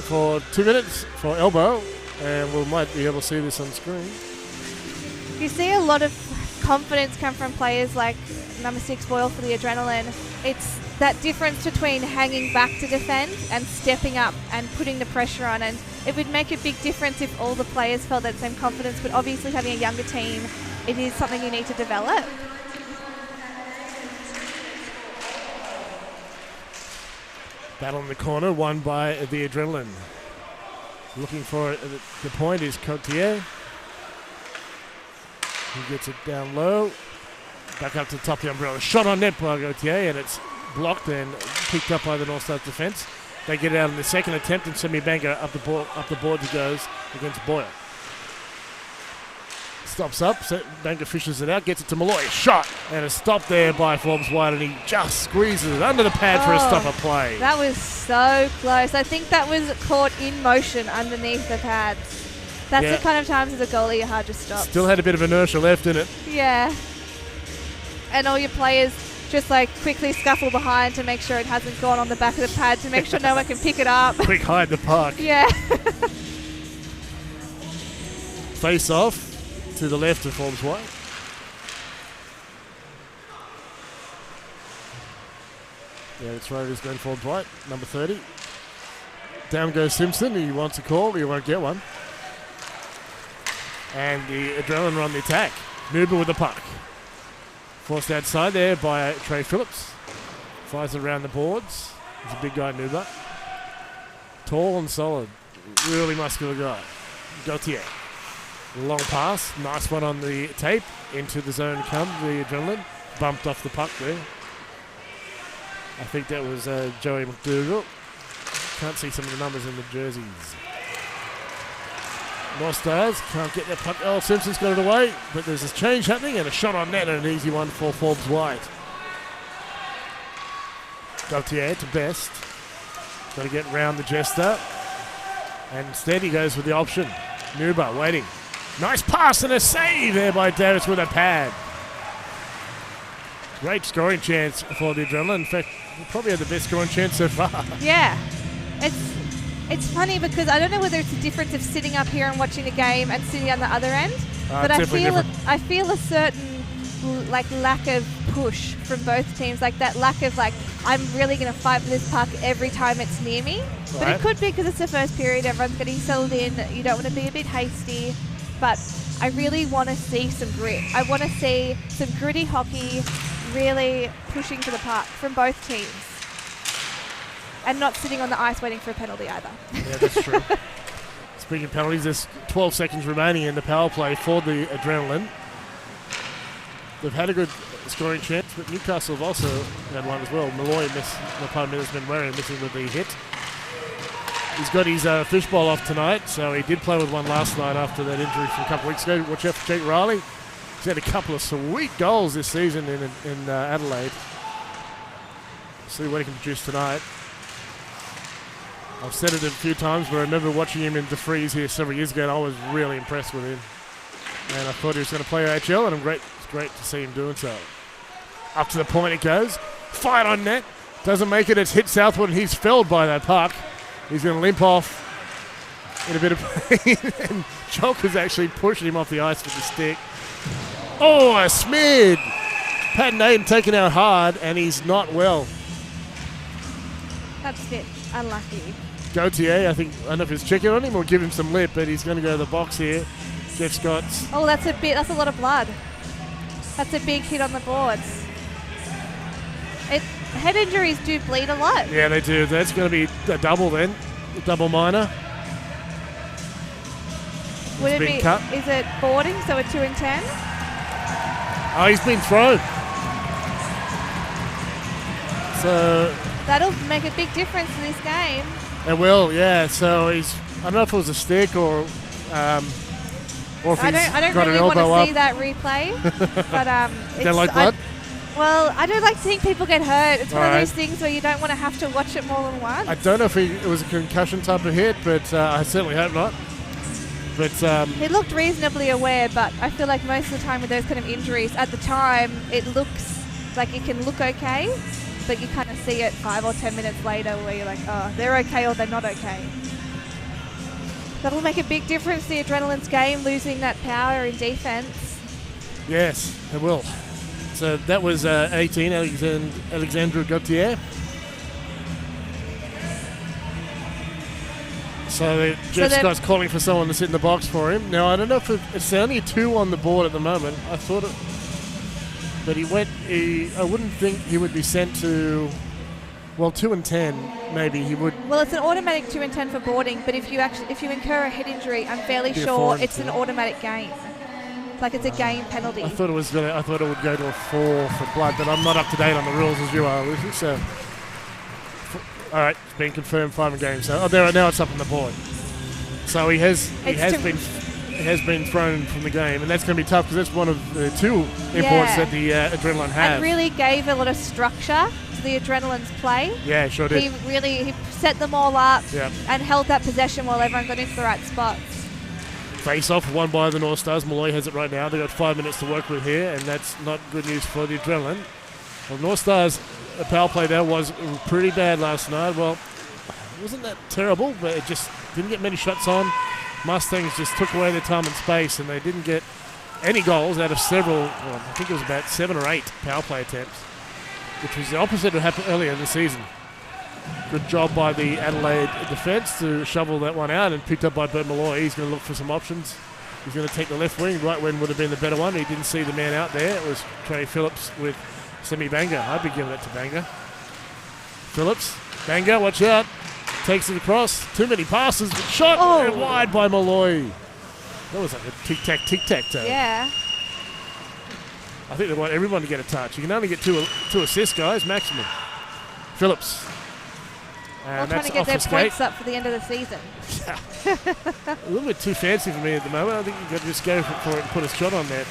for 2 minutes for elbow, and we might be able to see this on screen. You see a lot of confidence come from players like number 6 Boyle for the Adrenaline. It's that difference between hanging back to defend and stepping up and putting the pressure on, and it would make a big difference if all the players felt that same confidence, but obviously having a younger team, it is something you need to develop. Battle in the corner, won by the Adrenaline. Looking for the point is Cotier. He gets it down low. Back up to the top of the umbrella. Shot on net by Gauthier, and it's blocked and picked up by the Northstars defence. They get it out in the second attempt, and Semi Banga up the board he goes against Boyle. Stops up, so Banga fishes it out, gets it to Malloy. Shot, and a stop there by Forbes White, and he just squeezes it under the pad for a stopper play. That was so close. I think that was caught in motion underneath the pads. That's the kind of times as a goalie you're hard to stop. Still had a bit of inertia left in it. Yeah. And all your players just like quickly scuffle behind to make sure it hasn't gone on the back of the pad, to make sure no one can pick it up. Quick hide the puck. Yeah. Face off to the left of Forbes White. Yeah, that's right, it's going Forbes White, number 30. Down goes Simpson. He wants a call, he won't get one. And the Adrenaline are on the attack. Nuba with the puck. Forced outside there by Trey Phillips. Flies around the boards. He's a big guy, Nuba. Tall and solid. Really muscular guy. Gauthier. Long pass. Nice one on the tape. Into the zone come the Adrenaline. Bumped off the puck there. I think that was Joey McDougall. Can't see some of the numbers in the jerseys. Northstars can't get their puck. Oh, Simpson's got it away, but there's this change happening and a shot on net and an easy one for Forbes White. Gauthier to best. Got to get round the Jester. And instead he goes with the option. Nuba waiting. Nice pass and a save there by Davis with a pad. Great scoring chance for the Adrenaline. In fact, we probably had the best scoring chance so far. Yeah. It's funny because I don't know whether it's a difference of sitting up here and watching the game and sitting on the other end, but I feel a certain like lack of push from both teams, like that lack of like, I'm really going to fight for this puck every time it's near me. Right. But it could be because it's the first period, everyone's getting settled in, you don't want to be a bit hasty, but I really want to see some grit. I want to see some gritty hockey, really pushing for the puck from both teams. And not sitting on the ice waiting for a penalty either. Yeah, that's true. Speaking of penalties, there's 12 seconds remaining in the power play for the Adrenaline. They've had a good scoring chance, but Newcastle have also had one as well. Malloy has been wearing missing with the hit. He's got his fishbowl off tonight, so he did play with one last night after that injury from a couple of weeks ago. Watch out for Jake Riley. He's had a couple of sweet goals this season in Adelaide. See what he can produce tonight. I've said it a few times, but I remember watching him in the Freeze here several years ago, and I was really impressed with him. And I thought he was going to play AHL, and it's great to see him doing so. Up to the point it goes. Fight on net. Doesn't make it. It's hit southward, and he's felled by that puck. He's going to limp off in a bit of pain. And Joker's actually pushing him off the ice with the stick. Oh, a smid. Pat Naden taken out hard, and he's not well. That's a bit unlucky. Gauthier, I don't know if it's checking on him or give him some lip, but he's going to go to the box here. Jeff Scott's. Oh, that's a lot of blood. That's a big hit on the boards. Head injuries do bleed a lot. Yeah, they do. That's going to be a double then. A double minor. Would it be cut. Is it boarding, so a 2 and 10? Oh, he's been thrown. So that'll make a big difference in this game. It will, yeah. So I don't know if it was a stick or if I don't really want to see that replay. But don't like blood? I don't like seeing people get hurt. It's one of those things where you don't want to have to watch it more than once. I don't know if it was a concussion type of hit, but I certainly hope not. But he looked reasonably aware, but I feel like most of the time with those kind of injuries, at the time, it looks like it can look okay, but you kind of see it 5 or 10 minutes later where you're like, oh, they're okay or they're not okay. That'll make a big difference to the Adrenaline's game, losing that power in defense. Yes, it will. So that was 18, Alexandre Gauthier. So Jeff's guy's calling for someone to sit in the box for him. Now, I don't know if it's only 2 on the board at the moment. I thought it... But I wouldn't think he would be sent to... Well, 2 and 10, maybe he would... Well, it's an automatic 2 and 10 for boarding, but if you incur a head injury, I'm fairly sure it's an automatic game. Like it's a game penalty. I thought it would go to a 4 for blood, but I'm not up to date on the rules as you are, Lucy. So, all right, it's been confirmed 5 games. So now it's up on the board. So he has been thrown from the game, and that's going to be tough because that's one of the 2 imports that the Adrenaline have. It really gave a lot of structure to the Adrenaline's play. Yeah, sure did. He set them all up and held that possession while everyone got into the right spots. Face-off won by the Northstars. Malloy has it right now. They've got 5 minutes to work with here, and that's not good news for the Adrenaline. Well, Northstars' power play there was pretty bad last night. Well, it wasn't that terrible, but it just didn't get many shots on. Mustangs just took away their time and space, and they didn't get any goals out of several, I think it was about 7 or 8 power play attempts, which was the opposite of what happened earlier in the season. Good job by the Adelaide defence to shovel that one out and picked up by Bert Malloy. He's going to look for some options. He's going to take the left wing. Right wing would have been the better one. He didn't see the man out there. It was Trey Phillips with Semi Banga. I'd be giving it to Banga. Phillips. Banga, watch out. Takes it across. Too many passes. Shot and wide by Malloy. That was like a tic-tac-toe. Yeah. I think they want everyone to get a touch. You can only get two assists, guys, maximum. Phillips. And trying to get their points up for the end of the season. A little bit too fancy for me at the moment. I think you've got to just go for it and put a shot on there.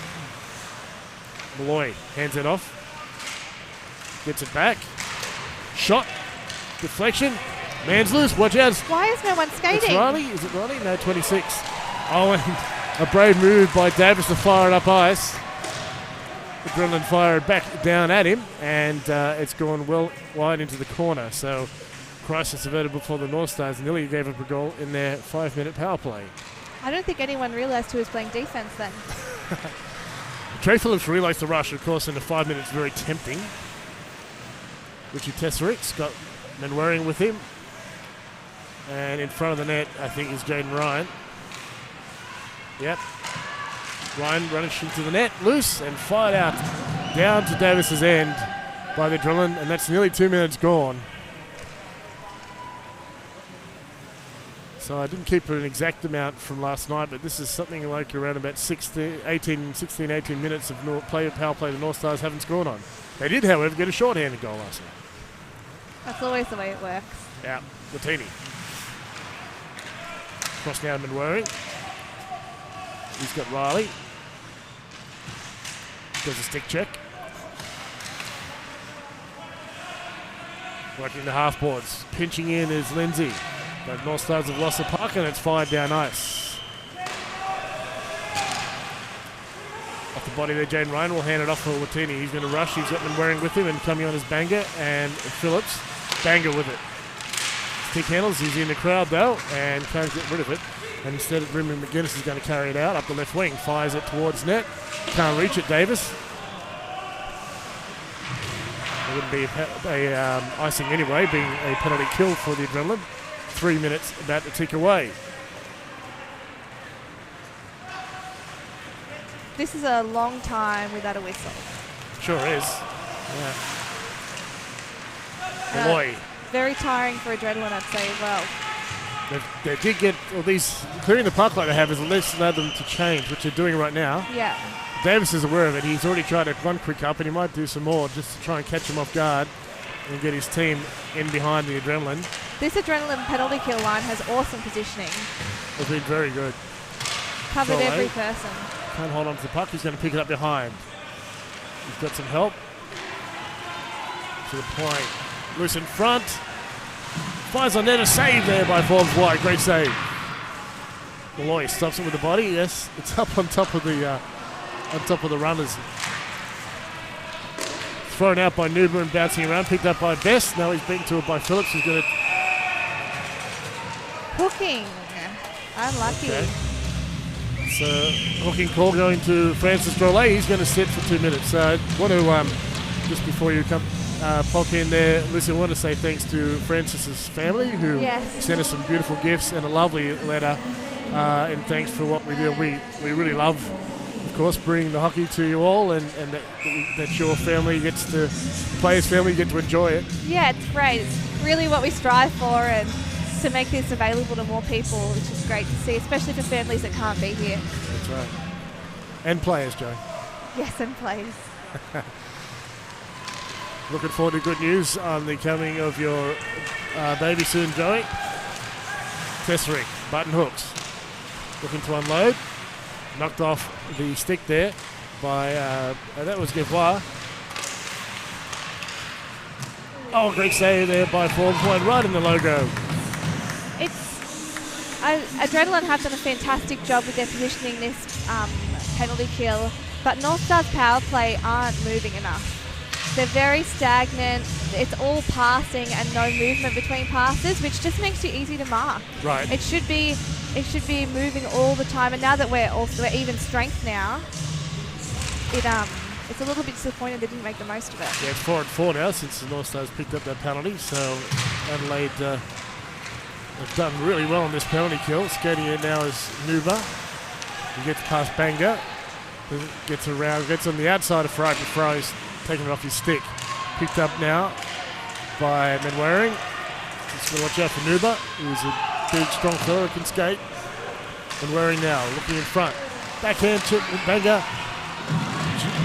Malloy hands it off. Gets it back. Shot. Deflection. Man's loose. Watch out. Why is no one skating? It's Riley. Is it Riley? No, 26. Oh, and a brave move by Davis to fire it up ice. The Adrenaline fired back down at him, and it's gone well wide into the corner. So crisis averted before the Northstars nearly gave up a goal in their 5-minute power play. I don't think anyone realised who was playing defence then. Trey Phillips realised the rush, of course, in the 5 minutes very tempting. Richie Tesseric's got Manwaring with him. And in front of the net, I think, is Jaden Ryan. Yep. Ryan running into the net, loose, and fired out down to Davis's end by the Adrenaline, and that's nearly 2 minutes gone. So I didn't keep an exact amount from last night, but this is something like around about 16, 18 minutes of power play the Northstars haven't scored on. They did, however, get a short-handed goal last night. That's always the way it works. Yeah, Latini. Cross now to Manwaring. He's got Riley. Does a stick check. Working the half boards. Pinching in is Lindsay. But Northstars have lost the puck and it's fired down ice. Off the body there, Jaden Ryan will hand it off for Watini. He's going to rush. He's got Manwaring with him and coming on his Banga and Phillips. Banga with it. Stick handles. He's in the crowd though and can't get rid of it. And instead of Brimley McGuinness is going to carry it out up the left wing. Fires it towards net. Can't reach it, Davis. It wouldn't be a icing anyway, being a penalty kill for the Adrenaline. 3 minutes about to tick away. This is a long time without a whistle. Sure is. Yeah. Malloy. Very tiring for Adrenaline, I'd say, as well. They did get these clearing the puck like they have is less allowed them to change, which they're doing right now. Yeah. Davis is aware of it. He's already tried one quick up, and he might do some more just to try and catch him off guard and get his team in behind the Adrenaline. This Adrenaline penalty kill line has awesome positioning. It's been very good. Covered every person. Can't hold on to the puck. He's going to pick it up behind. He's got some help. To the point. Loose in front. Fires on net, a save there by Forbes White. Great save. Malloy stops it with the body. Yes, it's up on top of the runners. Thrown out by Nuber and bouncing around. Picked up by Best. Now he's beaten to it by Phillips. Who's going to... Hooking. Unlucky. Okay. So, hooking call going to Francis Drolet. He's going to sit for 2 minutes. I want to, just before you come pop in there, listen, I want to say thanks to Francis's family who sent us some beautiful gifts and a lovely letter. And thanks for what we do. We really love, of course, bringing the hockey to you all, and that your family gets to, players' family get to enjoy it. Yeah, it's great. It's really what we strive for, and to make this available to more people, which is great to see, especially for families that can't be here. That's right. And players, Joe. Yes, and players. Looking forward to good news on the coming of your baby soon, Joey. Tesserick, button hooks. Looking to unload. Knocked off the stick there by, that was Gavois. Oh, great save there by Forbes White, right in the logo. Adrenaline have done a fantastic job with their positioning this penalty kill, but Northstars power play aren't moving enough. They're very stagnant. It's all passing and no movement between passes, which just makes you easy to mark. Right. It should be moving all the time, and now that we're even strength now, it's a little bit disappointing they didn't make the most of it. Yeah, 4-4 now since the Northstars picked up that penalty, so Adelaide have done really well on this penalty kill. Skating in now is Nuba. He gets past Banga. Gets around, gets on the outside of Fry before he's taking it off his stick. Picked up now by Manwaring. Just got to watch out for Nuba, who's a big, strong fella who can skate. Manwaring now, looking in front. Backhand to Banga.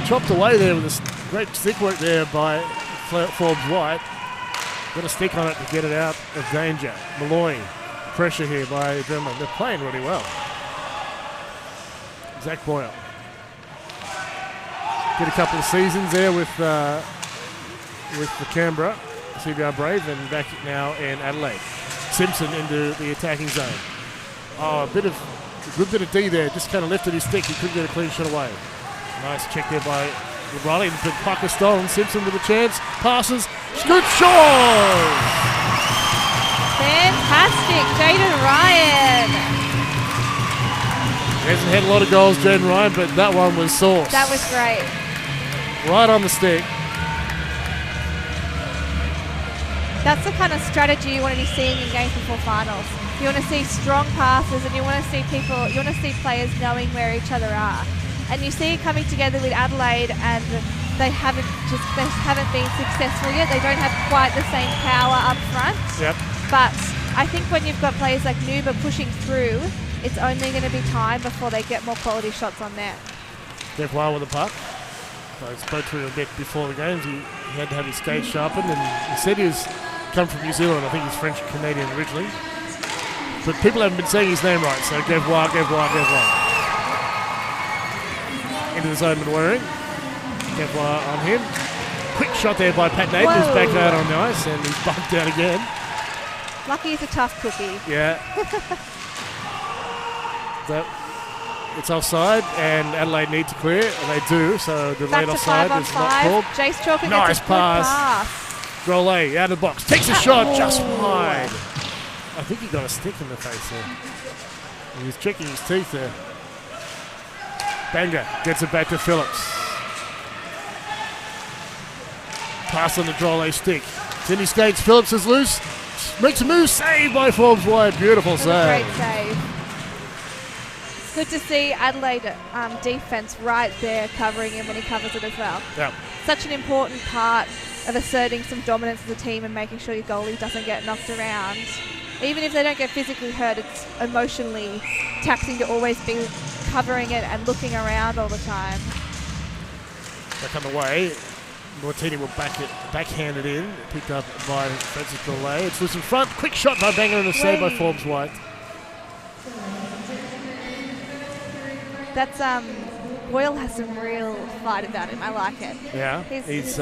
Chopped away there with a great stick work there by Forbes White. Got a stick on it to get it out of danger. Malloy, pressure here by Adrenaline. They're playing really well. Zach Boyle. Did a couple of seasons there with the Canberra, CBR Brave, and back now in Adelaide. Simpson into the attacking zone. Oh, a good bit of D there. Just kind of lifted his stick. He couldn't get a clean shot away. Nice check there by Riley. The puck is stolen. Simpson with a chance. Passes. Good shot! Fantastic. Jaden Ryan. He hasn't had a lot of goals, Jaden Ryan, but that one was sauce. That was great. Right on the stick. That's the kind of strategy you want to be seeing in games before finals. You want to see strong passes, and you want to see players knowing where each other are. And you see it coming together with Adelaide, and they haven't been successful yet. They don't have quite the same power up front. Yep. But I think when you've got players like Nuba pushing through, it's only going to be time before they get more quality shots on net. Devois with the puck. I spoke to him a bit before the games. He had to have his skate sharpened, and he said he was come from New Zealand. I think he's French Canadian originally. But people haven't been saying his name right, so Devois. Into the zone with Waring. Devois on him. Quick shot there by Pat Nathan, who's back out on the ice, and he's bumped out again. Lucky he's a tough cookie. Yeah. It's offside, and Adelaide need to clear, and they do, so the late offside is not called. Jace Chalker nice gets a pass. Drolet out of the box, takes a shot just wide. I think he got a stick in the face there. He was checking his teeth there. Banga gets it back to Phillips. Pass on the Drolet stick. Then he skates, Phillips is loose, makes a move, saved by Forbes White. Beautiful save. Great save. Good to see Adelaide defense right there covering him when he covers it as well. Yeah. Such an important part of asserting some dominance as a team and making sure your goalie doesn't get knocked around. Even if they don't get physically hurt, it's emotionally taxing to always be covering it and looking around all the time. Back on the way. Martini will backhand it in. Picked up by Francis Drolet. It's loose in front. Quick shot by Banger and a save by Forbes White. That's Boyle has some real fight about him. I like it. Yeah, he's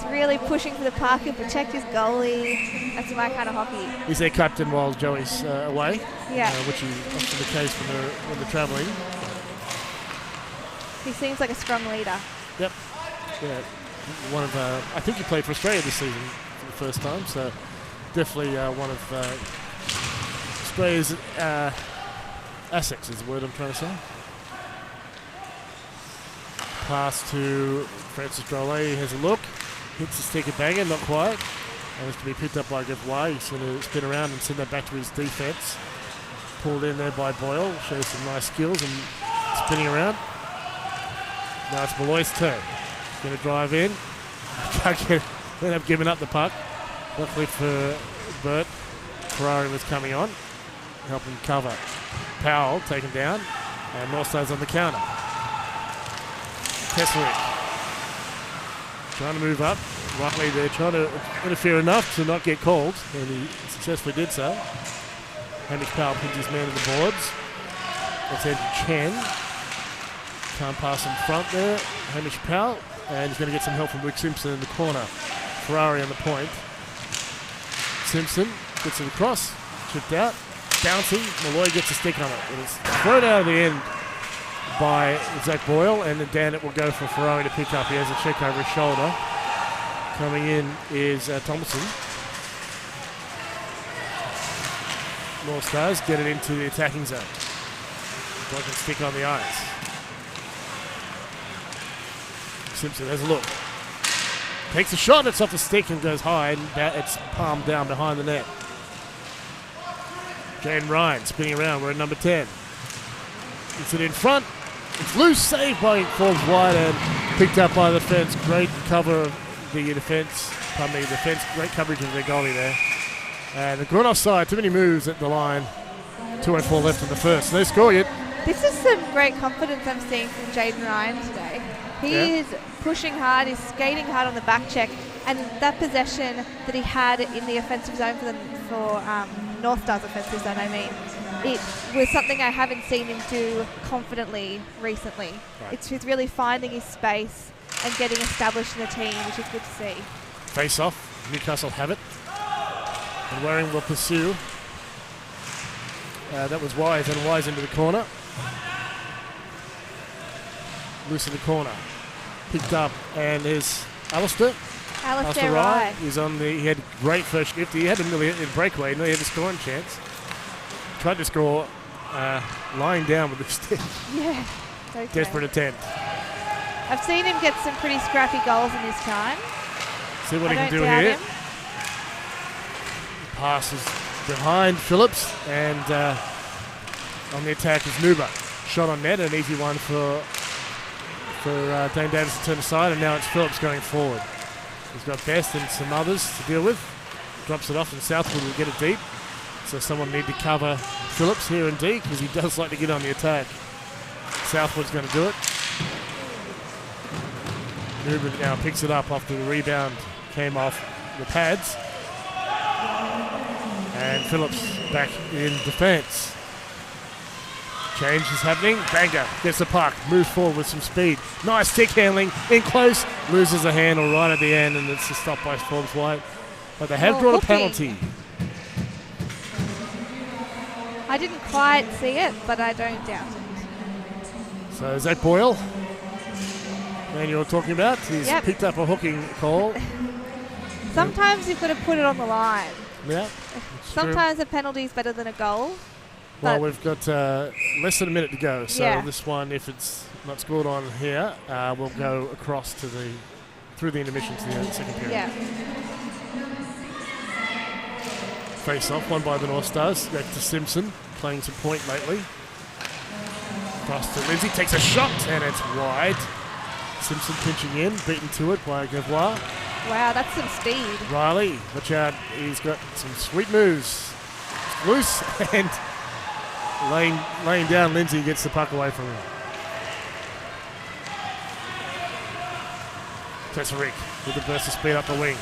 really pushing for the puck. He'll protect his goalie. That's my kind of hockey. He's their captain while Joey's away. Yeah, which is often the case when they're travelling. He seems like a strong leader. Yep. Yeah. One of I think he played for Australia this season for the first time. So definitely one of Australia's assets is the word I'm trying to say. Pass to Francis Drolet. He has a look. Hits the stick of banger, not quite. And it's to be picked up by Gavois. He's going to spin around and send that back to his defence. Pulled in there by Boyle. Shows some nice skills and spinning around. Now it's Malloy's turn. He's going to drive in. End up giving up the puck. Luckily for Burt, Ferrari was coming on. Helping cover. Powell taken down. And Northstars on the counter. Tesserick trying to move up. Luckily they're trying to interfere enough to not get called, and he successfully did so. Hamish Powell pins his man to the boards. That's Andrew Chen. Can't pass in front there. Hamish Powell, and he's going to get some help from Rick Simpson in the corner. Ferrari on the point. Simpson gets it across, chipped out, bouncing. Malloy gets a stick on it. And it's thrown out of the end by Zach Boyle, and then it will go for Ferrari to pick up. He has a check over his shoulder. Coming in is Thompson. Northstars get it into the attacking zone. Doesn't stick on the ice. Simpson has a look. Takes a shot, it's off the stick and goes high, and it's palmed down behind the net. Jaden Ryan spinning around, we're at number 10. Gets it in front. It's loose, saved by Forbes wide and picked up by the defence. Great cover of the defence. Great coverage of the goalie there. And they're offside. Too many moves at the line. 2:04 left in the first. They score yet. This is some great confidence I'm seeing from Jaden Ryan today. He is pushing hard. He's skating hard on the back check. And that possession that he had in the offensive zone for Northstars offensive zone, it was something I haven't seen him do confidently recently. Right. He's really finding his space and getting established in the team, which is good to see. Face off. Newcastle have it. And Waring will pursue. That was Wise, and Wise into the corner. Loose in the corner. Picked up, and there's Alistair Rye. He had great first shift. He had a nearly hit breakaway, nearly had a scoring chance. Tried to score lying down with the stick. Yeah. Okay. Desperate attempt. I've seen him get some pretty scrappy goals in his time. See what he can do here. Passes behind Phillips, and on the attack is Nuba. Shot on net, an easy one for Dane Davis to turn aside, and now it's Phillips going forward. He's got Best and some others to deal with. Drops it off, and Southwood will get it deep. So someone need to cover Phillips here in D, because he does like to get on the attack. Southwood's going to do it. Newman now picks it up after the rebound came off the pads. And Phillips back in defence. Change is happening. Banga gets the puck, moves forward with some speed. Nice stick handling, in close, loses a handle right at the end, and it's a stop by Forbes White. But they have drawn a penalty. I didn't quite see it, but I don't doubt it. So Zach Boyle, man you're talking about, he's picked up a hooking call. Sometimes you've got to put it on the line. Yeah. Sometimes a penalty is better than a goal. Well, we've got less than a minute to go, so this one, if it's not scored on here, will go across to through the intermission to the second period. Yeah. Face off, won by the Northstars. Back to Simpson, playing some point lately. Cross to Lindsay, takes a shot, and it's wide. Simpson pinching in, beaten to it by Gavois. Wow, that's some speed. Riley, watch out, he's got some sweet moves. Loose, and laying down, Lindsay gets the puck away from him. Tesserick with the burst of speed up the wing.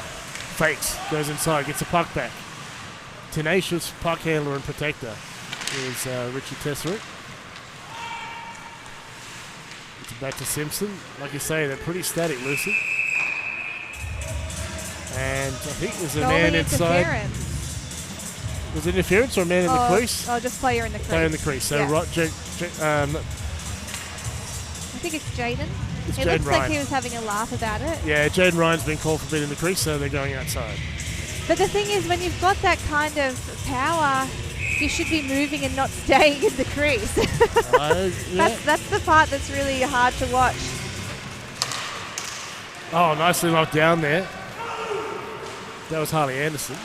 Fakes, goes inside, gets the puck back. Tenacious puck handler and protector is Richie Tesserick. It's back to Simpson. Like you say, they're pretty static, Lucy. And I think there's a man inside. Was it interference or a man in the crease? Oh, just player in the crease. Player in the crease. So, I think it's Jaden. It looks like he was having a laugh about it. Yeah, Jaden Ryan's been called for being in the crease, so they're going outside. But the thing is, when you've got that kind of power you should be moving and not staying in the crease. That's the part that's really hard to watch. Oh, nicely knocked down there. That was Harley Anderson.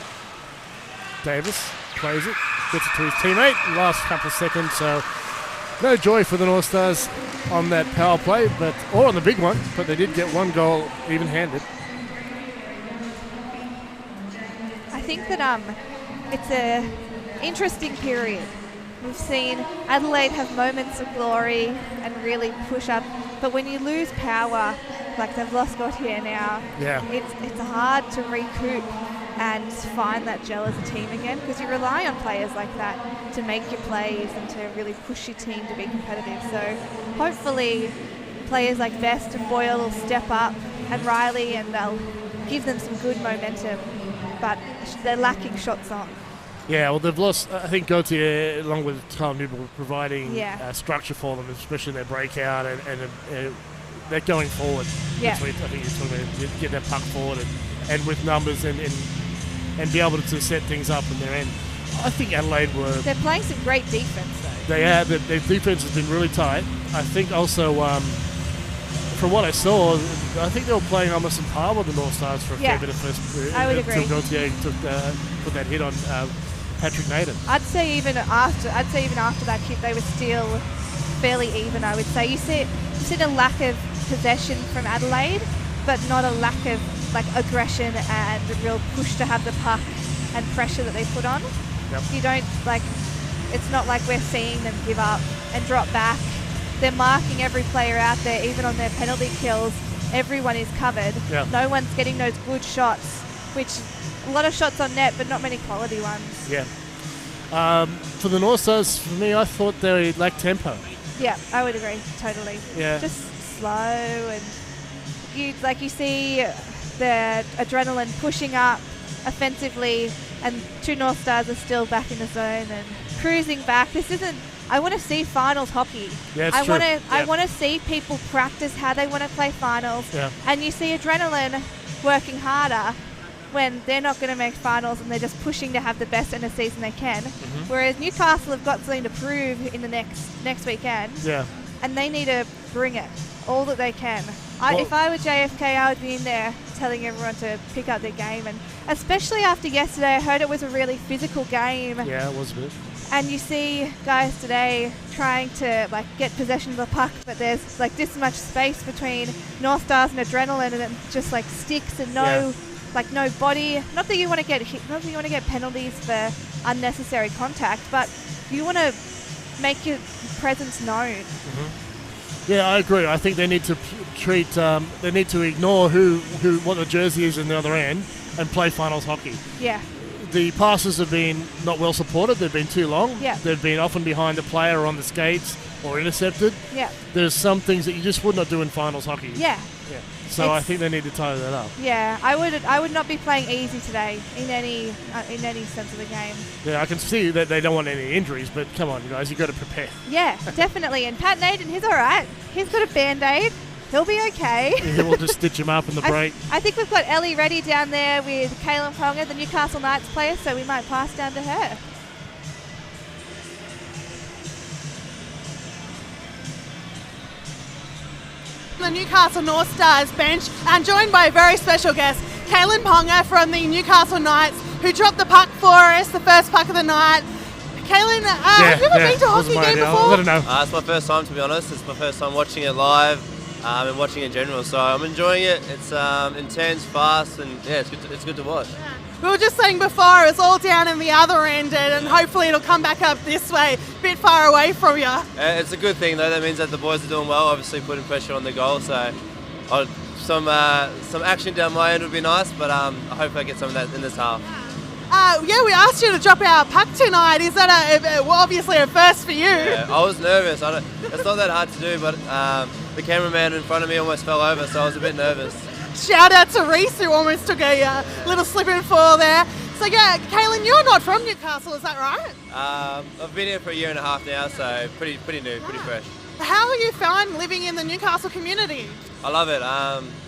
Davis plays it, gets it to his teammate. Last couple of seconds, so no joy for the Northstars on that power play, or on the big one, but they did get one goal even-handed. I think that it's a interesting period. We've seen Adelaide have moments of glory and really push up, but when you lose power, like they've lost Gautier now, it's hard to recoup and find that gel as a team again, because you rely on players like that to make your plays and to really push your team to be competitive. So hopefully players like Best and Boyle will step up, and Riley, and they'll give them some good momentum, but they're lacking shots on. Yeah, well, they've lost, I think Gautier, along with Kyle Newell, providing structure for them, especially in their breakout and they're going forward. Yeah. I think you're talking about getting that puck forward and with numbers and be able to set things up in their end. I think Adelaide they're playing some great defense, though. They are. Their defense has been really tight. I think also, from what I saw, I think they were playing almost in par with the Northstars for a fair bit of first period. I would agree. Until Gautier put that hit on Patrick Naden. I'd say even after that kick, they were still fairly even. I would say you see a lack of possession from Adelaide, but not a lack of aggression and a real push to have the puck and pressure that they put on. Yep. You don't it's not like we're seeing them give up and drop back. They're marking every player out there, even on their penalty kills. Everyone is covered. Yep. No one's getting those good shots, which a lot of shots on net, but not many quality ones. Yeah. For the Northstars, for me, I thought they lacked tempo. Yeah, I would agree, totally. Yeah. Just slow, and you see the adrenaline pushing up offensively, and two Northstars are still back in the zone and cruising back. I want to see finals hockey. Yeah, it's true. I want to see people practice how they want to play finals. Yeah. And you see adrenaline working harder when they're not going to make finals and they're just pushing to have the best end of season they can. Mm-hmm. Whereas Newcastle have got something to prove in the next weekend. Yeah. And they need to bring it all that they can. If I were JFK, I would be in there telling everyone to pick up their game, and especially after yesterday, I heard it was a really physical game. Yeah, it was a bit. And you see guys today trying to get possession of the puck, but there's this much space between Northstars and Adrenaline, and it just sticks and no body. Not that you want to get hit, not that you want to get penalties for unnecessary contact, but you want to make your presence known. Mm-hmm. Yeah, I agree. I think they need to they need to ignore what the jersey is in the other end and play finals hockey. Yeah. The passes have been not well supported. They've been too long. Yeah. They've been often behind the player or on the skates or intercepted. Yeah. There's some things that you just would not do in finals hockey. Yeah. Yeah. So I think they need to tie that up. Yeah, I would not be playing easy today in any sense of the game. Yeah, I can see that they don't want any injuries, but come on, guys, you got to prepare. Yeah, definitely. And Pat Naden, he's all right. He's got a Band-Aid. He'll be okay. Yeah, we'll just stitch him up in the break. I think we've got Ellie ready down there with Kaylin Ponga, the Newcastle Knights player, so we might pass down to her. The Newcastle Northstars bench, and joined by a very special guest, Kaylin Ponga from the Newcastle Knights, who dropped the puck for us, the first puck of the night. Kaylin, have you ever been to a hockey game before? I don't know. It's my first time, to be honest. It's my first time watching it live and watching it in general, so I'm enjoying it. It's intense, fast, and yeah, it's good to watch. We were just saying before, it's all down in the other end, and hopefully it'll come back up this way, a bit far away from you. It's a good thing, though. That means that the boys are doing well, obviously putting pressure on the goal, so some action down my end would be nice, but I hope I get some of that in this half. We asked you to drop our puck tonight. Is that obviously a first for you? Yeah, I was nervous. It's not that hard to do, but the cameraman in front of me almost fell over, so I was a bit nervous. Shout out to Reese, who almost took a little slip and fall there. So yeah, Kaylin, you're not from Newcastle, is that right? I've been here for a year and a half now, so pretty new, pretty fresh. How are you found living in the Newcastle community? I love it.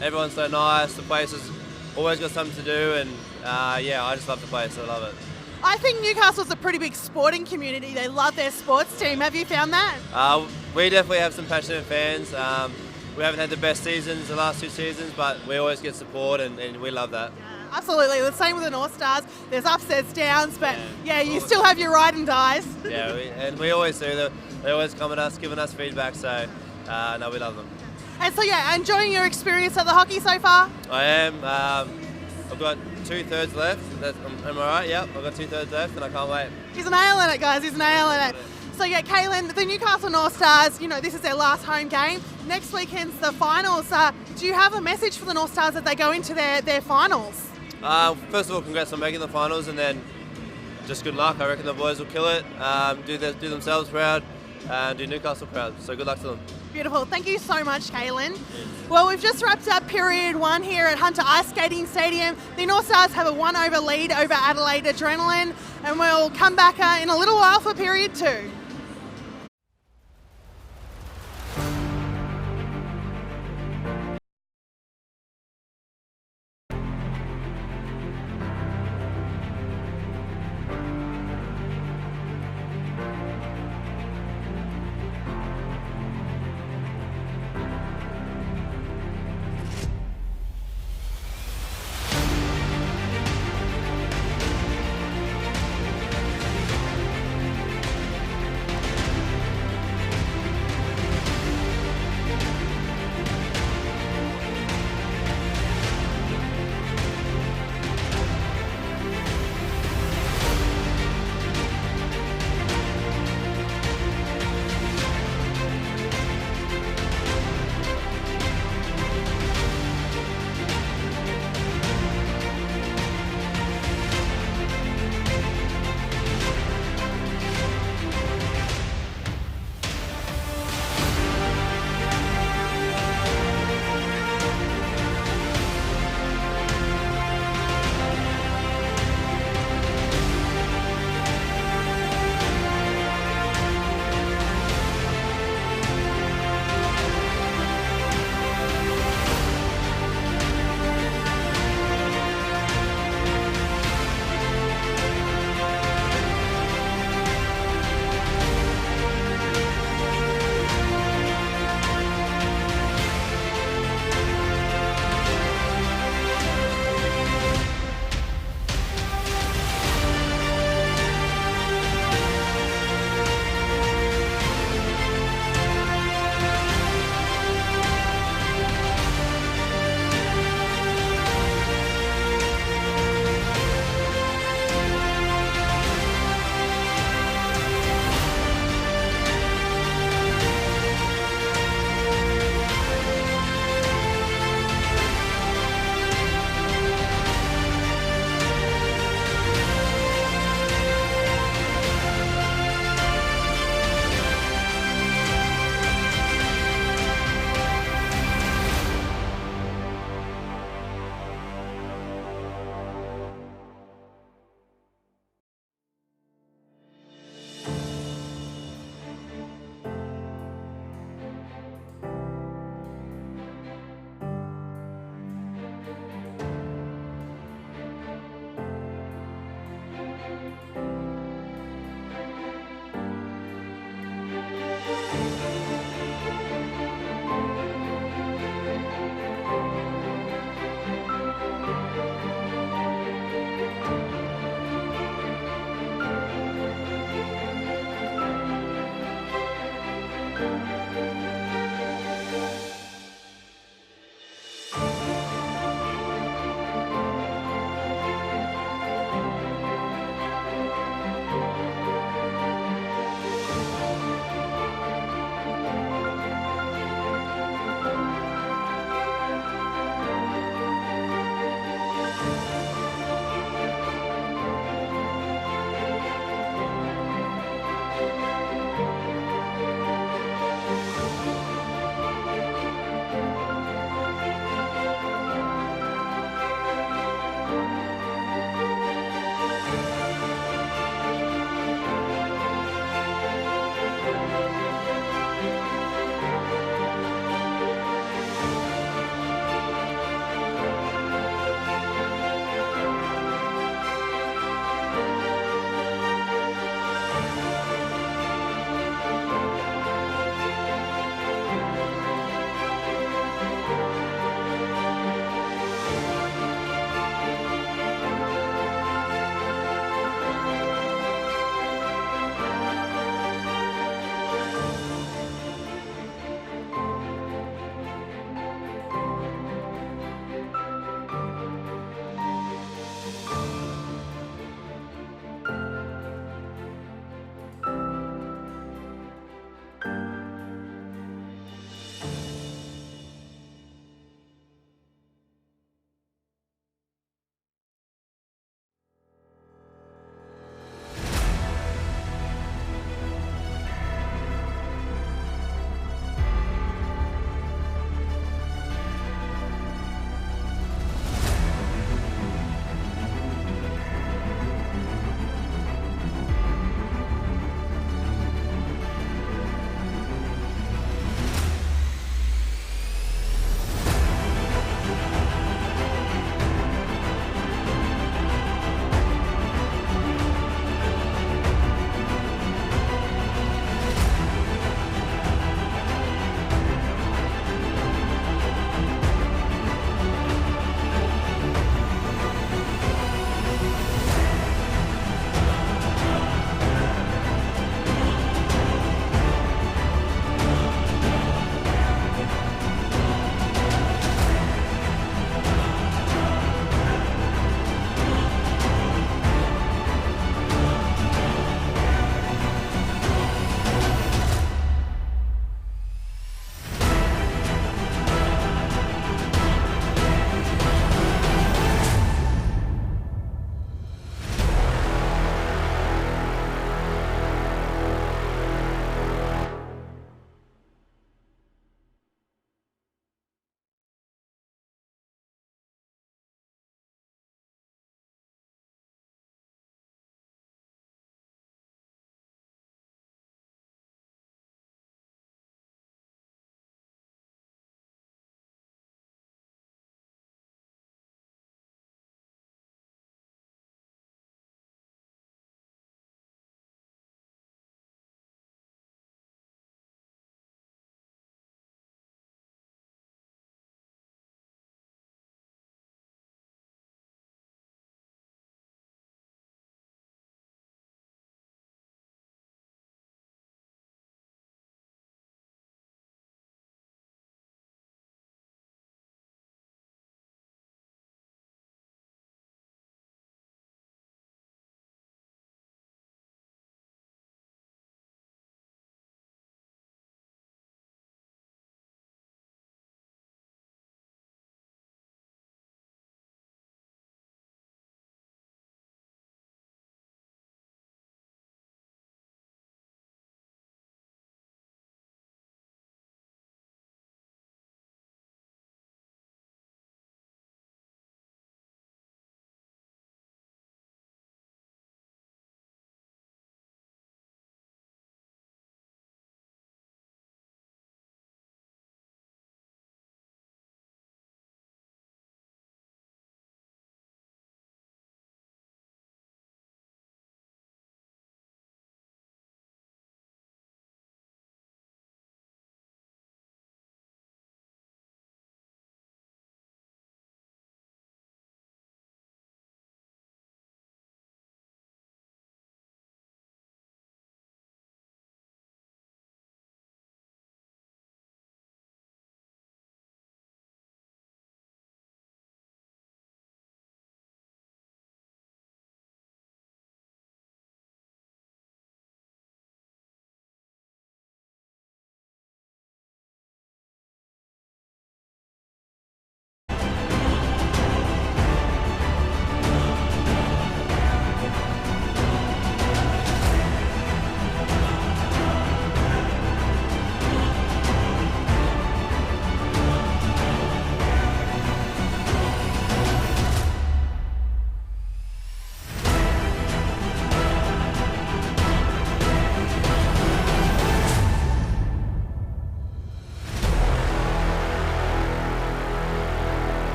Everyone's so nice. The place has always got something to do, and I just love the place. I love it. I think Newcastle's a pretty big sporting community. They love their sports team. Have you found that? We definitely have some passionate fans. We haven't had the best seasons the last 2 seasons, but we always get support, and we love that. Yeah, absolutely. The same with the Northstars. There's ups, there's downs, but you still have your ride and dies. Yeah, and we always do. They always come at us, giving us feedback, so no, we love them. And so, enjoying your experience at the hockey so far? I am. I've got 2/3 left. Am I right? Yep, I've got 2/3 left, and I can't wait. He's nailing it, guys. He's nailing it. So, Kaylin, the Newcastle Northstars, this is their last home game. Next weekend's the finals. Do you have a message for the Northstars as they go into their finals? First of all, congrats on making the finals, and then just good luck. I reckon the boys will kill it, do themselves proud, and do Newcastle proud. So good luck to them. Beautiful. Thank you so much, Kaylin. Well, we've just wrapped up period 1 here at Hunter Ice Skating Stadium. The Northstars have a 1-over lead over Adelaide Adrenaline, and we'll come back in a little while for period 2.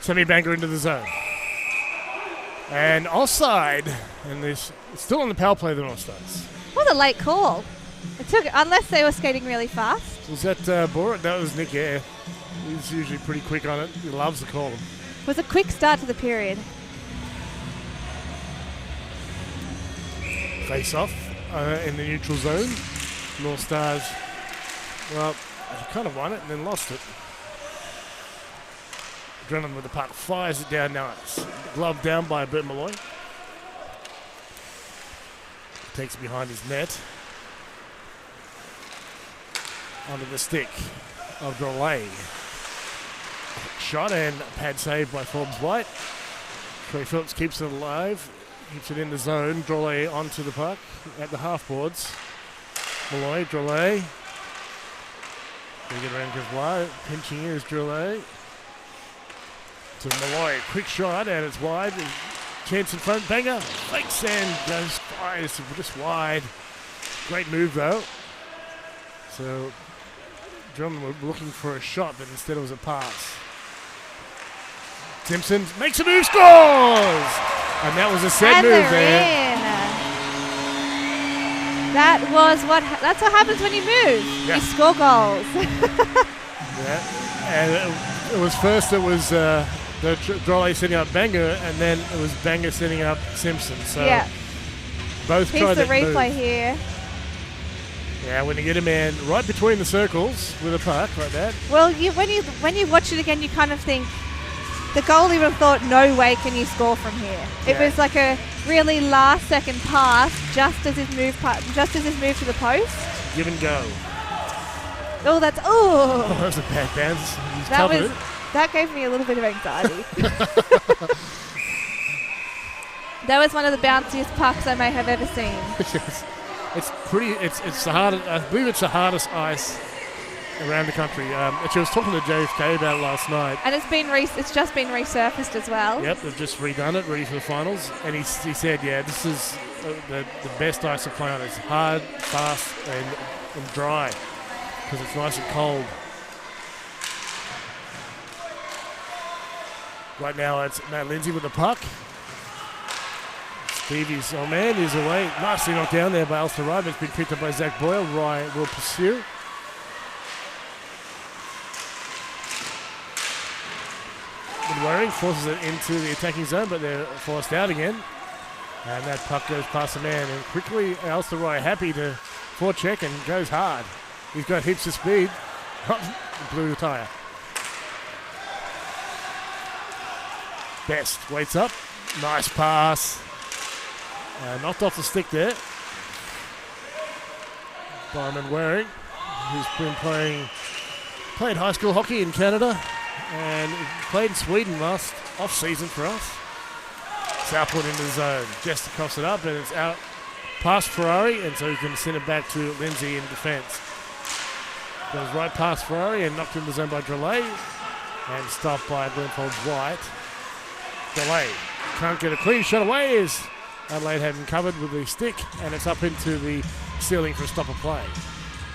Semi-banger into the zone. And offside, and it's still on the power play, the Northstars. What a late call. It took, unless they were skating really fast. Was that Borat? That was Nick, yeah. He's usually pretty quick on it. He loves to call them. It was a quick start to the period. Face off in the neutral zone. Northstars, well, they kind of won it and then lost it. Adrenaline with the puck, fires it down nice. Glove down by Bert Malloy. Takes it behind his net. Onto the stick of Drolet. Shot and pad saved by Forbes White. Trey Phillips keeps it alive. Keeps it in the zone. Drolet onto the puck at the half boards. Malloy, Drolet. They get around Gavlois. Pinching is Drolet. To Malloy. Quick shot and it's wide. Chance in front. Banger. Fakes and goes fires just wide. Great move though. So Drummond were looking for a shot, but instead it was a pass. Simpson makes a move, scores! And that was a set move there. That's what happens when you move. Yeah. You score goals. Yeah. And it was Drolet setting up Banger, and then it was Banger setting up Simpson. So yeah. both Here's tried the that replay move. here. Yeah, when you get a man right between the circles with a puck like that. Well, when you watch it again, you kind of think the goalie would have thought, no way can you score from here. It was like a really last-second pass, just as his move to the post. Give and go. Oh, that was a bad bounce. He's covered it. That gave me a little bit of anxiety. That was one of the bounciest pucks I may have ever seen. It's the hardest. I believe it's the hardest ice around the country. Actually, I was talking to JFK about it last night. And it's just been resurfaced as well. Yep, they've just redone it, ready for the finals. And he said, yeah, this is the best ice to play on. It's hard, fast, and dry because it's nice and cold. Right now, it's Matt Lindsay with the puck. Stevie's old man is away. Nicely knocked down there by Alistair Rye. It's been picked up by Zach Boyle. Rye will pursue. Waring forces it into the attacking zone, but they're forced out again. And that puck goes past the man. And quickly, Alistair Rye happy to forecheck and goes hard. He's got heaps of speed. Blew the tyre. Best waits up. Nice pass. Knocked off the stick there. Byron Waring, who's been played high school hockey in Canada and played in Sweden last off-season for us. Southport into the zone. Jester coughs it up and it's out past Ferrari, and so he can send it back to Lindsay in defence. Goes right past Ferrari and knocked into the zone by Drolet and stopped by Glenfold's White. Drolet can't get a clean shot away as Adelaide had him covered with the stick, and it's up into the ceiling for a stop of play.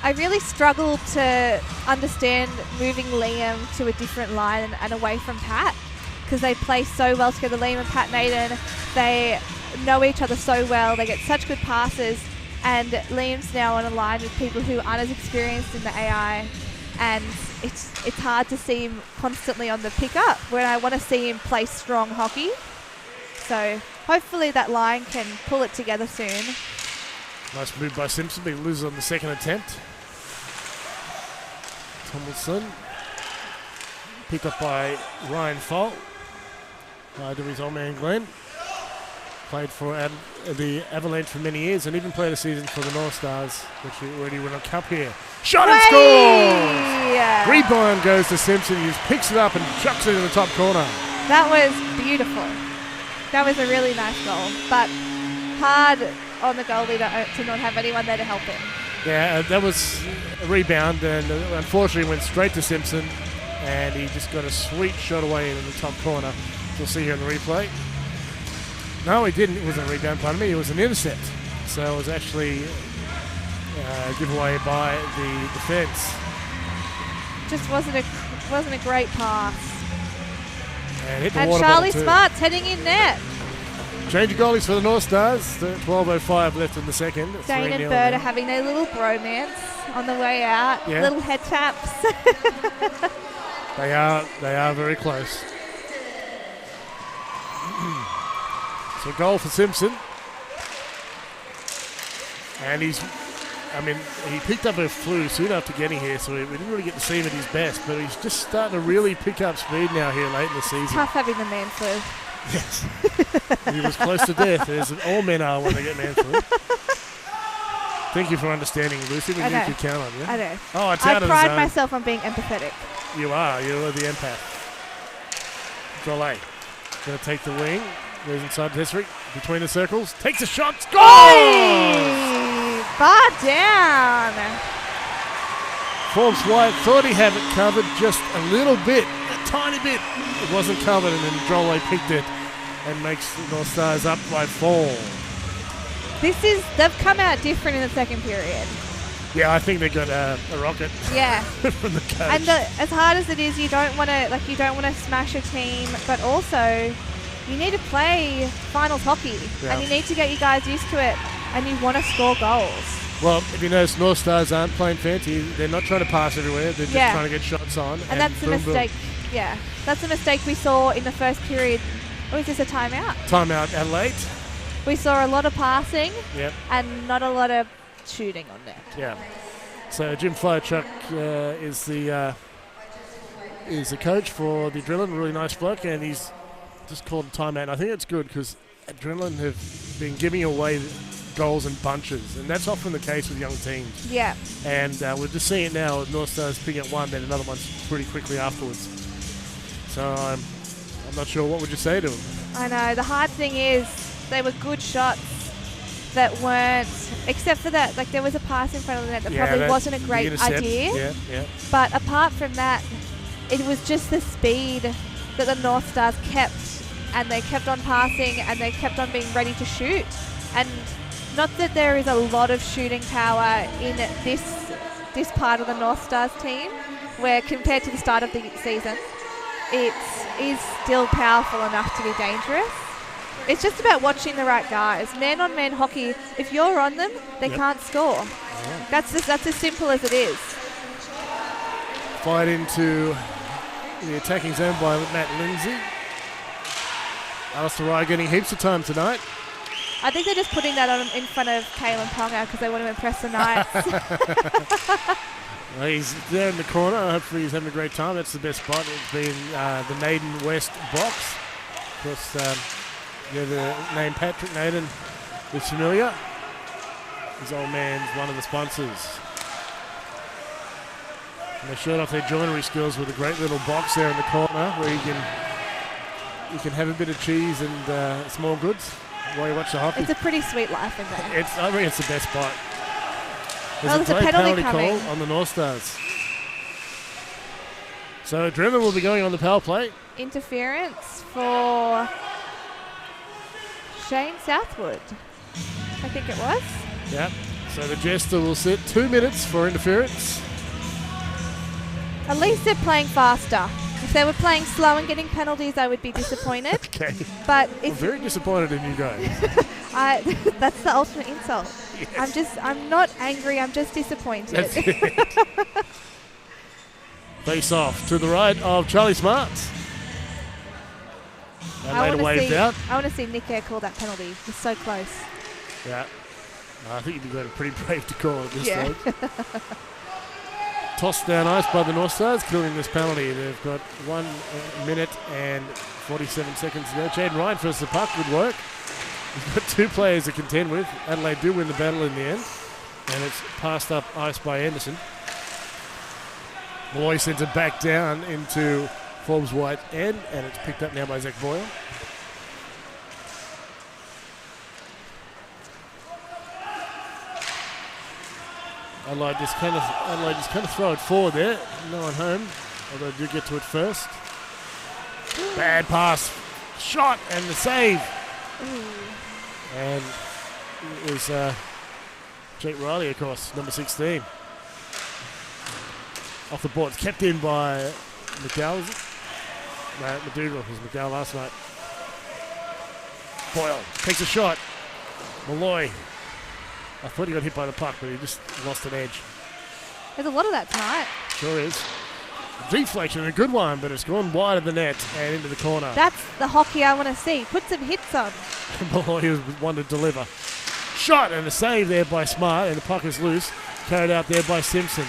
I really struggled to understand moving Liam to a different line and away from Pat, because they play so well together. Liam and Pat Naden, they know each other so well. They get such good passes, and Liam's now on a line with people who aren't as experienced in the AI, and it's hard to see him constantly on the pick-up when I want to see him play strong hockey. So hopefully that line can pull it together soon. Nice move by Simpson, but he loses on the second attempt. Tomlinson picked up by Ryan Folt. To his old man Glenn. Played for the Adelaide for many years and even played a season for the Northstars, which he already won a cup here. Shot and scores! Yeah. Rebound goes to Simpson. He just picks it up and chucks it in the top corner. That was beautiful. That was a really nice goal, but hard on the goalie to not have anyone there to help him. Yeah, that was a rebound, and unfortunately went straight to Simpson, and he just got a sweet shot away in the top corner. You'll see here in the replay. No, he didn't. It wasn't a rebound, pardon me. It was an intercept. So it was actually a giveaway by the defence. Just wasn't a great pass. And hit the And water Charlie bottle too. Smart's heading in net. Change of goalies for the North Stars. 12:05 left in the second. Dane and Bird are having their little bromance on the way out. Yeah. Little head taps. They are very close. So goal for Simpson. And he picked up a flu soon after getting here, so we didn't really get to see him at his best, but he's just starting to really pick up speed now here late in the season. Tough having the man flu. Yes. He was close to death, as all men are when they get man flu. Thank you for understanding, Lucy. We knew you could count on you. I know. Oh, it's I out of the pride zone. myself on being empathetic. You are the empath. Drolet going to take the wing. Goes inside the history. Between the circles. Takes a shot. Scores! Bar down. Forbes White thought he had it covered just a little bit. A tiny bit. It wasn't covered, and then Drolet picked it and makes the North Stars up by 4. They've come out different in the second period. Yeah, I think they got a rocket Yeah. from the coach. And as hard as it is, you don't want to smash a team, but also you need to play finals hockey, and you need to get you guys used to it, and you want to score goals. Well, if you notice, North Stars aren't playing fancy. They're not trying to pass everywhere. They're just trying to get shots on. And that's a mistake. Yeah, that's a mistake we saw in the first period. Or is this a timeout? Timeout, Adelaide. We saw a lot of passing and not a lot of shooting on net. Yeah. So Jim Flyerchuck is the coach for the Adrenaline. Really nice bloke, and he's just called a timeout. And I think it's good because Adrenaline have been giving away goals in bunches, and that's often the case with young teams. Yeah. And we're just seeing it now with North Stars picking up one, then another one's pretty quickly afterwards. So I'm not sure what would you say to them. I know. The hard thing is they were good shots that weren't, except for that, like there was a pass in front of the net that probably wasn't a great idea. Yeah. But apart from that, it was just the speed that the North Stars kept, and they kept on passing, and they kept on being ready to shoot. And not that there is a lot of shooting power in this part of the North Stars team, where compared to the start of the season, it is still powerful enough to be dangerous. It's just about watching the right guys. Man-on-man hockey, if you're on them, they can't score. That's as simple as it is. Fired into the attacking zone by Matt Lindsay. Alistair Rye getting heaps of time tonight. I think they're just putting that on in front of Kalen Ponga because they want to impress the Knights. Well, he's there in the corner. Hopefully he's having a great time. That's the best spot. It's been the Naden West box. Of course, the name Patrick Naden is familiar. His old man's one of the sponsors. And they showed off their joinery skills with a great little box there in the corner where you can have a bit of cheese and small goods while you watch the hockey. It's a pretty sweet life in there. I think it's the best spot. There's a penalty coming call on the North Stars. So Adrenaline will be going on the power play. Interference for Shane Southwood, I think it was. Yeah. So the Jester will sit 2 minutes for interference. At least they're playing faster. If they were playing slow and getting penalties, I would be disappointed. Okay. But I'm very disappointed in you guys. That's the ultimate insult. Yes. I'm not angry, I'm just disappointed. That's it. Face off to the right of Charlie Smart. And later waved out. I want to see Nick Eyre call that penalty. It's so close. Yeah. I think you'd be going pretty brave to call it this stage. Tossed down ice by the North Stars, killing this penalty. They've got 1 minute and 47 seconds to go. Chad Ryan first the puck. Good work. He's got 2 players to contend with. Adelaide do win the battle in the end. And it's passed up ice by Anderson. Malloy sends it back down into Forbes White end, and it's picked up now by Zach Boyle. Adelaide just kind of throw it forward there. No one home, although they do get to it first. Bad pass, shot, and the save. And it was Jake Riley, of course, number 16. Off the board, kept in by McDowell. McDougall, who's McDowell last night. Boyle takes a shot. Malloy. I thought he got hit by the puck, but he just lost an edge. There's a lot of that tonight. Sure is. Deflection, a good one, but it's gone wide of the net and into the corner. That's the hockey I want to see. Put some hits on. Malloy was one to deliver. Shot and a save there by Smart, and the puck is loose. Carried out there by Simpson.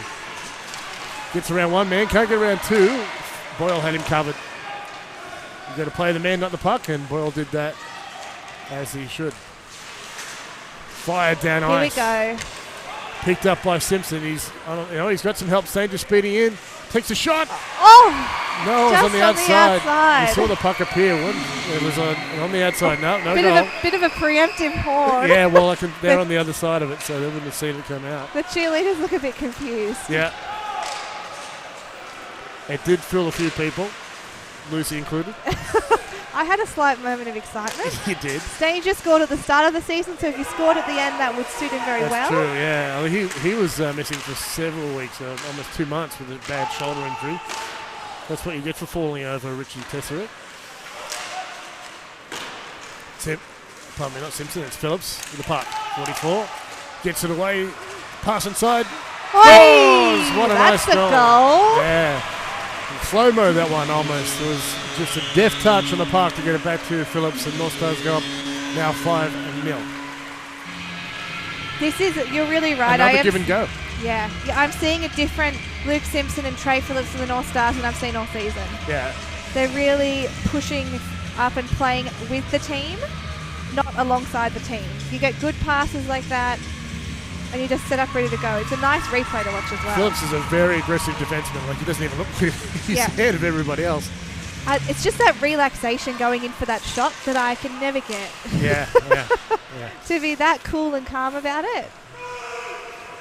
Gets around one man, can't get around two. Boyle had him covered. You've got to play the man, not the puck, and Boyle did that as he should. Fired down ice. Here we go. Picked up by Simpson. He's got some help. Danger speeding in. Takes a shot. Oh! No, it was on the outside. You saw You the puck appear. It was on the outside. No goal. Bit of a preemptive horn. Yeah, well, they're on the other side of it, so they wouldn't have seen it come out. The cheerleaders look a bit confused. Yeah. It did fool a few people, Lucy included. I had a slight moment of excitement. You did. Stanger scored at the start of the season, so if he scored at the end, that would suit him very well. That's true, yeah. I mean, he was missing for several weeks, almost 2 months with a bad shoulder injury. That's what you get for falling over Richie Tesseret. Pardon me, not Simpson, it's Phillips with the puck. 44. Gets it away. Pass inside. Goes! What a nice goal. Yeah. Slow-mo that one almost. It was just a deft touch on the park to get it back to Phillips, and Northstars go up now 5-0. You're really right. Another give and go. Yeah, I'm seeing a different Luke Simpson and Trey Phillips in the Northstars than I've seen all season. Yeah. They're really pushing up and playing with the team, not alongside the team. You get good passes like that, and you just set up ready to go. It's a nice replay to watch as well. Phillips is a very aggressive defenseman. Like, he doesn't even look he's ahead of everybody else. It's just that relaxation going in for that shot that I can never get. Yeah. To be that cool and calm about it.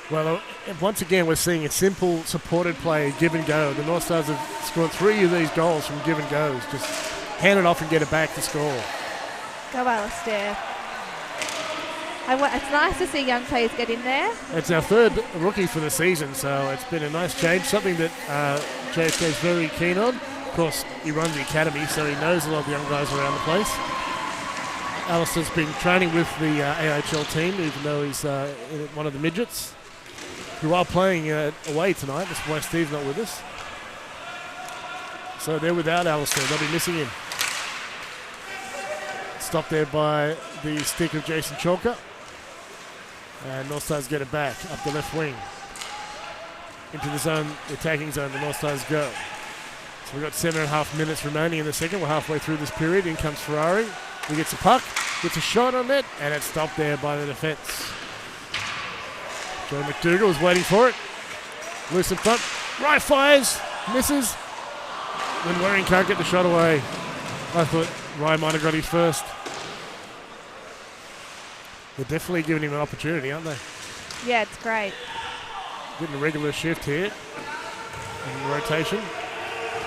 Well, once again, we're seeing a simple, supported play, give and go. The Northstars have scored 3 of these goals from give and goes. Just hand it off and get it back to score. Go Alistair. It's nice to see young players get in there. It's our 3rd rookie for the season, so it's been a nice change, something that JFK is very keen on. Of course, he runs the academy, so he knows a lot of the young guys around the place. Alistair's been training with the AHL team, even though he's in one of the midgets, who are playing away tonight. That's why Steve's not with us. So they're without Alistair. They'll be missing him. Stopped there by the stick of Jason Chalker. And Northstars get it back up the left wing. Into the zone, the attacking zone, the Northstars go. So we've got 7.5 minutes remaining in the second. We're halfway through this period. In comes Ferrari. He gets a puck, gets a shot on it, and it's stopped there by the defence. Joe McDougall was waiting for it. Loose in front. Right fires. Misses. When Waring can't get the shot away. I thought Ryan might have got his first. They're definitely giving him an opportunity, aren't they? Yeah, it's great. Getting a regular shift here in the rotation.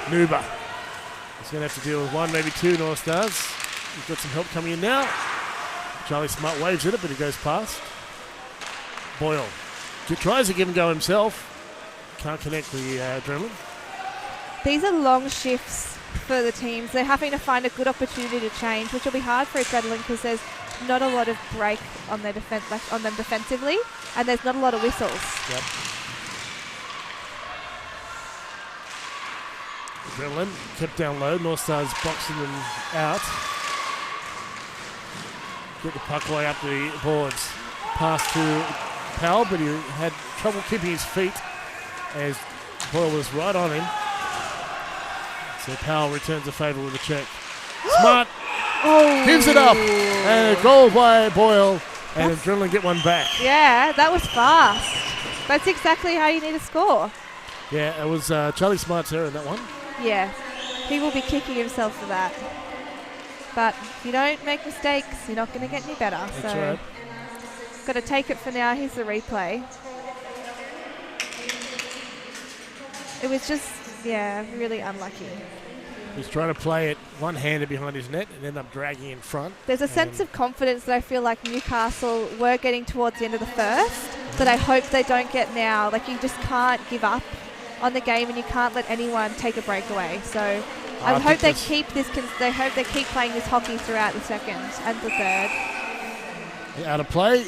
Nuba. He's going to have to deal with 1, maybe 2 Northstars. He's got some help coming in now. Charlie Smart waves at it, but he goes past. Boyle. He tries to give and go himself. Can't connect the adrenaline. These are long shifts for the teams. They're having to find a good opportunity to change, which will be hard for adrenaline because there's not a lot of break on their on them defensively, and there's not a lot of whistles. Yep. Adrenaline kept down low. Northstars boxing them out. Get the puck way up the boards. Pass to Powell, but he had trouble keeping his feet as Boyle was right on him. So Powell returns a favour with a check. Smart gives it up. And a goal by Boyle. And Adrenaline get one back. Yeah, that was fast. That's exactly how you need to score. Yeah, it was Charlie Smart's error in that one. Yeah, he will be kicking himself for that. But if you don't make mistakes, you're not going to get any better. That's right. Got to take it for now. Here's the replay. It was just, really unlucky. He's trying to play it one-handed behind his net and end up dragging in front. There's a sense of confidence that I feel like Newcastle were getting towards the end of the first that I hope they don't get now. Like, you just can't give up on the game and you can't let anyone take a breakaway. So I hope they keep this. They hope they keep playing this hockey throughout the second and the third. Out of play,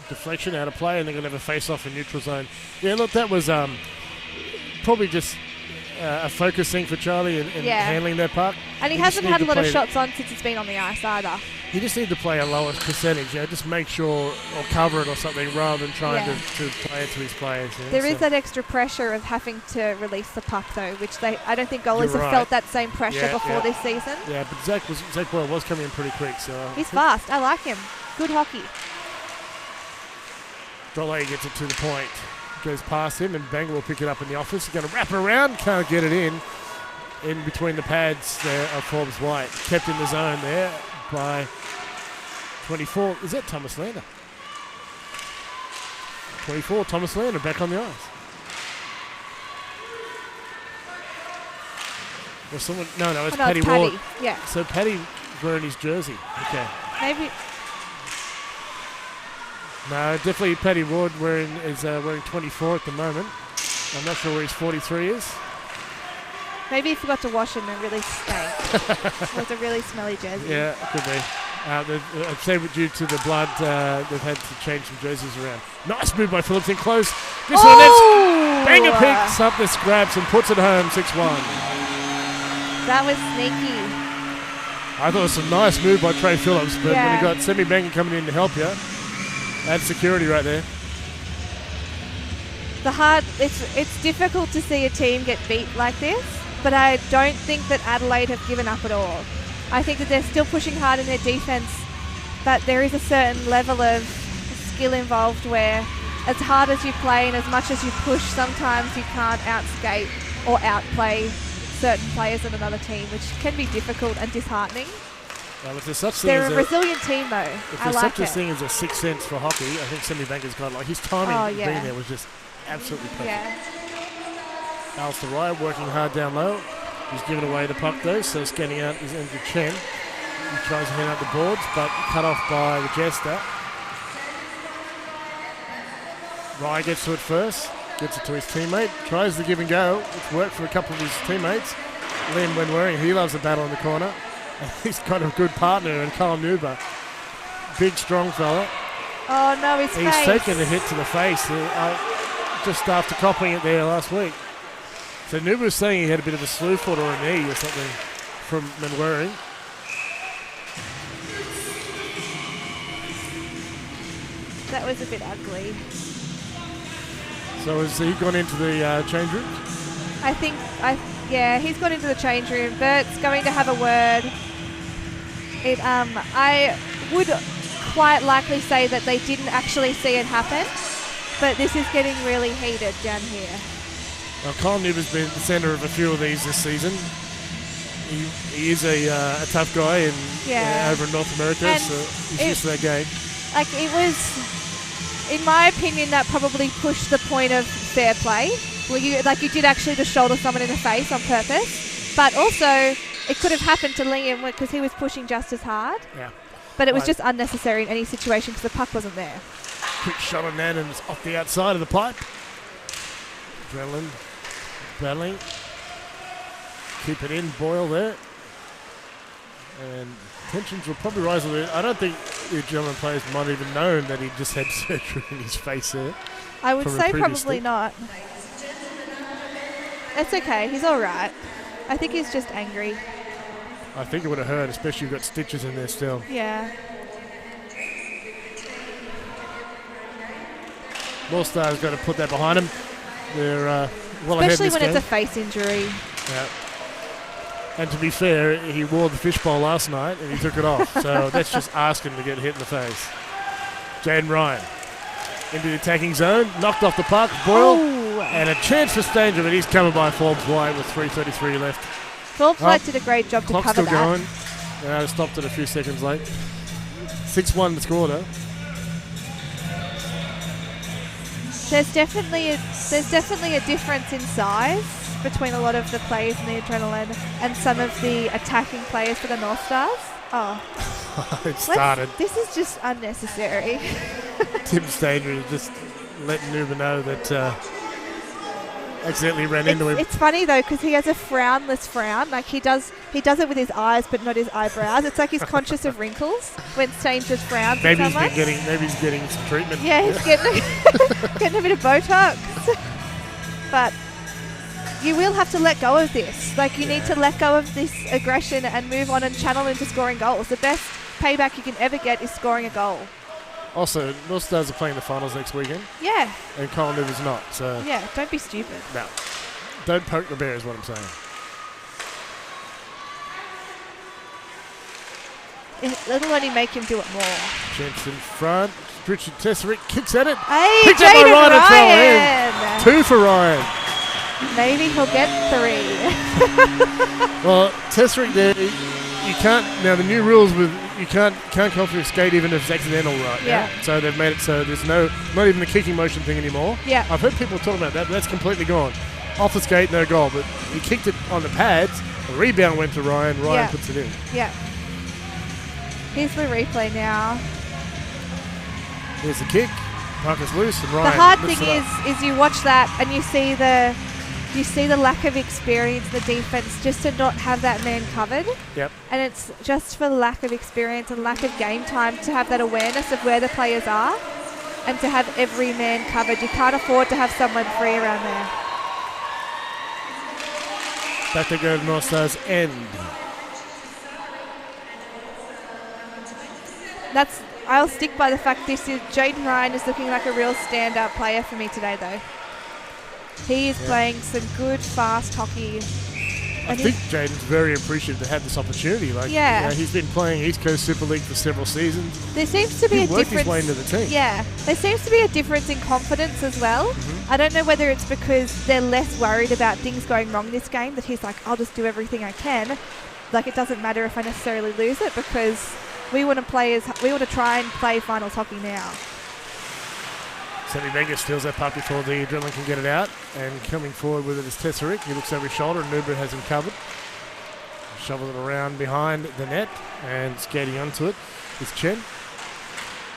deflection, out of play, and they're going to have a face-off in neutral zone. Yeah, look, that was probably just a focus thing for Charlie in handling that puck. And he hasn't had a lot of shots on since it's been on the ice either. You just need to play a lower percentage, just make sure or cover it or something rather than trying to play it to his players. There is that extra pressure of having to release the puck though, which I don't think goalies have felt that same pressure before this season. Yeah, but Zach Boyle was coming in pretty quick. So he's fast. I like him. Good hockey. Adelaide gets it to the point. Goes past him and Bangor will pick it up in the office. He's going to wrap around, can't get it in between the pads there of Forbes White. Kept in the zone there by 24. Is that Thomas Lander? 24, Thomas Lander back on the ice. Or someone? No, it's Paddy Ward. Yeah. So Paddy wearing his jersey. Okay. Maybe. No, definitely Paddy Ward is wearing 24 at the moment. I'm not sure where his 43 is. Maybe he forgot to wash it and it really stank. It was a really smelly jersey. Yeah, it could be. I'd say due to the blood, they've had to change some jerseys around. Nice move by Phillips in close. This one, Banger picks up the scraps and puts it home 6-1. That was sneaky. I thought it was a nice move by Trey Phillips, but when you got Semi Banger coming in to help you, that's security right there. It's difficult to see a team get beat like this, but I don't think that Adelaide have given up at all. I think that they're still pushing hard in their defence, but there is a certain level of skill involved where as hard as you play and as much as you push, sometimes you can't outskate or outplay certain players in another team, which can be difficult and disheartening. Well, if there's such they're a resilient team, though. If there's such a thing as a sixth sense for hockey, I think Semi Banker's got his timing being there was just absolutely perfect. Yeah. Alistair Ryan working hard down low. He's given away the puck though, so scanning out his end to Chen. He tries to hand out the boards, but cut off by the Jester. Ryan gets to it first, gets it to his teammate, tries the give and go. It's worked for a couple of his teammates. Liam Wenwaring, he loves the battle in the corner. And he's got a good partner in Carl Nuber. Big, strong fella. Oh no, his face. He's taken a hit to the face just after copying it there last week. So Nuber was saying he had a bit of a slew foot or a knee or something from Menwaring. That was a bit ugly. So has he gone into the change room? He's gone into the change room. Bert's going to have a word. I would quite likely say that they didn't actually see it happen, but this is getting really heated down here. Well, Kyle Nuber's been the centre of a few of these this season. He is a tough guy over in North America, and so he's used to that game. It was, in my opinion, that probably pushed the point of fair play. Well, you did actually just shoulder someone in the face on purpose, but also it could have happened to Liam because he was pushing just as hard. Yeah. But it was just unnecessary in any situation because the puck wasn't there. Quick shot on that and it's off the outside of the pipe. Adrenaline battling. Keep it in, Boyle there. And tensions will probably rise a little. I don't think the German players might have even known that he just had surgery in his face there. I would say probably not. It's okay. He's all right. I think he's just angry. I think it would have hurt, especially you've got stitches in there still. Yeah. Northstars got to put that behind him. They're well especially ahead in this when game. It's a face injury. Yeah. And to be fair, he wore the fishbowl last night and he took it off. So that's just asking to get hit in the face. Jaden Ryan into the attacking zone, knocked off the puck, Boyle, and a chance for Stanger, but he's coming by Forbes White with 3:33 left. Forbes White did a great job to cover that. Clock's still going. Yeah, stopped it a few seconds late. 6-1 the score though. There's definitely a difference in size between a lot of the players in the Adrenaline and some of the attacking players for the Northstars. Oh. It started. This is just unnecessary. Tim Stanger is just letting Nuber know that accidentally ran into him. It's funny though because he has a frownless frown. Like he does it with his eyes, but not his eyebrows. It's like he's conscious of wrinkles when Staines just frowns. Maybe at someone. maybe he's getting some treatment. Yeah, he's getting getting a bit of Botox. But you will have to let go of this. Like you need to let go of this aggression and move on and channel into scoring goals. The best payback you can ever get is scoring a goal. Also, Northstars are playing the finals next weekend. Yeah. And Collingwood is not. So yeah, don't be stupid. No. Don't poke the bear is what I'm saying. It'll only make him do it more. Jensen in front. Richard Tesserick kicks at it. Hey, Picked up by Ryan. Ryan. 2 for Ryan. Maybe he'll get 3. Well, Tesserick there, you can't. Now the new rules with you can't come off your skate even if it's accidental, right? Yeah. Now. So they've made it so there's not even the kicking motion thing anymore. Yeah. I've heard people talk about that, but that's completely gone. Off the skate, no goal. But he kicked it on the pads. The rebound went to Ryan. Ryan puts it in. Yeah. Here's the replay now. Here's the kick. Puck is loose, and Ryan. The hard thing is you watch that and you see the lack of experience in the defense just to not have that man covered. Yep. And it's just for lack of experience and lack of game time to have that awareness of where the players are and to have every man covered. You can't afford to have someone free around there. Back to go to Northstars end. I'll stick by the fact Jaden Ryan is looking like a real standout player for me today though. He is playing some good, fast hockey. I think Jaden's very appreciative to have this opportunity. He's been playing East Coast Super League for several seasons. There seems to be a difference. He worked his way into the team. Yeah, there seems to be a difference in confidence as well. Mm-hmm. I don't know whether it's because they're less worried about things going wrong this game, that he's like, I'll just do everything I can. Like it doesn't matter if I necessarily lose it because we want to try and play finals hockey now. Sammy Vegas steals that puck before the Adrenaline can get it out. And coming forward with it is Tesserick. He looks over his shoulder and Nuber has him covered. Shovels it around behind the net and skating onto it is Chen.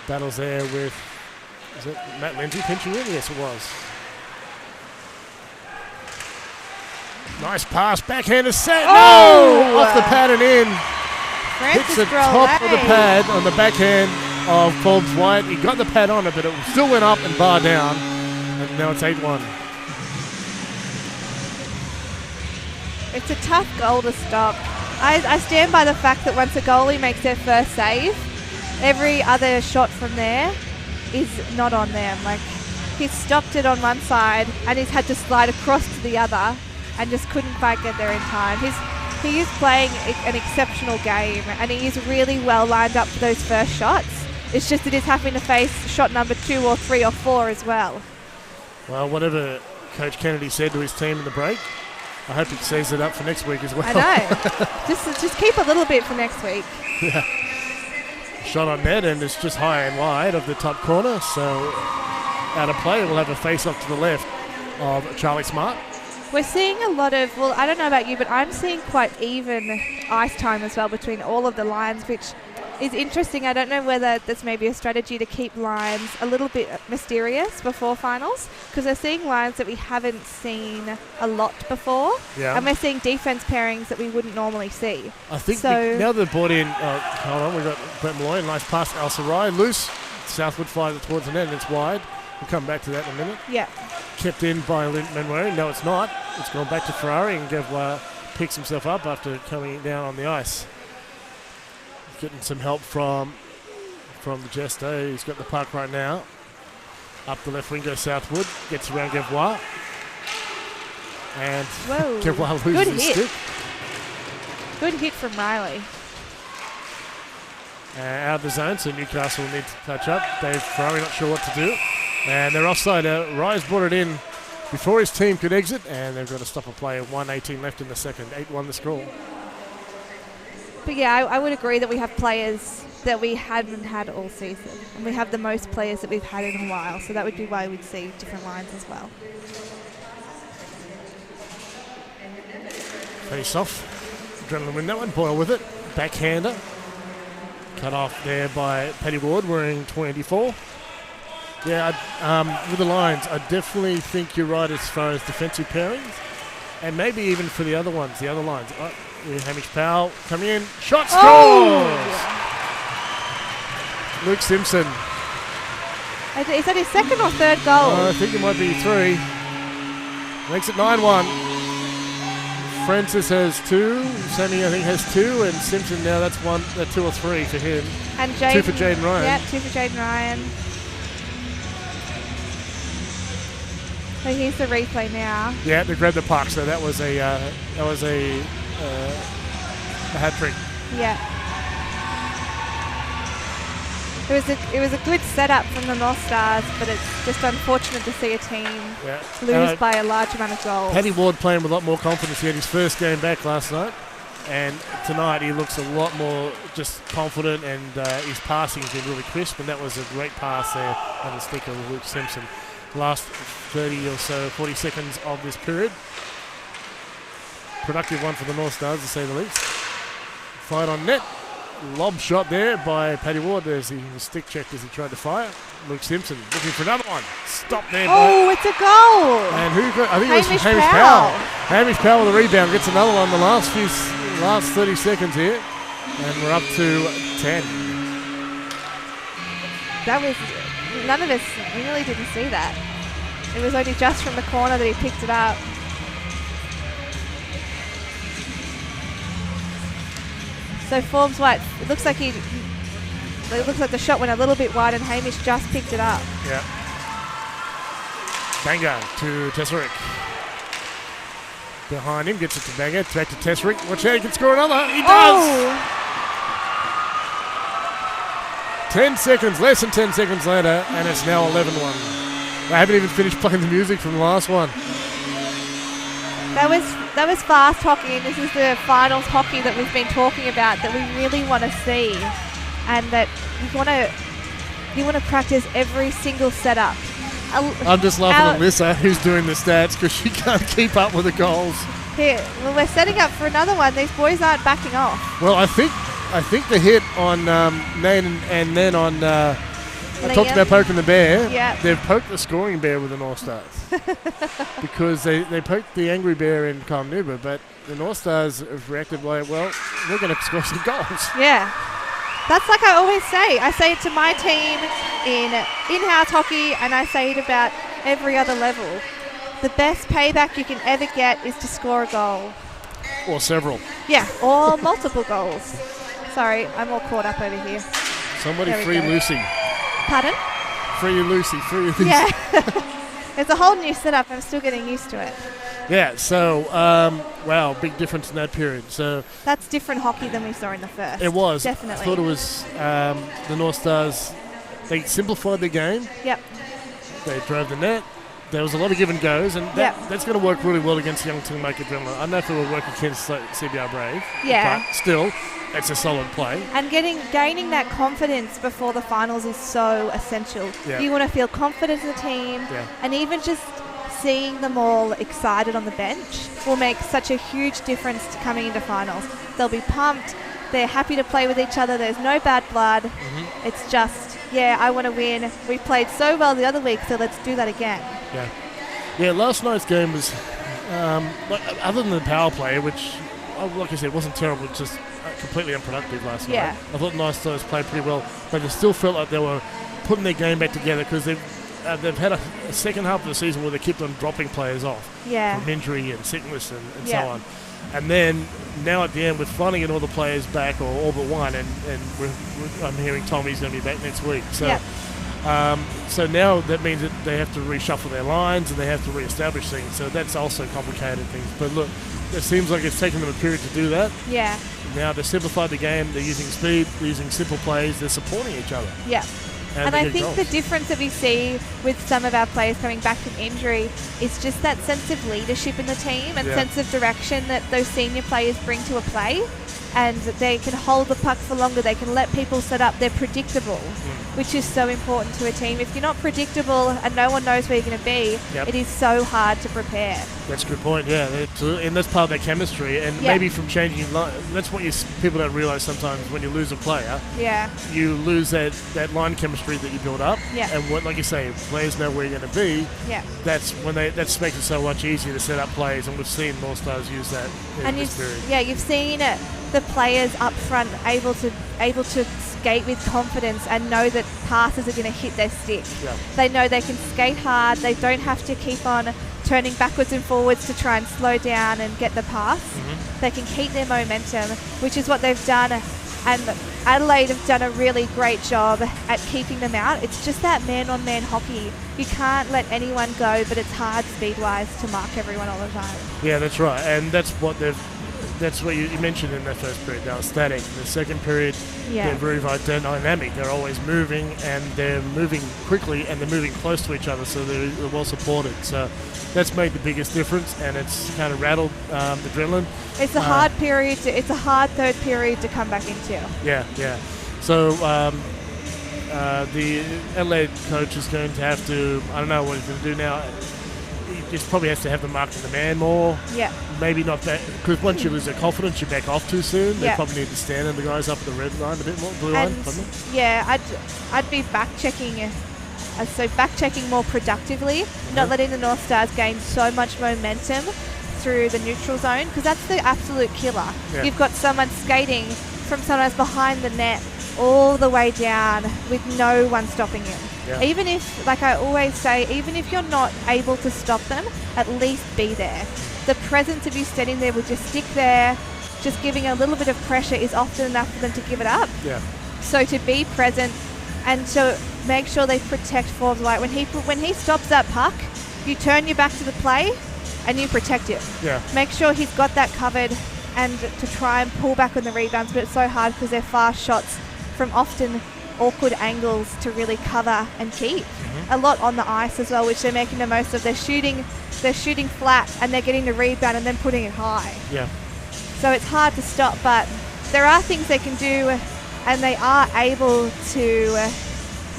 Battles there with, is it Matt Lindsay pinching in? Yes, it was. Nice pass, backhander set. Oh! No! Off the pad and in. Francis Hits the top of the pad on the backhand of Forbes White. He got the pad on it, but it still went up and bar down. And now it's 8-1. It's a tough goal to stop. I stand by the fact that once a goalie makes their first save, every other shot from there is not on them. Like, he's stopped it on one side and he's had to slide across to the other and just couldn't quite get there in time. He is playing an exceptional game and he is really well lined up for those first shots. It's just that he's having to face shot number 2 or 3 or 4 as well. Well, whatever Coach Kennedy said to his team in the break, I hope he saves it up for next week as well. I know. just keep a little bit for next week. Yeah. Shot on net and it's just high and wide of the top corner. So out of play, we'll have a face-off to the left of Charlie Smart. We're seeing a lot of, well, I don't know about you, but I'm seeing quite even ice time as well between all of the lines, which is interesting. I don't know whether there's maybe a strategy to keep lines a little bit mysterious before finals, because we're seeing lines that we haven't seen a lot before, and we're seeing defense pairings that we wouldn't normally see. I think now they've brought in, hold on, we've got Brett Malloy, nice pass to Al Sarai, loose, Southwood fires it towards the net and it's wide. We'll come back to that in a minute. Yeah. Kept in by Manuel. No, it's not. It's gone back to Ferrari and Gavois picks himself up after coming down on the ice. Getting some help from the Jester. He's got the puck right now. Up the left wing goes Southwood. Gets around Gavois. And Gavois loses his stick. Good hit from Riley. Out of the zone, so Newcastle will need to touch up. Dave Ferrari not sure what to do. And they're offside. Rise brought it in before his team could exit, and they've got to stop a play. 1:18 left in the second. 8-1 the score. But yeah, I would agree that we have players that we hadn't had all season. And we have the most players that we've had in a while. So that would be why we'd see different lines as well. Face off. Adrenaline win that one. Boyle with it. Backhander. Cut off there by Paddy Ward wearing 24. Yeah, with the Lions, I definitely think you're right as far as defensive pairings, and maybe even for the other ones, the other lines. Hamish Powell coming in, shot scores! Oh! Luke Simpson. Is that his second or third goal? I think it might be 3. Makes it 9-1. Francis has 2. Sammy, I think, has 2. And Simpson now, that's 2 or 3 for him. And 2 for Jaden Ryan. Yeah, 2 for Jaden Ryan. So here's the replay now. Yeah, they grabbed the puck. So that was a hat trick. Yeah. It was a good setup from the Northstars, but it's just unfortunate to see a team lose by a large amount of goals. Paddy Ward playing with a lot more confidence. He had his first game back last night, and tonight he looks a lot more just confident, and his passing has been really crisp, and that was a great pass there on the stick of Luke Simpson. Last 30 or so, 40 seconds of this period. Productive one for the Northstars, to say the least. Fired on net. Lob shot there by Paddy Ward. There's the stick checked as he tried to fire. Luke Simpson looking for another one. Stop there. Oh, it's a goal. And who got? I think Hamish it was Hamish Powell. Hamish Powell with the rebound gets another one. The last 30 seconds here, and we're up to 10. That was none of us. We really didn't see that. It was only just from the corner that he picked it up. So Forbes White, it looks like the shot went a little bit wide and Hamish just picked it up. Yeah. Banga to Tesserick. Behind him, gets it to Banga, back to Tesserick. Watch out, he can score another. He does! Oh. 10 seconds, less than 10 seconds later, and it's now 11-1. I haven't even finished playing the music from the last one. That was fast hockey, and this is the finals hockey that we've been talking about that we really want to see, and that you want to practice every single setup. I'm just laughing at Lissa, who's doing the stats, because she can't keep up with the goals. Here, well, we're setting up for another one. These boys aren't backing off. Well, I think the hit on Nate and then on I talked about poking the bear. Yeah. They've poked the scoring bear with the Northstars because they poked the angry bear in Carl Nuber, but the Northstars have reacted like, well, we're going to score some goals. Yeah. That's like I always say. I say it to my team in in-house hockey, and I say it about every other level. The best payback you can ever get is to score a goal. Or several. Yeah, or multiple goals. Sorry, I'm all caught up over here. Somebody free Lucy. Pardon? Free Lucy, free Lucy. Yeah. It's a whole new setup. I'm still getting used to it. Yeah, so, wow, big difference in that period. So that's different hockey than we saw in the first. It was. Definitely. I thought it was the Northstars, they simplified the game. Yep. They drove the net. There was a lot of give and goes, and that's going to work really well against Young Maker Adrenaline. I don't know if it will work against CBR Brave. Yeah. But still, it's a solid play. And gaining that confidence before the finals is so essential. Yeah. You want to feel confident in the team, and even just seeing them all excited on the bench will make such a huge difference to coming into finals. They'll be pumped. They're happy to play with each other. There's no bad blood. Mm-hmm. It's just, I want to win. We played so well the other week, so let's do that again. Yeah, last night's game was, other than the power play, which, like I said, wasn't terrible, it's just completely unproductive last night. Yeah. I thought Northstars played pretty well, but they still felt like they were putting their game back together because they've had a second half of the season where they kept on dropping players off from injury and sickness and so on. And then now at the end, we're finally getting all the players back, or all but one, and I'm hearing Tommy's going to be back next week. So, so now that means that they have to reshuffle their lines and they have to reestablish things. So that's also complicated things. But look, it seems like it's taken them a period to do that. Yeah. Now they've simplified the game. They're using speed. They're using simple plays. They're supporting each other. Yeah. And I think the difference that we see with some of our players coming back from injury is just that sense of leadership in the team and sense of direction that those senior players bring to a play. and they can hold the puck for longer. They can let people set up. They're predictable, which is so important to a team. If you're not predictable and no one knows where you're going to be, it is so hard to prepare. That's a good point, yeah. And that's part of their chemistry. And maybe from changing line, that's what people don't realise sometimes when you lose a player. Yeah. You lose that line chemistry that you build up. Yeah. And like you say, players know where you're going to be. Yeah. That makes it so much easier to set up plays, and we've seen Northstars use that in this period. Yeah, you've seen the players up front able to skate with confidence and know that passes are going to hit their stick. Yeah. They know they can skate hard. They don't have to keep on turning backwards and forwards to try and slow down and get the pass. They can keep their momentum, which is what they've done. And Adelaide have done a really great job at keeping them out. It's just that man-on-man hockey. You can't let anyone go, but it's hard speed-wise to mark everyone all the time. Yeah, that's right. And that's what you mentioned in that first period. They were static. The second period, they're very dynamic. They're always moving, and they're moving quickly, and they're moving close to each other, so they're well supported. So that's made the biggest difference, and it's kind of rattled the adrenaline. It's a hard period. It's a hard third period to come back into. Yeah. So the Adelaide coach is going to have to, I don't know what he's going to do now. He just probably has to have them marking the man more. Yeah. Maybe not that, because once you lose their confidence, you back off too soon. They probably need to stand and the guys up at the red line a bit more, blue line. Yeah, I'd be back checking more productively, not letting the Northstars gain so much momentum through the neutral zone, because that's the absolute killer. Yeah. You've got someone skating from sometimes behind the net all the way down with no one stopping him. Yeah. Even if, like I always say, even if you're not able to stop them, at least be there. The presence of you standing there with your stick there, just giving a little bit of pressure is often enough for them to give it up. Yeah. So to be present and to make sure they protect forwards. Like when he stops that puck, you turn your back to the play and you protect him. Yeah. Make sure he's got that covered, and to try and pull back on the rebounds, but it's so hard because they're fast shots from often awkward angles to really cover and keep. A lot on the ice as well, which they're making the most of. They're shooting flat and they're getting the rebound and then putting it high. Yeah. So it's hard to stop, but there are things they can do, and they are able to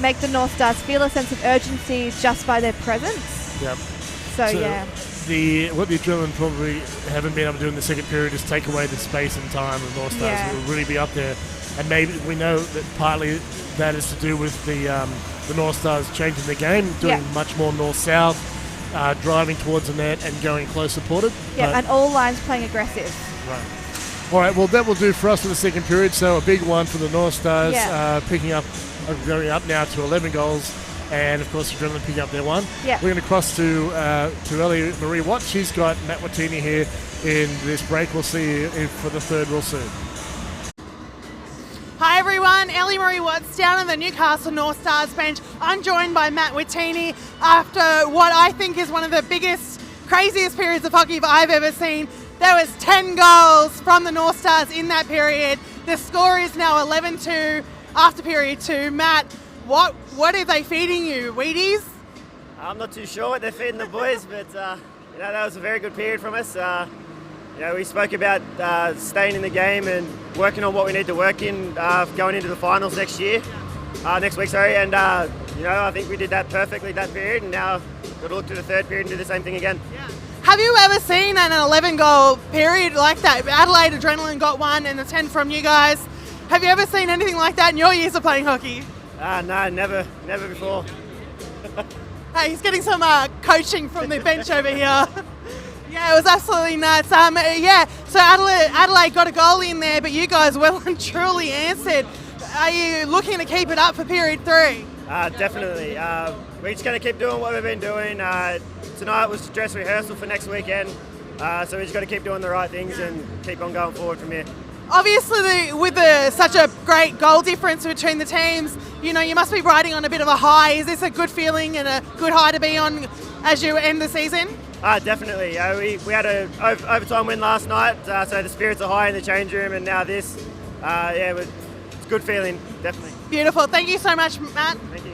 make the Northstars feel a sense of urgency just by their presence. Yep. So yeah. What the adrenaline probably haven't been able to do in the second period is take away the space and time of Northstars. Will really be up there. And maybe we know that partly that is to do with the Northstars changing the game, doing much more north-south, driving towards the net and going close supported. Yeah, and all lines playing aggressive. Right. All right, well, that will do for us in the second period. So a big one for the Northstars, going up now to 11 goals. And, of course, adrenaline picking up their one. Yeah. We're going to cross to Ellie Marie Watt. She's got Matt Watini here in this break. We'll see you for the third real soon. Hi everyone, Ellie Marie Watts down on the Newcastle Northstars bench. I'm joined by Matt Watini after what I think is one of the biggest, craziest periods of hockey I've ever seen. There was 10 goals from the Northstars in that period. The score is now 11-2 after period 2. Matt, what are they feeding you, Wheaties? I'm not too sure what they're feeding the boys, but that was a very good period from us. We spoke about staying in the game and working on what we need to work in going into the finals next week. And I think we did that perfectly that period, and now got to look to the third period and do the same thing again. Yeah. Have you ever seen an 11-goal period like that? Adelaide Adrenaline got one and the 10 from you guys. Have you ever seen anything like that in your years of playing hockey? No, never before. Hey, he's getting some coaching from the bench over here. Yeah, it was absolutely nuts. So Adelaide got a goal in there, but you guys well and truly answered. Are you looking to keep it up for period 3? Definitely. We're just going to keep doing what we've been doing. Tonight was dress rehearsal for next weekend, so we just got to keep doing the right things and keep on going forward from here. Obviously, with such a great goal difference between the teams, you must be riding on a bit of a high. Is this a good feeling and a good high to be on as you end the season? Definitely. We had an overtime win last night, so the spirits are high in the change room, and now this. It's a good feeling, definitely. Beautiful. Thank you so much, Matt. Thank you.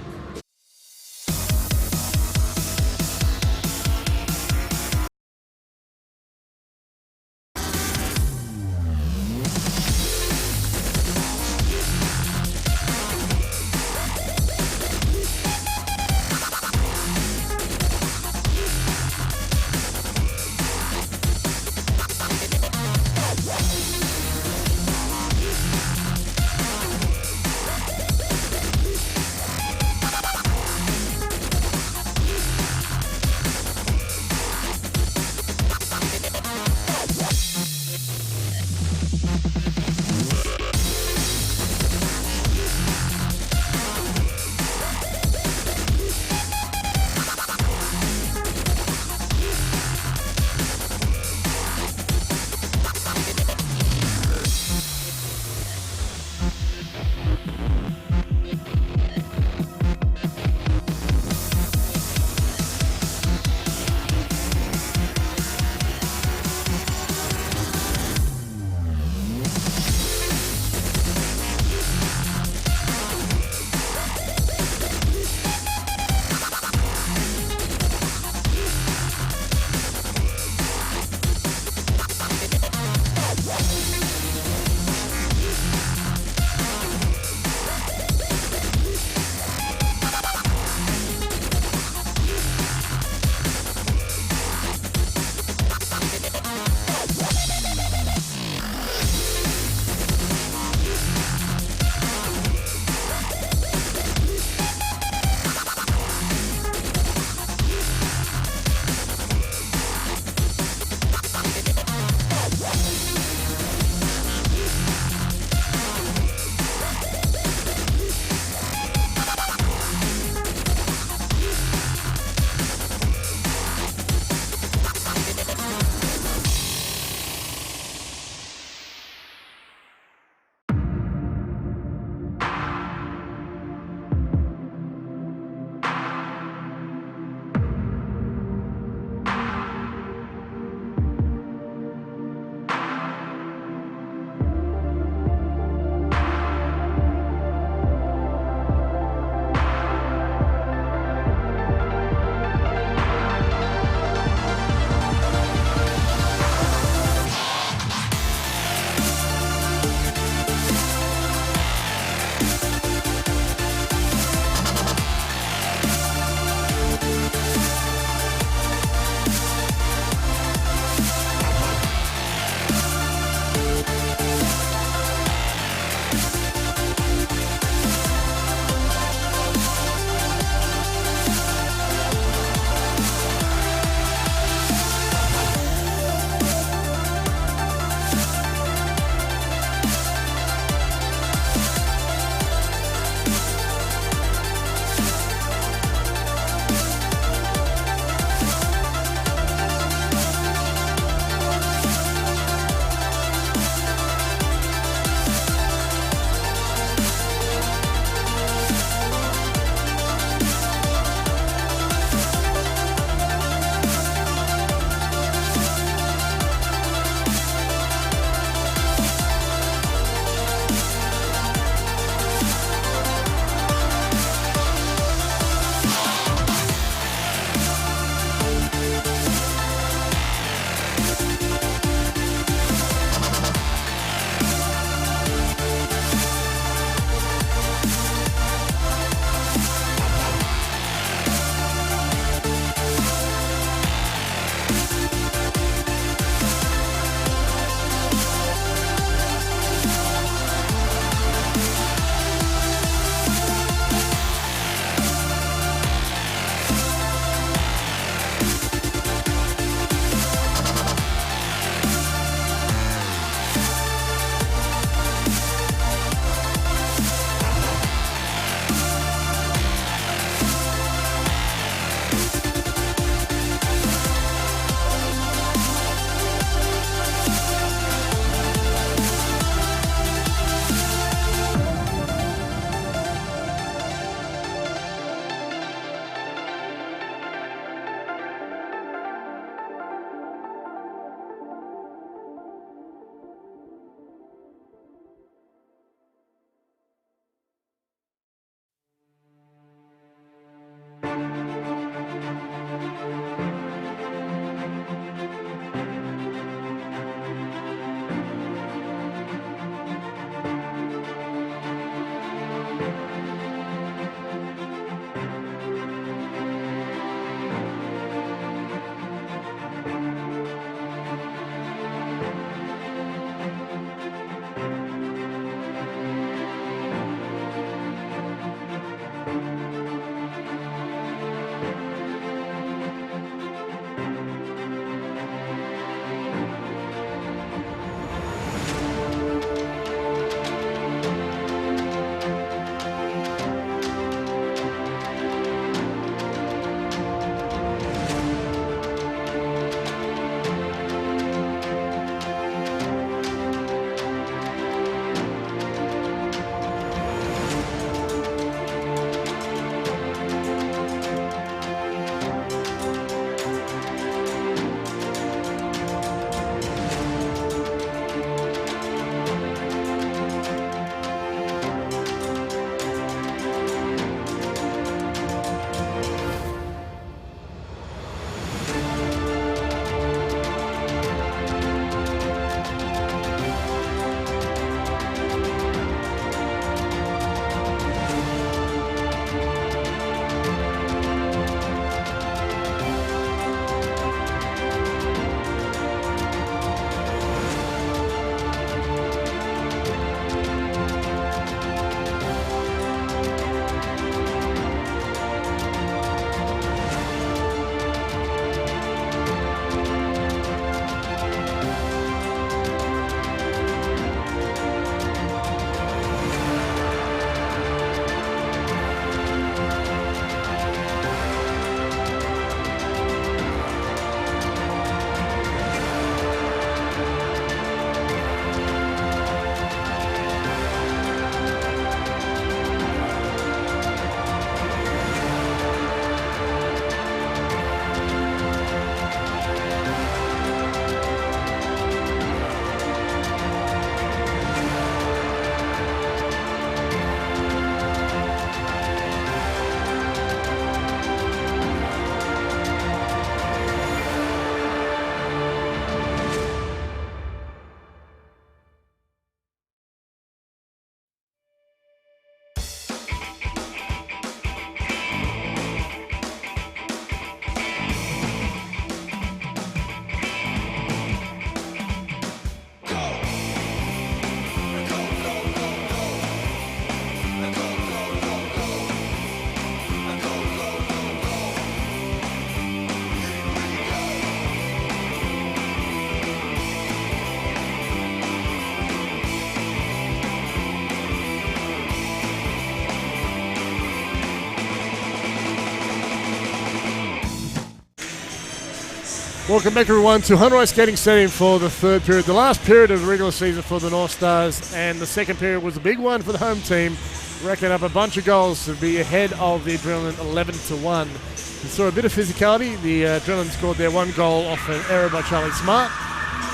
Welcome back, everyone, to Hunter Ice Skating Stadium for the third period. The last period of the regular season for the Northstars, and the second period was a big one for the home team, racking up a bunch of goals to be ahead of the Adrenaline 11-1. We saw a bit of physicality. The Adrenaline scored their one goal off an error by Charlie Smart.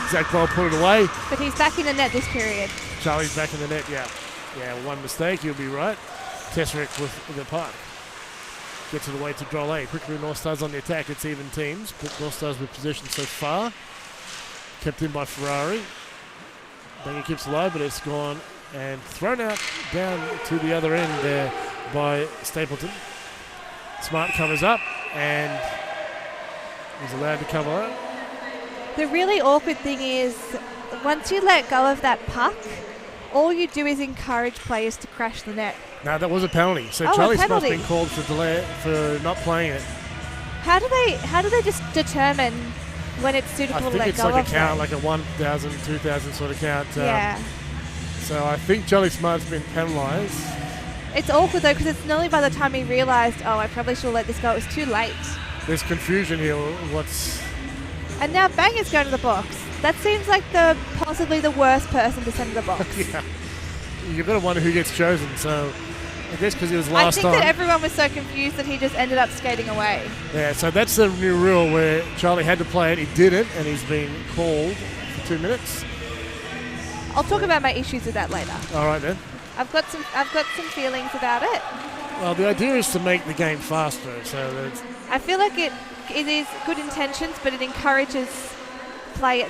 Zach Bell put it away. But he's back in the net this period. Charlie's back in the net, yeah. Yeah, one mistake, you'll be right. Tesserick with the puck. Gets it away to Drolet. Quickly, Northstars on the attack. It's even teams, but Northstars with possession so far. Kept in by Ferrari. Banger keeps alive, but it's gone and thrown out down to the other end there by Stapleton. Smart covers up and is allowed to cover up. The really awkward thing is, once you let go of that puck, all you do is encourage players to crash the net. No, that was a penalty. So Charlie Smart's been called for not playing it. How do they just determine when it's suitable to let go of? I think it's like a count, like a 1,000, 2,000 sort of count. Yeah. So I think Charlie Smart's been penalised. It's awkward though, because it's nearly by the time he realised, oh, I probably should have let this go. It was too late. There's confusion here. And now Banger's going to the box. That seems like possibly the worst person to send to the box. Yeah. You've got to wonder who gets chosen. So I guess because he was last time. I think that everyone was so confused that he just ended up skating away. Yeah, so that's the new rule where Charlie had to play it. He didn't, and he's been called for 2 minutes. I'll talk about my issues with that later. All right then. I've got some feelings about it. Well, the idea is to make the game faster. So I feel like it is good intentions, but it encourages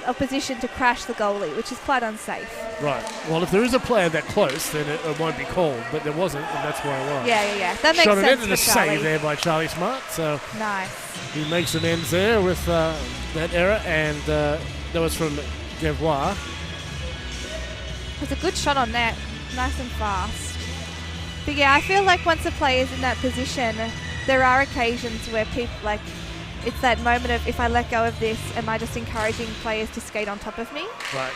opposition to crash the goalie, which is quite unsafe. Right. Well, if there is a player that close, then it won't be called. But there wasn't, and that's why it was. Yeah. That makes sense. Shot it into the save there by Charlie Smart. So nice. He makes amends there with that error, and that was from Devois. It's a good shot on net, nice and fast. But yeah, I feel like once a player's in that position, there are occasions where people it's that moment of, if I let go of this, am I just encouraging players to skate on top of me? Right.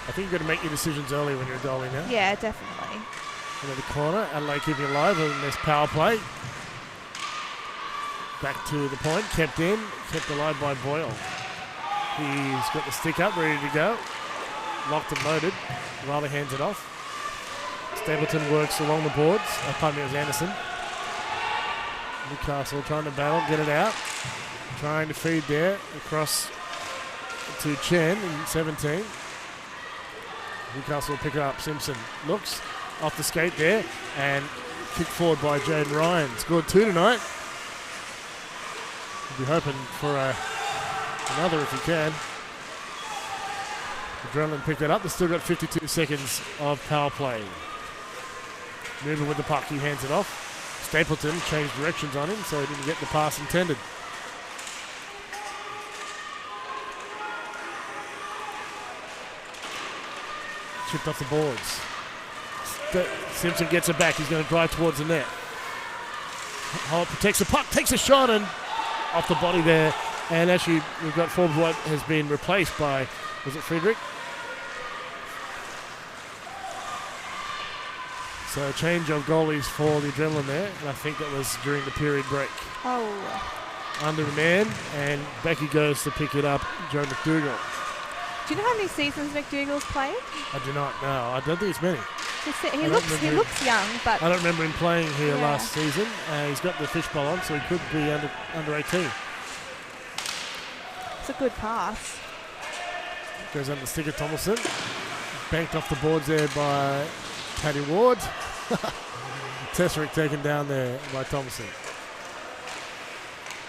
I think you've got to make your decisions early when you're a goalie now. Yeah, definitely. Into the corner, Adelaide keeping it alive in this power play. Back to the point, kept alive by Boyle. He's got the stick up, ready to go. Locked and loaded. Riley hands it off. Stapleton works along the boards. Pardon me, it was Anderson. Newcastle trying to battle, get it out. Trying to feed there across to Chen in 17. Newcastle will pick it up. Simpson looks off the skate there and kicked forward by Jaden Ryan. Scored 2 tonight. We'll be hoping for another if he can. Adrenaline picked it up. They've still got 52 seconds of power play. Moving with the puck, he hands it off. Stapleton changed directions on him, so he didn't get the pass intended. Chipped off the boards. Simpson gets it back. He's going to drive towards the net. Holt protects the puck, takes a shot, and off the body there. And actually, we've got forward what has been replaced by, was it Friedrich? So a change of goalies for the Adrenaline there, and I think that was during the period break. Oh. Under the man, and Becky goes to pick it up, Joe McDougall. Do you know how many seasons McDougall's played? I do not know. I don't think it's many. He looks young, but I don't remember him playing here last season. He's got the fishbowl on, so he could be under 18. It's a good pass. Goes under the stick of Thomason. Banked off the boards there by Paddy Ward. Tesserick taken down there by Thomason.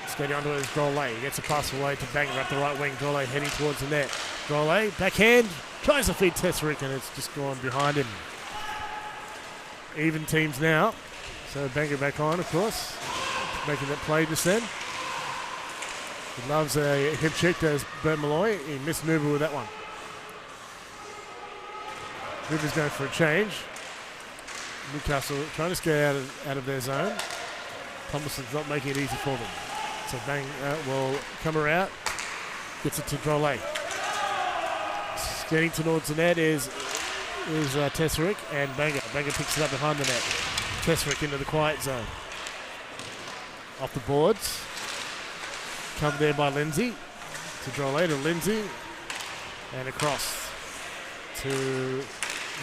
Skating onto his Drolet. He gets a pass away to Banger up the right wing. Drolet heading towards the net. Drolet, backhand, tries to feed Tesserick, and it's just gone behind him. Even teams now. So Banger back on, of course. Making that play just then. He loves a hip check, does Bert Malloy. He missed Nuba with that one. Nuba's going for a change. Newcastle trying to skate out of their zone. Thomason's not making it easy for them. So Bang will come around. Gets it to Drolet. Skating towards the net is Tesserick and Banger. Banger picks it up behind the net. Tesserick into the quiet zone. Off the boards. covered there by Lindsay. To Drolet to Lindsay. And across to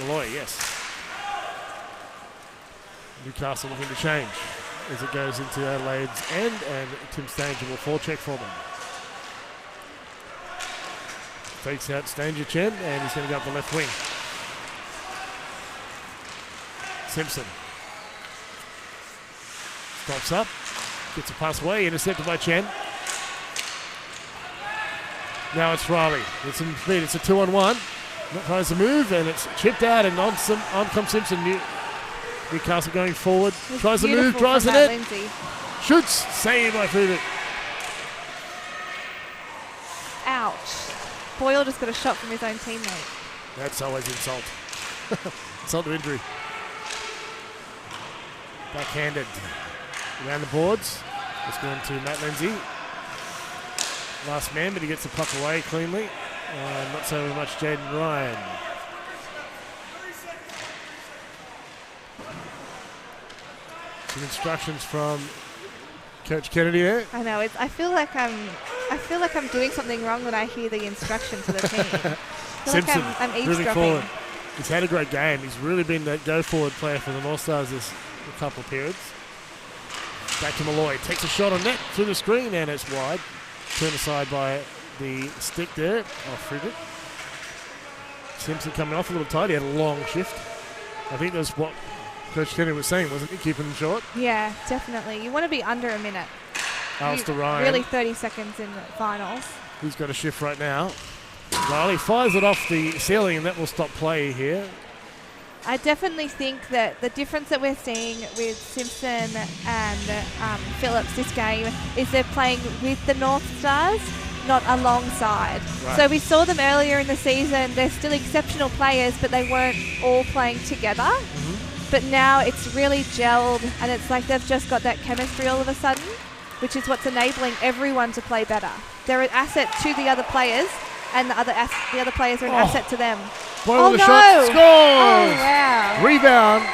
Malloy, yes. Newcastle looking to change as it goes into Adelaide's end, and Tim Stanger will forecheck for them. Takes out Stanger Chen, and he's going to go up the left wing. Simpson stops up, gets a pass away, intercepted by Chen. Now it's Riley. It's in speed. It's a 2-on-1. Tries to move, and it's chipped out, and on comes Simpson. Newcastle going forward. Tries to move, drives it in. Shoots. Saved by Friedrich. Ouch. Boyle just got a shot from his own teammate. That's always insult. Insult to injury. Backhanded. Around the boards. It's going to Matt Lindsay. Last man, but he gets the puck away cleanly. Not so much Jaden Ryan. Some instructions from Coach Kennedy there. I know. I feel like I'm doing something wrong when I hear the instruction to the team. I feel Simpson, like I'm moving eavesdropping. forward. He's had a great game. He's really been that go-forward player for the Northstars this couple of periods. Back to Malloy. Takes a shot on net through the screen, and it's wide. Turned aside by the stick there off Friedrich. Simpson coming off a little tight. He had a long shift. I think that's what Coach Kennedy was saying, wasn't he? Keeping him short. Yeah, definitely. You want to be under a minute. Alistair Ryan. Really 30 seconds in the finals. He's got a shift right now. Riley fires it off the ceiling, and that will stop play here. I definitely think that the difference that we're seeing with Simpson and Phillips this game is they're playing with the Northstars, not alongside. Right. So we saw them earlier in the season. They're still exceptional players, but they weren't all playing together. Mm-hmm. But now it's really gelled, and it's like they've just got that chemistry all of a sudden, which is what's enabling everyone to play better. They're an asset to the other players, and the other players are an asset to them. Boyle with a no. shot, scores! Oh, wow. Rebound.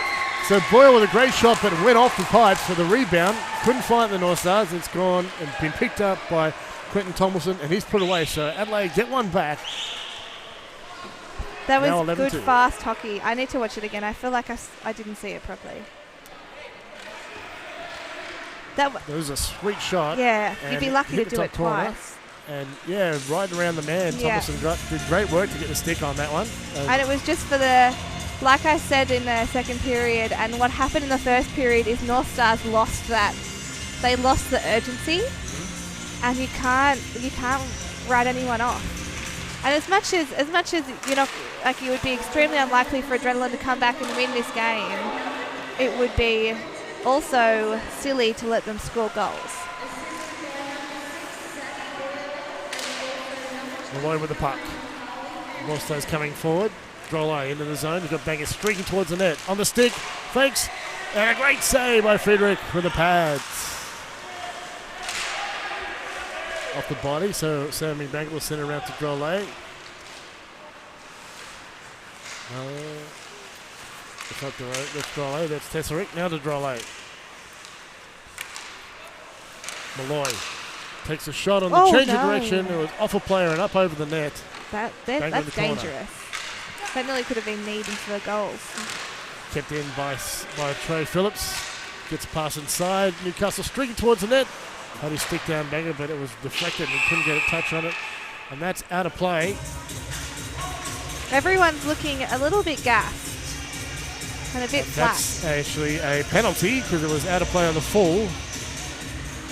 So Boyle with a great shot, but it went off the pipes for the rebound. Couldn't find the Northstars. It's gone and been picked up by Quentin Tomlinson, and he's put away. So Adelaide get one back. That Now was 11-2. good, fast hockey. I need to watch it again. I feel like I didn't see it properly. There was a sweet shot. Yeah, you'd and be lucky to hit the do top it corner. twice. And yeah, right around the man. Yeah. Tomlinson did great work to get the stick on that one. And it was just for the, like I said in the second period, and what happened in the first period is Northstars lost that. They lost the urgency, and you can't write anyone off. And as much as you know, like it would be extremely unlikely for Adrenaline to come back and win this game, it would be also silly to let them score goals. Malloy with the puck. Northstars coming forward. Drolet into the zone. You've got Banger streaking towards the net. On the stick. Fakes. And a great save by Friedrich with the pads. Off the body. So Sammy Banger will send it around to Drolet. It's not Drolet. That's Drolet. That's Tesserick. Now to Drolet. Malloy takes a shot on the change of direction. It was off a player and up over the net. That's dangerous. That nearly could have been needed for the goals. Kept in by Trey Phillips. Gets a pass inside. Newcastle streaking towards the net. Had his stick down Banger, but it was deflected and he couldn't get a touch on it. And that's out of play. Everyone's looking a little bit gassed and a bit flat. That's actually a penalty because it was out of play on the full.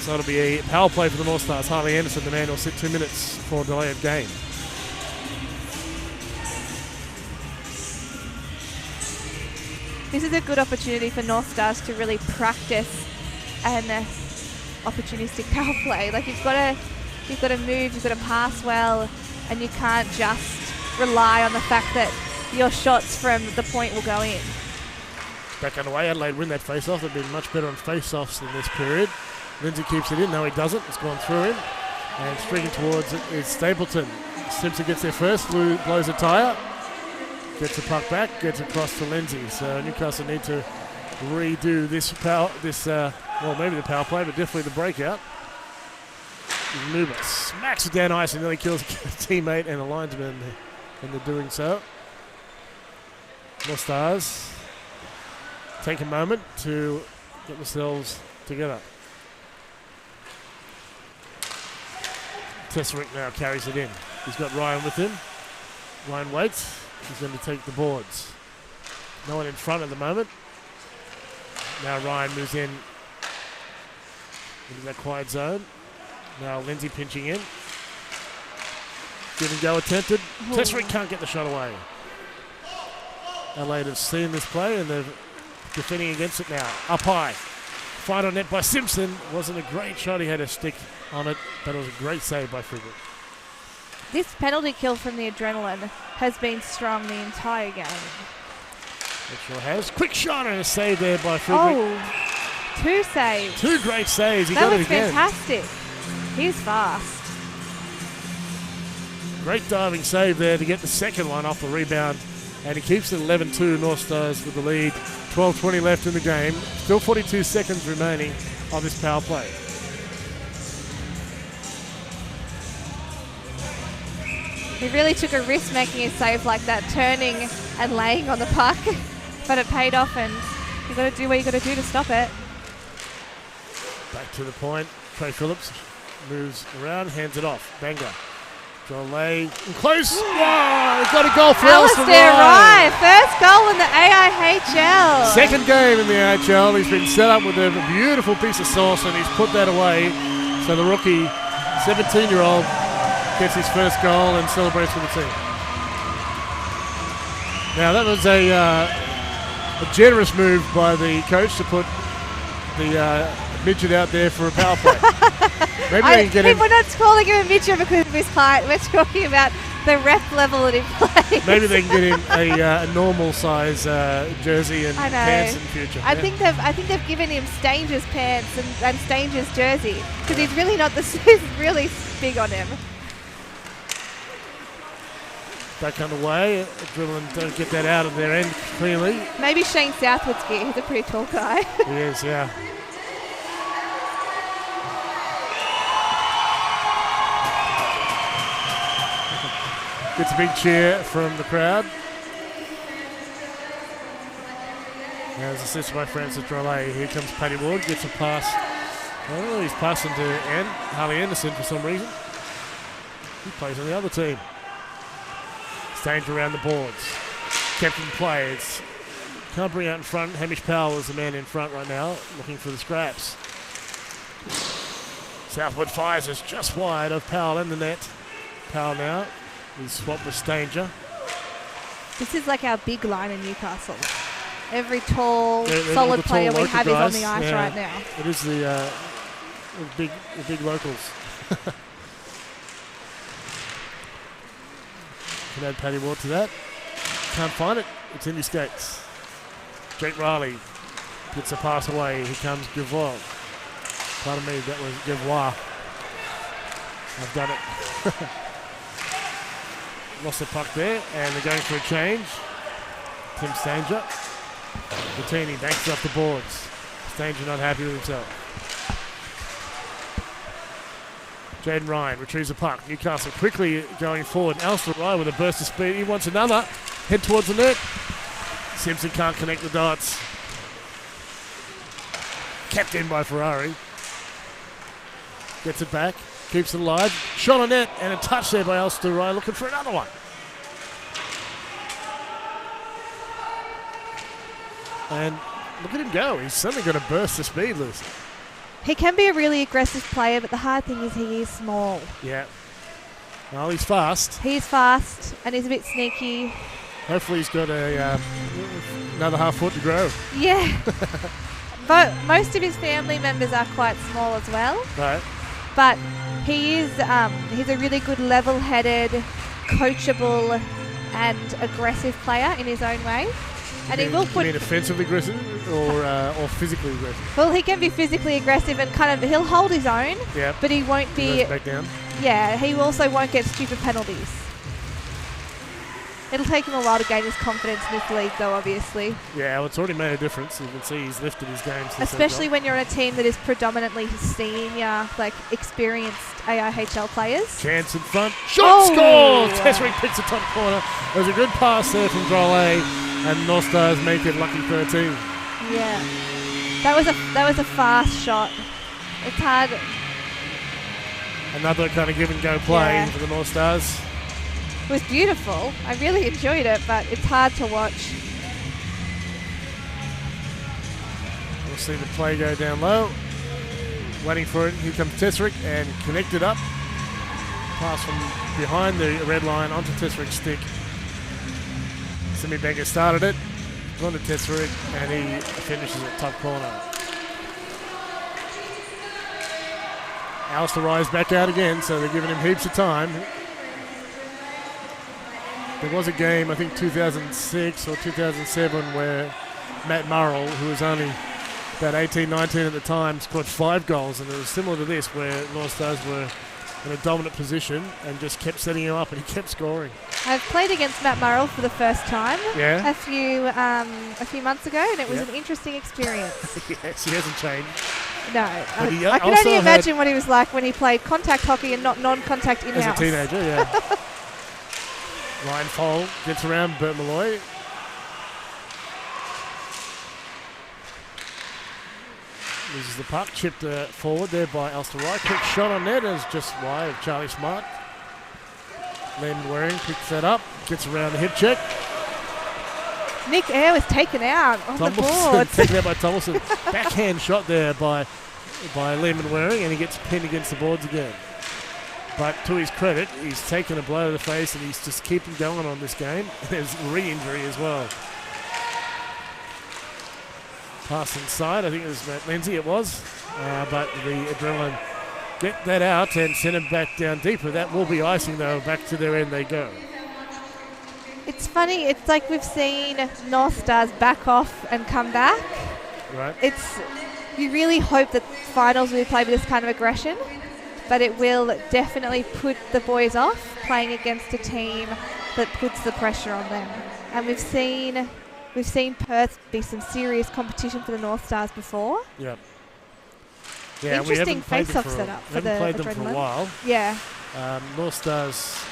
So it'll be a power play for the Northstars. Harley Anderson, the man, will sit 2 minutes for delay of game. This is a good opportunity for Northstars to really practice an opportunistic power play. Like you've got to move, you've got to pass well, and you can't just rely on the fact that your shots from the point will go in. Back underway, Adelaide win that face-off. They've been much better on face-offs than this period. Lindsay keeps it in. No, he doesn't. It's gone through him. And streaking towards it is Stapleton. Simpson gets there first. Lou blows a tyre. Gets the puck back. Gets across to Lindsay. So Newcastle need to redo this maybe the power play, but definitely the breakout. Nuba smacks it down ice and nearly kills a teammate and a linesman in the doing so. Northstars take a moment to get themselves together. Tesserick now carries it in. He's got Ryan with him. Ryan waits. He's going to take the boards. No one in front at the moment. Now Ryan moves in into that quiet zone. Now Lindsay pinching in. Give and go attempted. Tesserick can't get the shot away. Adelaide have seen this play and they're defending against it now. Up high. Fight on net by Simpson. Wasn't a great shot. He had a stick on it, but it was a great save by Friedrich. This penalty kill from the Adrenaline has been strong the entire game. It sure has. Quick shot and a save there by Friedrich. Oh, 2 saves. 2 great saves. He that got it was again. fantastic. He's fast. Great diving save there to get the second one off the rebound. And he keeps it 11-2, Northstars with the lead. 12:20 left in the game. Still 42 seconds remaining on this power play. He really took a risk making his save like that, turning and laying on the puck. But it paid off, and you've got to do what you've got to do to stop it. Back to the point. Trey Phillips moves around, hands it off. Banger. John Lay in close. Wow, got a goal for Alistair Rye. First goal in the AIHL. Second game in the AIHL. He's been set up with a beautiful piece of sauce and he's put that away. So the rookie, 17-year-old, gets his first goal and celebrates with the team. Now that was a generous move by the coach to put the midget out there for a power play. Maybe they can get him. We're not calling him a midget because of his height. We're talking about the rep level that he plays. Maybe they can get him a normal size jersey and pants in the future. I think they've given him Stanger's pants and Stanger's jersey because he's really not he's really big on him. Back underway. Adrenaline don't get that out of their end clearly. Maybe Shane Southwood's gear. He's a pretty tall guy. He is, yeah. Gets a big cheer from the crowd. As assisted by Francis Drolet. Here comes Paddy Ward. Gets a pass. Oh, he's passing to Harley Anderson for some reason. He plays on the other team. Danger around the boards. Kept in play. It's can't bring out in front. Hamish Powell is the man in front right now, looking for the scraps. Southwood fires us just wide of Powell in the net. Powell now. He's swapped with Stanger. This is like our big line in Newcastle. Every tall, they're solid the player tall we have guys. is on the ice right now. It is the big locals. Can add Paddy Ward to that. Can't find it. It's in his skates. Jake Riley gets a pass away. Here comes Gavois. Pardon me, that was Gavois. I've done it. Lost the puck there, and they're going for a change. Tim Stanger. Bettini banks up the boards. Stanger not happy with himself. Jaden Ryan retrieves the puck. Newcastle quickly going forward. Alistair Ryan with a burst of speed. He wants another. Head towards the net. Simpson can't connect the dots. Kept in by Ferrari. Gets it back. Keeps it alive. Shot on net and a touch there by Alistair Ryan looking for another one. And look at him go. He's suddenly got a burst of speed, Lucy. He can be a really aggressive player, but the hard thing is he is small. Yeah. Well, he's fast. He's fast and he's a bit sneaky. Hopefully he's got another half foot to grow. Yeah. But most of his family members are quite small as well. Right. But he is he's a really good level-headed, coachable and aggressive player in his own way. And he will put. You mean offensively aggressive or physically aggressive? Well, he can be physically aggressive and he'll hold his own. Yeah. But he won't be. Back down. Yeah, he also won't get stupid penalties. It'll take him a while to gain his confidence in this league, though, obviously. Yeah, well, it's already made a difference. You can see he's lifted his game. Especially when you're on a team that is predominantly senior, like experienced AIHL players. Chance in front. Shot score! Tesrick picks the top corner. There's a good pass there from Drolet, and Northstars make it lucky 13. Yeah. That was a fast shot. It's hard. Another kind of give and go play for the Northstars. It was beautiful. I really enjoyed it, but it's hard to watch. We'll see the play go down low. Waiting for it. Here comes Tesrick and connected up. Pass from behind the red line onto Tesrick's stick. Simi Benga started it. Gone to Tesrick and he finishes at top corner. Alistair Rye's back out again, so they're giving him heaps of time. There was a game, I think 2006 or 2007, where Matt Murrell, who was only about 18, 19 at the time, scored 5 goals, and it was similar to this, where Northstars were in a dominant position and just kept setting him up, and he kept scoring. I've played against Matt Murrell for the first time a few months ago, and it was an interesting experience. Yes, he hasn't changed. No, I can only imagine what he was like when he played contact hockey and not non-contact in-house. As a teenager, yeah. Ryan Foll gets around Bert Malloy. Loses the puck, chipped forward there by Alistair Rye. Quick shot on net is just wide of Charlie Smart. Len Waring picks that up, gets around the hip check. Nick Eyre was taken out on the board. Taken out by Tomlinson. Backhand shot there by Lehman Waring, and he gets pinned against the boards again. But to his credit, he's taken a blow to the face and he's just keeping going on this game. There's re-injury as well. Pass inside, I think it was Matt Lindsay, it was. But the Adrenaline get that out and send him back down deeper. That will be icing though, back to their end they go. It's funny, it's like we've seen Northstars back off and come back. Right. You really hope that finals will be played with this kind of aggression, but it will definitely put the boys off playing against a team that puts the pressure on them. And we've seen Perth be some serious competition for the Northstars before. Yep. Yeah, interesting face-off setup for the Adrenaline. We haven't played them for a while. Yeah. Northstars,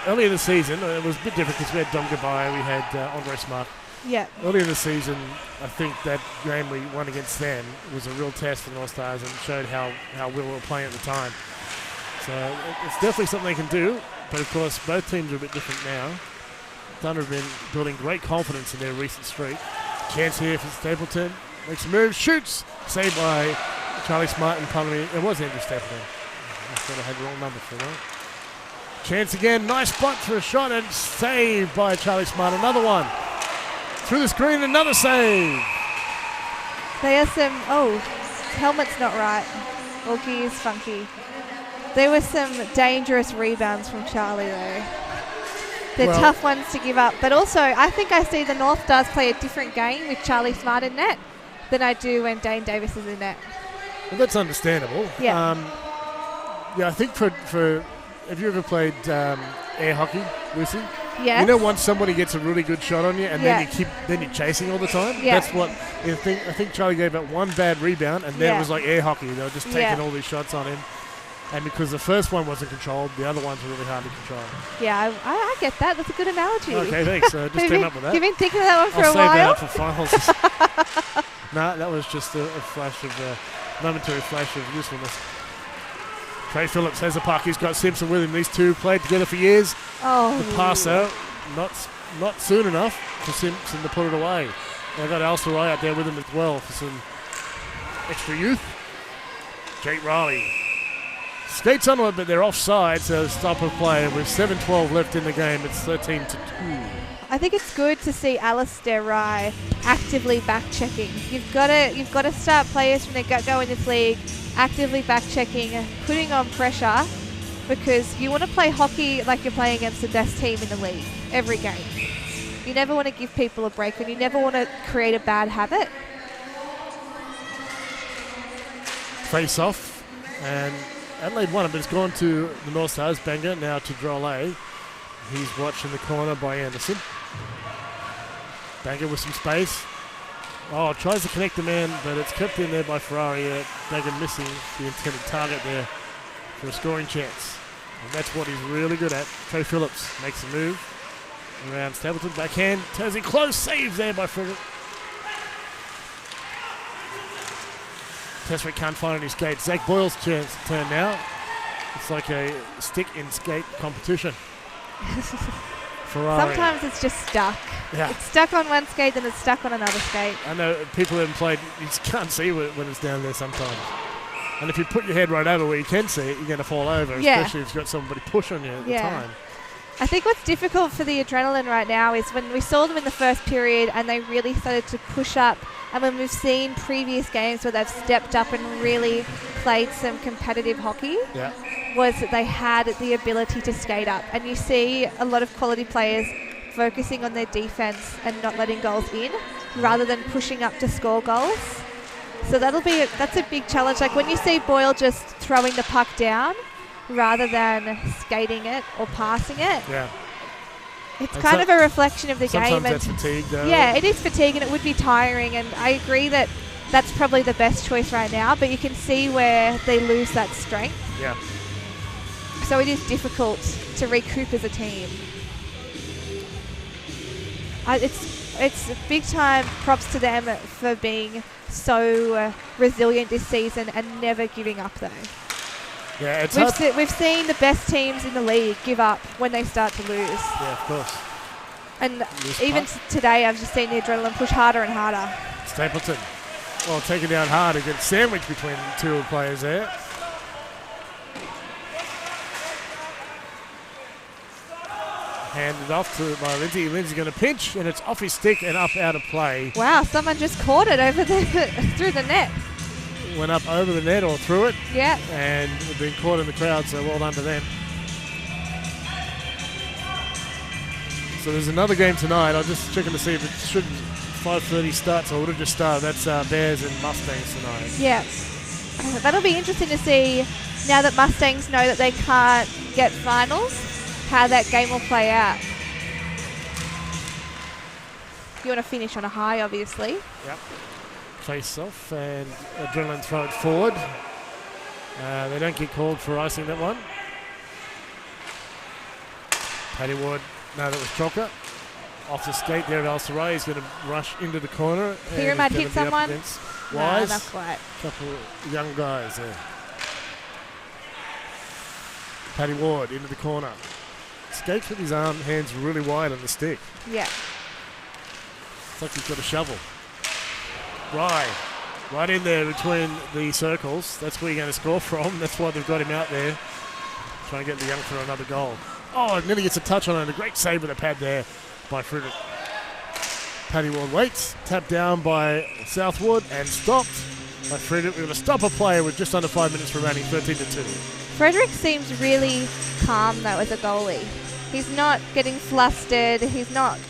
earlier in the season, it was a bit different because we had Dom Gabay, we had Andre Smart. Yeah. Earlier in the season, I think that game we won against them was a real test for Northstars and showed how well we were playing at the time. So it's definitely something they can do, but of course both teams are a bit different now. Thunder have been building great confidence in their recent streak. Chance here for Stapleton, makes a move, shoots, saved by Charlie Smart and Palmer. It was Andrew Stapleton. I thought I had the wrong number for that. Chance again, nice spot for a shot and saved by Charlie Smart. Another one. Through the screen, another save. There are some, helmet's not right. Or gear's funky. There were some dangerous rebounds from Charlie though. They're tough ones to give up. But also, I think I see the Northstars play a different game with Charlie Smart in net than I do when Dane Davis is in net. Well, that's understandable. Yeah. I think for have you ever played air hockey, Lucy? Yes. You know, once somebody gets a really good shot on you, and then you're chasing all the time. Yeah. That's what I think. Charlie gave up one bad rebound, and then it was like air hockey. They were just taking all these shots on him, and because the first one wasn't controlled, the other ones were really hard to control. Yeah, I get that. That's a good analogy. Okay, thanks. Just came up with that. You've been thinking of that one for I'll a while. I'll save that up for finals. No, that was just a flash of momentary flash of usefulness. Trey Phillips has the puck. He's got Simpson with him. These two played together for years. The pass out, not soon enough for Simpson to put it away. They got Alistair Rye out there with him as well for some extra youth. Jake Riley skates on it, but they're offside, so stop of play. With 7:12 left in the game, it's 13-2. I think it's good to see Alistair Rye actively back-checking. You've got to start players from the get-go in this league actively back-checking, putting on pressure, because you want to play hockey like you're playing against the best team in the league every game. You never want to give people a break, and you never want to create a bad habit. Face off, and Adelaide won it, but it's gone to the Northstars. Banger now to Drolet. He's watching the corner by Anderson. Banger with some space. Oh, tries to connect the man, but it's kept in there by Ferrari. Banger missing the intended target there for a scoring chance. And that's what he's really good at. Trey Phillips makes a move around Stapleton. Backhand, turns in close, save there by Frederick. Tesford can't find any skates. Zach Boyle's turn now. It's like a stick in skate competition. Ferrari. Sometimes it's just stuck. Yeah. It's stuck on one skate, then it's stuck on another skate. I know people who haven't played, you just can't see when it's down there sometimes. And if you put your head right over where you can see it, you're going to fall over, especially if you've got somebody push on you at the time. I think what's difficult for the Adrenaline right now is when we saw them in the first period and they really started to push up, and when we've seen previous games where they've stepped up and really played some competitive hockey, was that they had the ability to skate up. And you see a lot of quality players focusing on their defense and not letting goals in rather than pushing up to score goals. So that's a big challenge. Like when you see Boyle just throwing the puck down rather than skating it or passing it. Yeah. It's kind of a reflection of the game. Sometimes that's fatigue, though. Yeah, it is fatigue and it would be tiring, and I agree that that's probably the best choice right now, but you can see where they lose that strength. Yeah. So it is difficult to recoup as a team. It's big time props to them for being so resilient this season and never giving up, though. Yeah, we've seen the best teams in the league give up when they start to lose. Yeah, of course. And even today, I've just seen the Adrenaline push harder and harder. Stapleton, well, taken down hard. It gets sandwiched between two players there. Handed off by Lindsay. Lindsay's going to pinch, and it's off his stick and up out of play. Wow, someone just caught it over through the net. Went up over the net or through it. Yeah. And been caught in the crowd, so well done to them. So there's another game tonight. I'm just checking to see if it should 5:30 starts or would have just started. That's Bears and Mustangs tonight. Yeah. That'll be interesting to see now that Mustangs know that they can't get finals, how that game will play out. You want to finish on a high, obviously. Yep. Face off and Adrenaline throw it forward. They don't get called for icing that one. Paddy Ward, no, that was Chalker. Off the skate there at Alceray. He's going to rush into the corner. Here might hit someone. Wise. No, not quite. Couple of young guys there. Paddy Ward into the corner. Skates with his hands really wide on the stick. Yeah. It's like he's got a shovel. Right in there between the circles. That's where you're going to score from. That's why they've got him out there. Trying to get the young for another goal. Oh, it nearly gets a touch on it. A great save with a pad there by Frederick. Paddy Ward waits. Tapped down by Southwood and stopped by Frederick. We're going to stop a player with just under 5 minutes remaining, 13-2. Frederick seems really calm, though, as a goalie. He's not getting flustered. He's not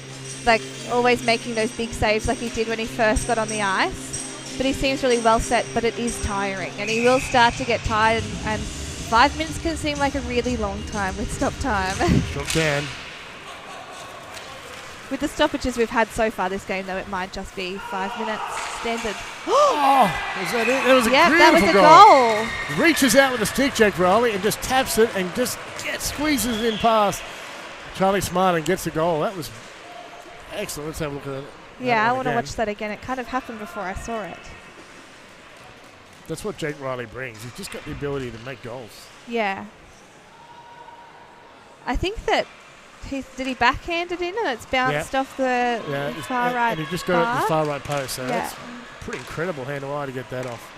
like always making those big saves like he did when he first got on the ice, but he seems really well set, but it is tiring and he will start to get tired, and 5 minutes can seem like a really long time with stop time. Sure can. With the stoppages we've had so far this game, though, it might just be 5 minutes standard. Oh, was that it? That was a beautiful that was a goal. Reaches out with a stick, Jake Rowley, and just taps it and just squeezes it in past Charlie Smart and gets the goal. That was excellent. Let's have a look at it. Yeah, I want to watch that again. It kind of happened before I saw it. That's what Jake Riley brings. He's just got the ability to make goals. Yeah. I think that did he backhand it in and it's bounced off the far right. And he just got it at the far right post. So that's pretty incredible hand-to-eye to get that off.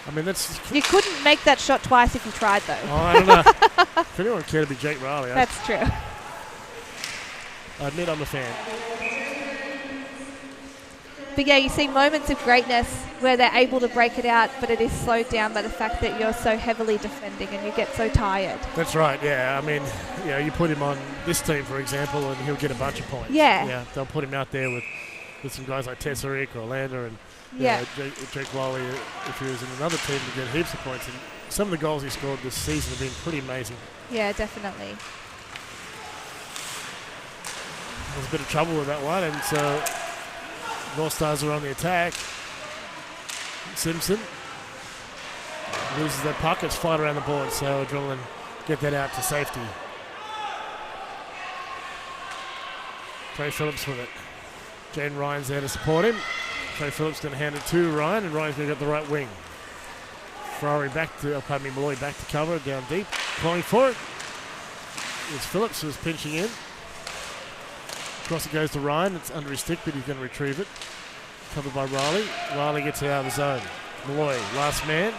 I mean, that's... You couldn't make that shot twice if you tried, though. Oh, I don't know. If anyone cared to be Jake Riley, that's true. I admit I'm a fan. But yeah, you see moments of greatness where they're able to break it out, but it is slowed down by the fact that you're so heavily defending and you get so tired. That's right, yeah. I mean, you put him on this team, for example, and he'll get a bunch of points. Yeah. They'll put him out there with some guys like Tesserick or Lander and Jake Riley, if he was in another team, to get heaps of points. And some of the goals he scored this season have been pretty amazing. Yeah, definitely. There's a bit of trouble with that one, and so Northstars are on the attack. Simpson loses that puck. It's fight around the board, so Adrenaline get that out to safety. Trey Phillips with it. Jaden Ryan's there to support him. Trey Phillips going to hand it to Ryan, and Ryan's going to get the right wing. Ferrari back to, Malloy back to cover, down deep. Calling for it. It's Phillips who's pinching in. Across it goes to Ryan. It's under his stick, but he's going to retrieve it. Covered by Riley. Riley gets it out of the zone. Malloy, last man.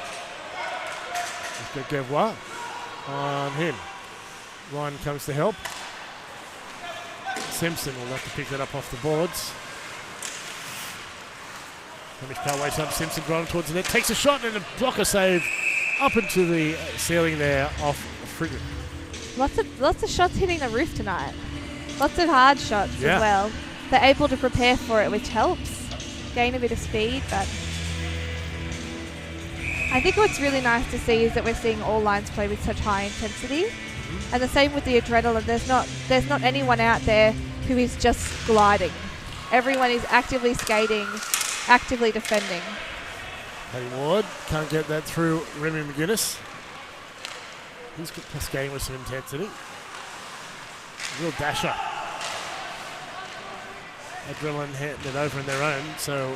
He's got Gavois on him. Ryan comes to help. Simpson will have to pick that up off the boards. Hamish Powell waits up. Simpson driving towards the net. Takes a shot and a blocker save up into the ceiling there off Frigate. Lots of shots hitting the roof tonight. Lots of hard shots as well. They're able to prepare for it, which helps. Gain a bit of speed, but I think what's really nice to see is that we're seeing all lines play with such high intensity. And the same with the Adrenaline. There's not anyone out there who is just gliding. Everyone is actively skating, actively defending. Paddy Ward can't get that through Remy McGuinness. He's skating with some intensity. Real dasher. Adrenaline handed it over in their own, so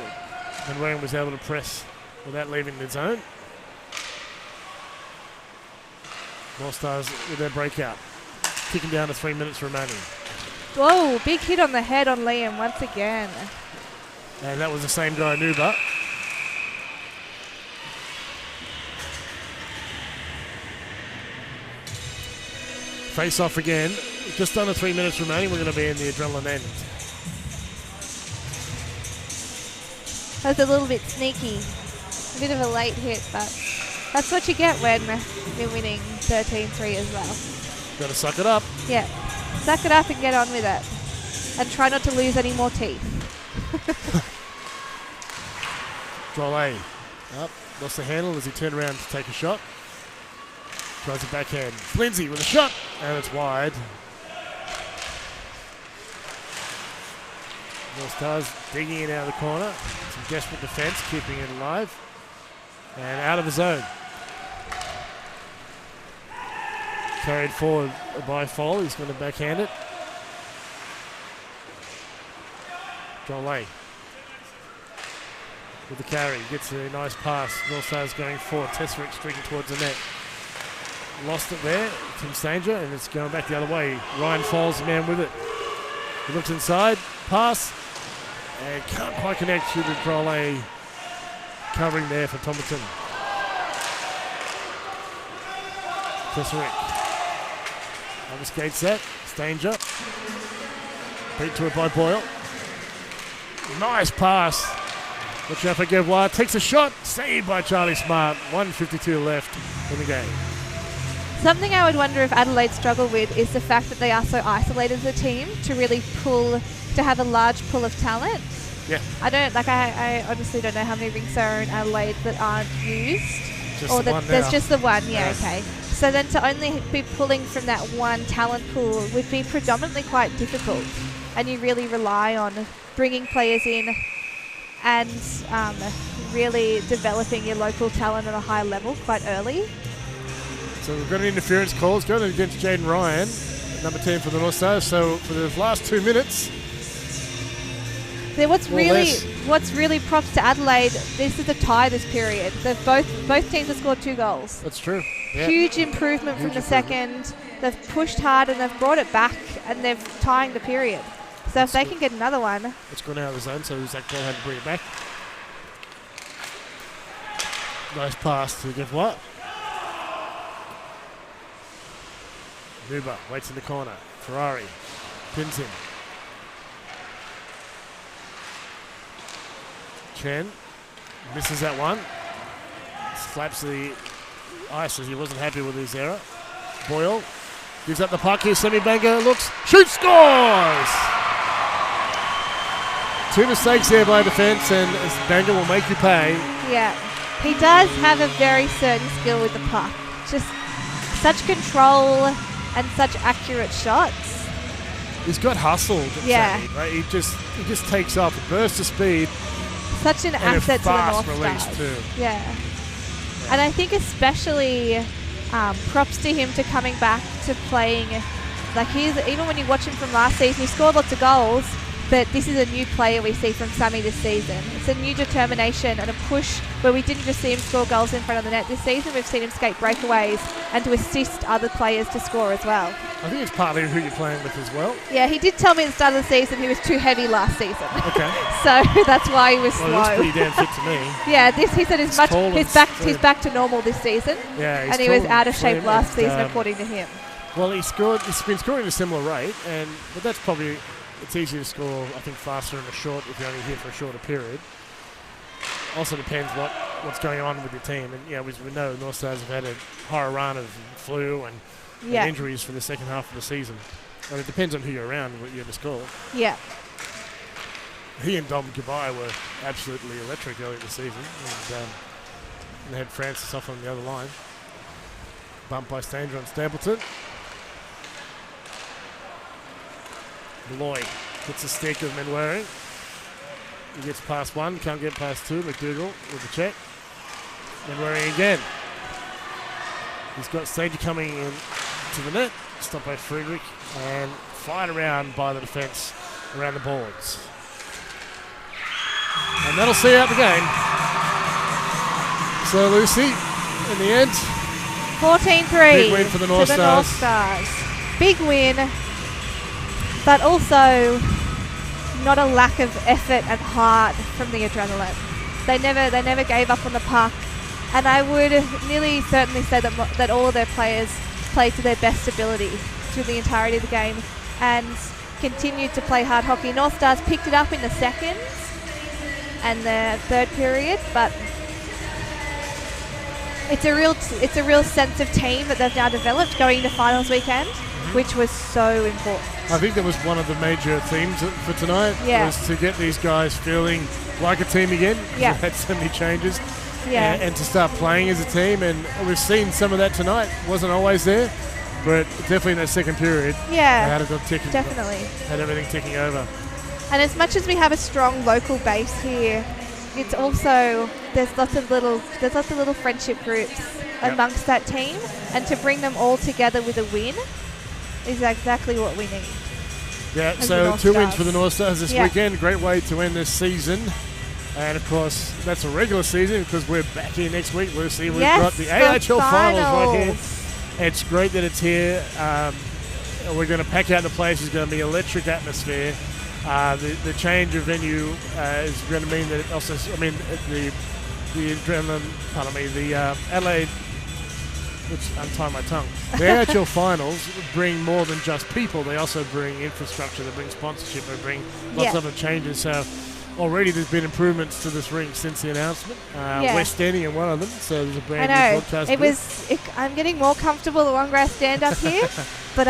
Van was able to press without leaving the zone. Northstars with their breakout. Kicking down to 3 minutes remaining. Whoa, big hit on the head on Liam once again. And that was the same guy, Nuba. Face off again. Just under 3 minutes remaining. We're going to be in the Adrenaline end. That was a little bit sneaky. A bit of a late hit, but that's what you get when you're winning 13-3 as well. Got to suck it up. Yeah. Suck it up and get on with it. And try not to lose any more teeth. Drolet up. Lost the handle as he turned around to take a shot. Tries a backhand. Lindsay with a shot. And it's wide. Northstars digging in out of the corner. Some desperate defense, keeping it alive. And out of the zone. Carried forward by Fall. He's going to backhand it. Drolet with the carry. Gets a nice pass. Northstars going forward. Tesserick streaking towards the net. Lost it there. Tim Stanger, and it's going back the other way. Ryan Falls, the man with it. He looks inside. Pass. And can't quite connect to the Drolet covering there for Tomlinson. Tesserick. Skates that. Stanger. Beat to it by Boyle. Nice pass. Watch out for Gavois. Takes a shot. Saved by Charlie Smart. 1:52 left in the game. Something I would wonder if Adelaide struggle with is the fact that they are so isolated as a team to really to have a large pool of talent. Yeah. I honestly don't know how many rinks are in Adelaide that aren't used. Just or the one there's now. just the one, okay. So then to only be pulling from that one talent pool would be predominantly quite difficult. And you really rely on bringing players in and really developing your local talent at a high level quite early. So we've got an interference call. It's going against Jaden Ryan, number 10 for the Northstars. So for the last 2 minutes... What's really props to Adelaide, this is a tie this period. Both teams have scored 2 goals. That's true. Yeah. Huge improvement from the second. They've pushed hard and they've brought it back and they're tying the period. So if they can get another one. It's gone out of the zone, so Zach Ball had to bring it back. Nice pass to Gavois. Nuba waits in the corner. Ferrari pins him. Chen misses that one. Flaps the ice as he wasn't happy with his error. Boyle gives up the puck here. Semi Banga looks, shoots, scores! 2 mistakes there by defence, and Banga will make you pay. Yeah. He does have a very certain skill with the puck. Just such control and such accurate shots. He's got hustle. Yeah. Sammy, right? He just takes off a burst of speed. Such an and asset a to the fast Northstars. release too. Yeah. And I think especially props to him to coming back to playing. Like even when you watch him from last season, he scored lots of goals, but this is a new player we see from Sammy this season. It's a new determination and a push where we didn't just see him score goals in front of the net this season. We've seen him skate breakaways and to assist other players to score as well. I think it's partly who you're playing with as well. Yeah, he did tell me at the start of the season he was too heavy last season. Okay. So that's why he was Well, slow. looks pretty damn fit to me. Yeah, he said he's back to normal this season. Yeah, he's and he was tall out and of shape slim last and, season, according to him. Well, he's been scoring at a similar rate, but that's probably, it's easier to score, I think, faster in a short if you're only here for a shorter period. Also depends what's going on with your team. And we know Northstars have had a horror run of flu and injuries for the second half of the season. And it depends on who you're around, what you're going to score. Yeah. He and Dom Gabai were absolutely electric early in the season. And they had Francis off on the other line. Bumped by Stanger on Stapleton. Malloy gets a stick of Menwaring. He gets past one, can't get past two. McDougall with the check. Menwaring again. He's got Stanger coming in to the net. Stopped by Friedrich and fired around by the defence around the boards. And that'll see out the game. So Lucy, in the end, 14-3 big win for the Northstars. Big win, but also not a lack of effort and heart from the Adrenaline. They never gave up on the puck, and I would nearly certainly say that all of their players played to their best ability through the entirety of the game and continued to play hard hockey. Northstars picked it up in the second and the third period, but it's a real sense of team that they've now developed going into finals weekend, which was so important. I think that was one of the major themes for tonight, was to get these guys feeling like a team again. Yeah. We've had so many changes. Yeah. And to start playing as a team, and we've seen some of that tonight. Wasn't always there, but definitely in that second period. Yeah, had it ticking, definitely. Had everything ticking over. And as much as we have a strong local base here, it's also there's lots of little friendship groups amongst that team, and to bring them all together with a win is exactly what we need. Yeah, so 2 wins for the Northstars this weekend. Great way to end this season. And of course, that's a regular season because we're back here next week, Lucy. We've got the AHL finals right here. It's great that it's here. We're going to pack out the place. It's going to be electric atmosphere. The change of venue is going to mean that it also, the Adrenaline, the Adelaide, which untie my tongue. The AHL finals bring more than just people. They also bring infrastructure. They bring sponsorship. They bring lots of other changes. So already there's been improvements to this ring since the announcement. West End and one of them. So there's a brand new broadcast. I'm getting more comfortable the longer I stand up here, but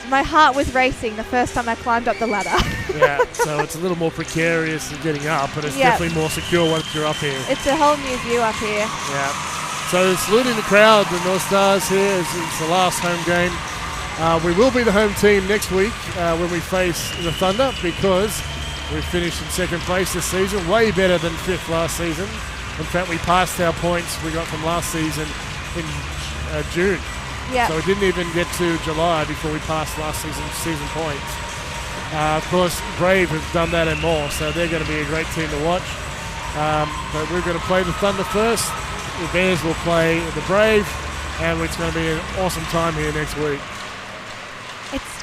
my heart was racing the first time I climbed up the ladder. Yeah, so it's a little more precarious in getting up, but it's definitely more secure once you're up here. It's a whole new view up here. Yeah. So saluting the crowd, the Northstars here. It's the last home game. We will be the home team next week when we face the Thunder, because we finished in second place this season, way better than fifth last season. In fact, we passed our points we got from last season in June. Yeah. So we didn't even get to July before we passed last season points. Of course, Brave have done that and more, so they're going to be a great team to watch. But we're going to play the Thunder first. The Bears will play the Brave, and it's going to be an awesome time here next week.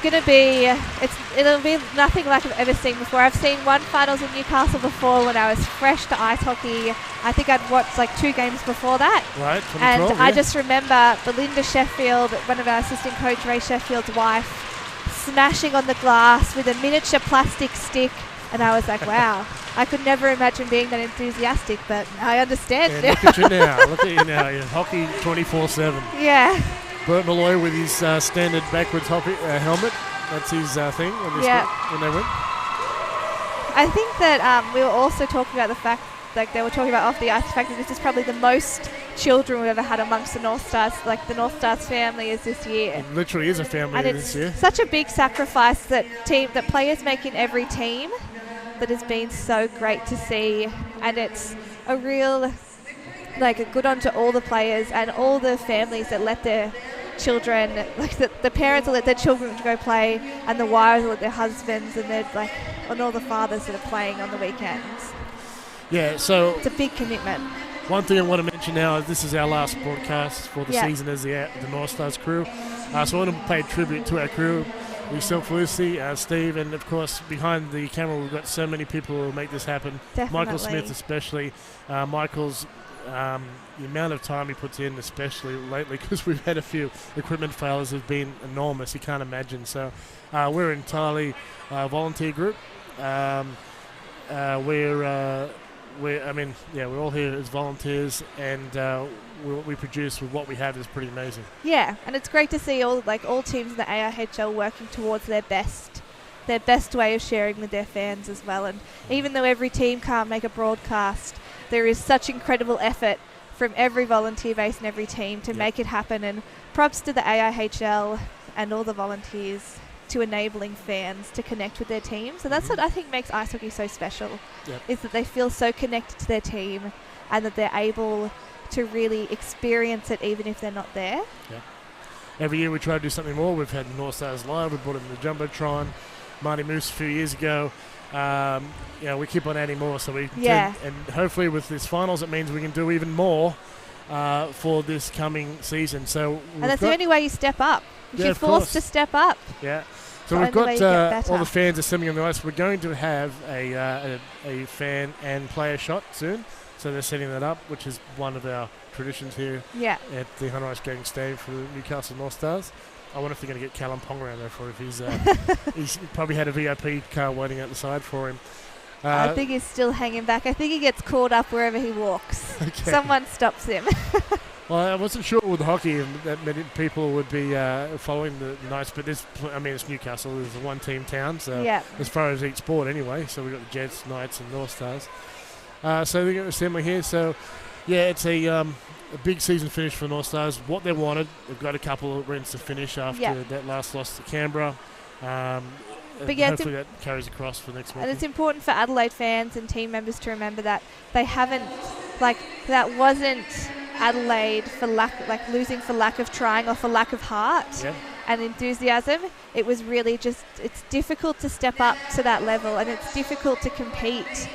It'll be nothing like I've ever seen before. I've seen one finals in Newcastle before when I was fresh to ice hockey. I think I'd watched like 2 games before that. Right, and I just remember Belinda Sheffield, one of our assistant coach, Ray Sheffield's wife, smashing on the glass with a miniature plastic stick. And I was like, wow, I could never imagine being that enthusiastic, but I understand. Yeah, look at you now. Look at you now. You're hockey 24/7. Yeah. Bert Malloy with his standard backwards helmet. That's his thing when they win. I think that we were also talking about the fact like they were talking about off the ice, the fact that this is probably the most children we've ever had amongst the Northstars. Like the Northstars family is this year. It literally is a family And this year. it's such a big sacrifice that players make in every team that has been so great to see. And it's a real, like, a good on to all the players and all the families that let their children, like the parents will let their children go play, and the wives will let their husbands, and and all the fathers that are playing on the weekends. Yeah, so It's a big commitment. one thing I want to mention now is this is our last broadcast for the season as the Northstars crew. So I want to pay tribute to our crew. Yourself, Lucy, Steve, and of course behind the camera we've got so many people who make this happen. Definitely. Michael Smith especially. Michael's the amount of time he puts in, especially lately, because we've had a few equipment failures, has been enormous. You can't imagine. So we're an entirely volunteer group. We're all here as volunteers, and what we produce with what we have is pretty amazing. Yeah, and it's great to see all teams in the AIHL working towards their best way of sharing with their fans as well. And even though every team can't make a broadcast, there is such incredible effort from every volunteer base and every team to make it happen. And props to the AIHL and all the volunteers to enabling fans to connect with their teams. And that's what I think makes ice hockey so special, is that they feel so connected to their team and that they're able to really experience it even if they're not there. Yeah. Every year we try to do something more. We've had Northstars Live. We brought in the Jumbotron. Marty Moose a few years ago. We keep on adding more. So and hopefully with this finals, it means we can do even more for this coming season. So and that's the only way you step up. You're forced to step up. Yeah. So we've got all the fans assembling on the ice. We're going to have a fan and player shot soon. So they're setting that up, which is one of our traditions here at the Hunter Ice Skating Stadium for the Newcastle Northstars. I wonder if they're going to get Callum Pong around there for if he's probably had a VIP car waiting out the side for him. I think he's still hanging back. I think he gets caught up wherever he walks. Okay. Someone stops him. Well, I wasn't sure with hockey that many people would be following the Knights, but it's Newcastle. It's a one-team town, so as far as each sport anyway. So we've got the Jets, Knights, and Northstars. So they're going to assemble here. So, it's a big season finish for Northstars. What they wanted, they've got a couple of wins to finish after that last loss to Canberra. But hopefully that carries across for next week. And it's important for Adelaide fans and team members to remember that they haven't, that wasn't Adelaide losing for lack of trying or for lack of heart and enthusiasm. It was really just, it's difficult to step up to that level, and it's difficult to compete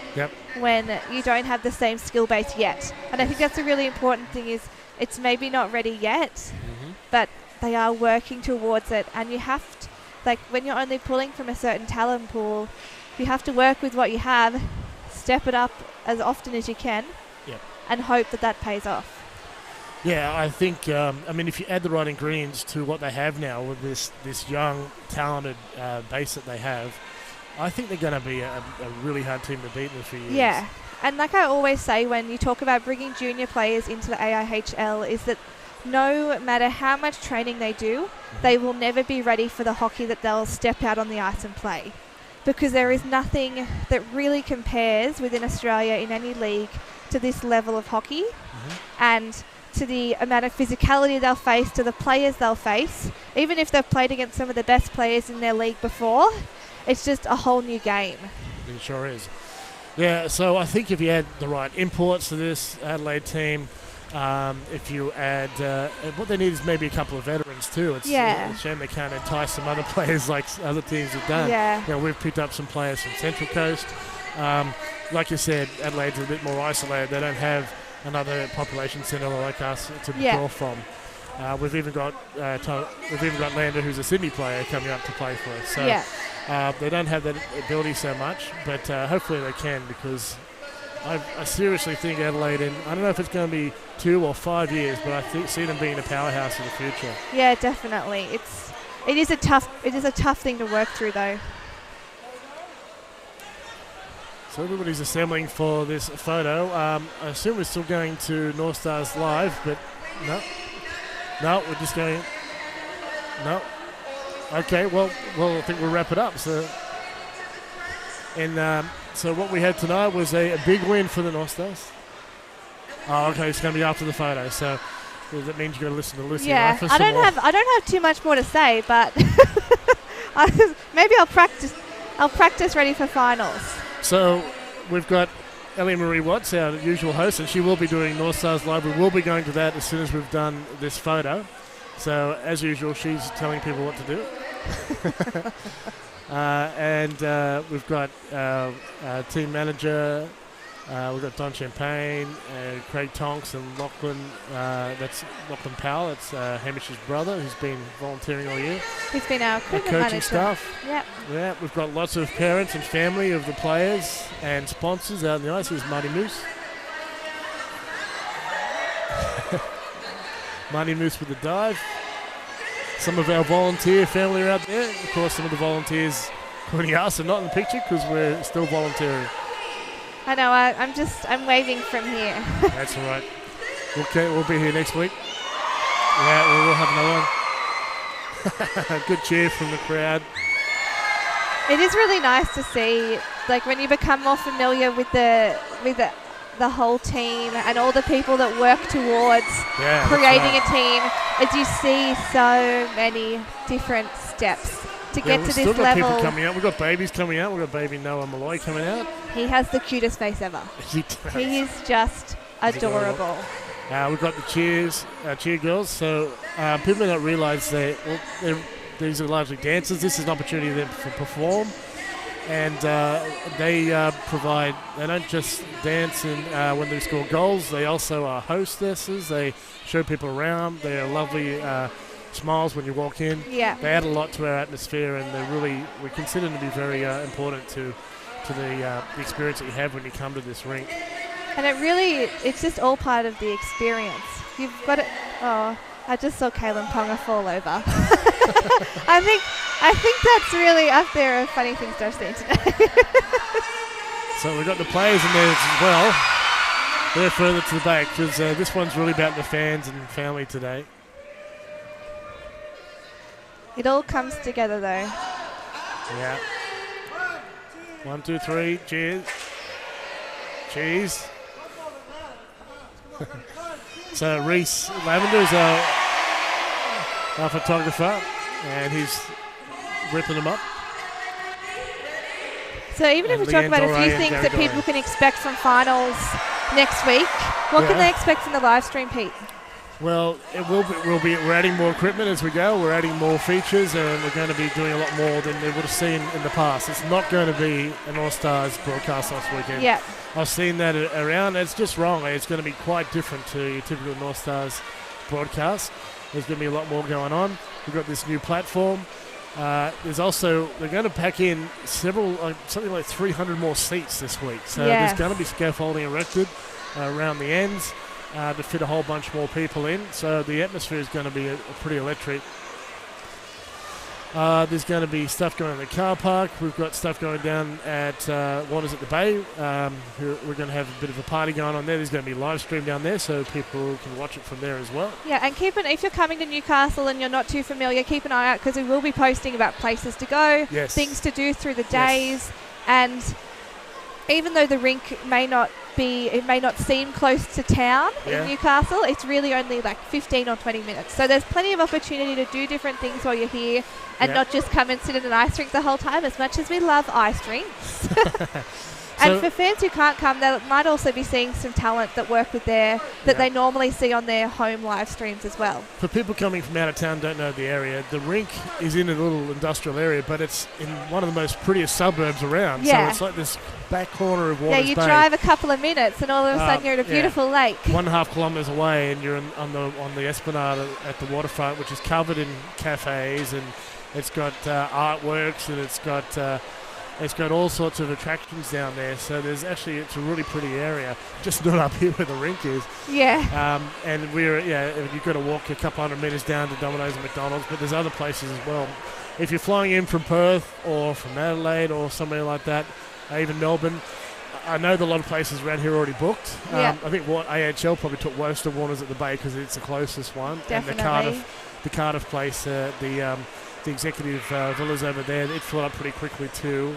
when you don't have the same skill base yet. And I think that's a really important thing, is it's maybe not ready yet, but they are working towards it. And you have to, when you're only pulling from a certain talent pool, you have to work with what you have, step it up as often as you can, and hope that pays off. Yeah, I think, if you add the right ingredients to what they have now with this young, talented base that they have, I think they're going to be a really hard team to beat in a few years. Yeah, and like I always say when you talk about bringing junior players into the AIHL, is that no matter how much training they do, they will never be ready for the hockey that they'll step out on the ice and play. Because there is nothing that really compares within Australia in any league to this level of hockey. And to the amount of physicality they'll face, to the players they'll face. Even if they've played against some of the best players in their league before, it's just a whole new game. It sure is. Yeah, so I think if you add the right imports to this Adelaide team, if you add, what they need is maybe a couple of veterans too. It's a shame they can't entice some other players like other teams have done. Yeah. We've picked up some players from Central Coast. Like you said, Adelaide's a bit more isolated. They don't have another population centre like us to draw from. We've even got Lander, who's a Sydney player, coming up to play for us. So they don't have that ability so much, but hopefully they can, because I seriously think Adelaide, and I don't know if it's going to be 2 or 5 years, but I see them being a powerhouse in the future. Yeah, definitely. It is a tough thing to work through though. So everybody's assembling for this photo. I assume we're still going to Northstars Live, but no, we're just going. No. Okay, well, I think we'll wrap it up. So And so what we had tonight was a big win for the Northstars. Oh, okay, it's going to be after the photo, so that means you've got to listen to Lucy. Yeah, I don't have too much more to say, but maybe I'll practice. I'll practice ready for finals. So we've got Ellie Marie Watts, our usual host, and she will be doing Northstars Live. We will be going to that as soon as we've done this photo. So as usual, she's telling people what to do. And we've got our team manager. We've got Don Champagne, Craig Tonks, and Lachlan. That's Lachlan Powell. That's Hamish's brother, who's been volunteering all year. He's been our coaching manager. Staff. Yep. Yeah, we've got lots of parents and family of the players and sponsors out in the ice. Here's Marty Moose. Marty Moose with the dive. Some of our volunteer family are out there. Of course, some of the volunteers, including us, are not in the picture because we're still volunteering. I know, I'm waving from here. That's all right. Okay, we'll be here next week. Yeah, we'll have another one. Good cheer from the crowd. It is really nice to see, like, when you become more familiar with the whole team and all the people that work towards creating a team, as you see so many different steps to get to this level. We've still got people coming out. We've got babies coming out. We've got baby Noah Malloy coming out. He has the cutest face ever. He is just adorable. We've got the cheer girls. So people may not realise these are largely dancers. This is an opportunity for them to perform. And they provide, they don't just dance when they score goals, they also are hostesses. They show people around. They are lovely smiles when you walk in. Yeah. They add a lot to our atmosphere, and we consider them to be very important to the experience that you have when you come to this rink. And it's just all part of the experience. You've got it. Oh, I just saw Kaylin Ponga fall over. I think that's really up there of funny things I've seen today. So we've got the players in there as well. They're further to the back because this one's really about the fans and family today. It all comes together, though. Yeah. 1, 2, 3. Cheers. Cheese. So Reese Lavender is our photographer, and he's ripping them up. So even if we talk about a few things that people can expect from finals next week, what can they expect from the live stream, Pete? Well, we're adding more equipment as we go. We're adding more features, and we're going to be doing a lot more than they would have seen in the past. It's not going to be an All-Stars broadcast last weekend. Yeah. I've seen that around. It's just wrong. It's going to be quite different to your typical Northstars broadcast. There's going to be a lot more going on. We've got this new platform. There's also, they're going to pack in something like 300 more seats this week. So there's going to be scaffolding erected around the ends to fit a whole bunch more people in. So the atmosphere is going to be pretty electric. There's going to be stuff going in the car park. We've got stuff going down at Waters at the Bay. We're going to have a bit of a party going on there. There's going to be live stream down there so people can watch it from there as well. Yeah, and if you're coming to Newcastle and you're not too familiar, keep an eye out because we will be posting about places to go, things to do through the days, and even though the rink may not seem close to town in Newcastle, it's really only like 15 or 20 minutes. So there's plenty of opportunity to do different things while you're here and not just come and sit in an ice rink the whole time, as much as we love ice rinks. And for fans who can't come, they might also be seeing some talent that work with that they normally see on their home live streams as well. For people coming from out of town don't know the area, the rink is in a little industrial area, but it's in one of the most prettiest suburbs around. Yeah. So it's like this back corner of Waters Bay. Yeah, you drive a couple of minutes and all of a sudden you're at a beautiful lake. 1.5 kilometres away, and you're on the Esplanade at the waterfront, which is covered in cafes, and it's got artworks, and it's got all sorts of attractions down there. So it's a really pretty area, just not up here where the rink is. Yeah. And you've got to walk a couple hundred metres down to Domino's and McDonald's, but there's other places as well. If you're flying in from Perth or from Adelaide or somewhere like that, even Melbourne, I know that a lot of places around here are already booked. I think AHL probably took most of Waters at the Bay because it's the closest one. Definitely. And the Cardiff place, the executive villas over there, it filled up pretty quickly too.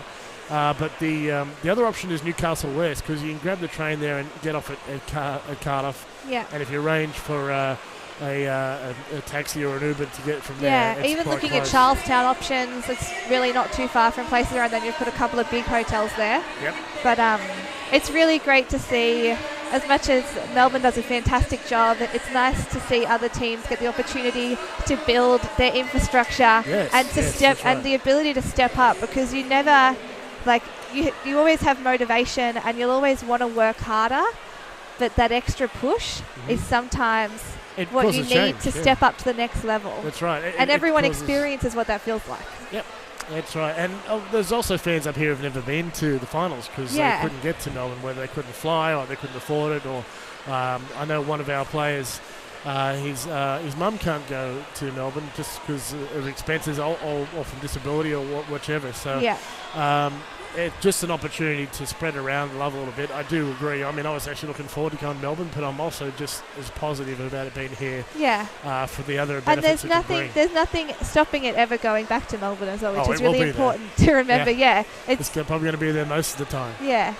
But the other option is Newcastle West, because you can grab the train there and get off at Cardiff. Yeah. And if you arrange for a taxi or an Uber to get from there, yeah, even looking close. at Charlestown options, it's really not too far from places around. Then you've put a couple of big hotels there. Yep. But it's really great to see. As much as Melbourne does a fantastic job, it's nice to see other teams get the opportunity to build their infrastructure and the ability to step up, because you never, you always have motivation and you'll always want to work harder, but that extra push is sometimes what you need to step up to the next level. That's right. And everyone experiences what that feels like. Yep. That's right, and there's also fans up here who've never been to the finals because they couldn't get to Melbourne, whether they couldn't fly or they couldn't afford it, or I know one of our players, his mum can't go to Melbourne just because of expenses or from disability or whichever. So it's just an opportunity to spread around the love a little bit. I do agree. I mean, I was actually looking forward to going to Melbourne, but I'm also just as positive about it being here. Yeah. For the other benefits. And there's nothing stopping it ever going back to Melbourne as well, which is really important to remember. It's probably going to be there most of the time. Yeah.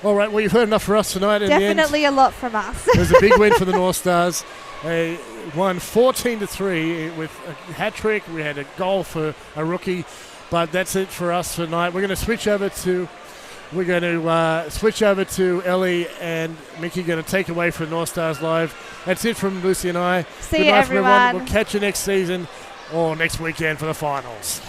All right. Well, you've heard enough for us tonight. Definitely a lot from us. It was a big win for the Northstars. They won 14-3 with a hat trick. We had a goal for a rookie. But that's it for us tonight. We're going to switch over to Ellie and Mickey. Going to take away from Northstars Live. That's it from Lucy and I. See you, everyone. We'll catch you next season or next weekend for the finals.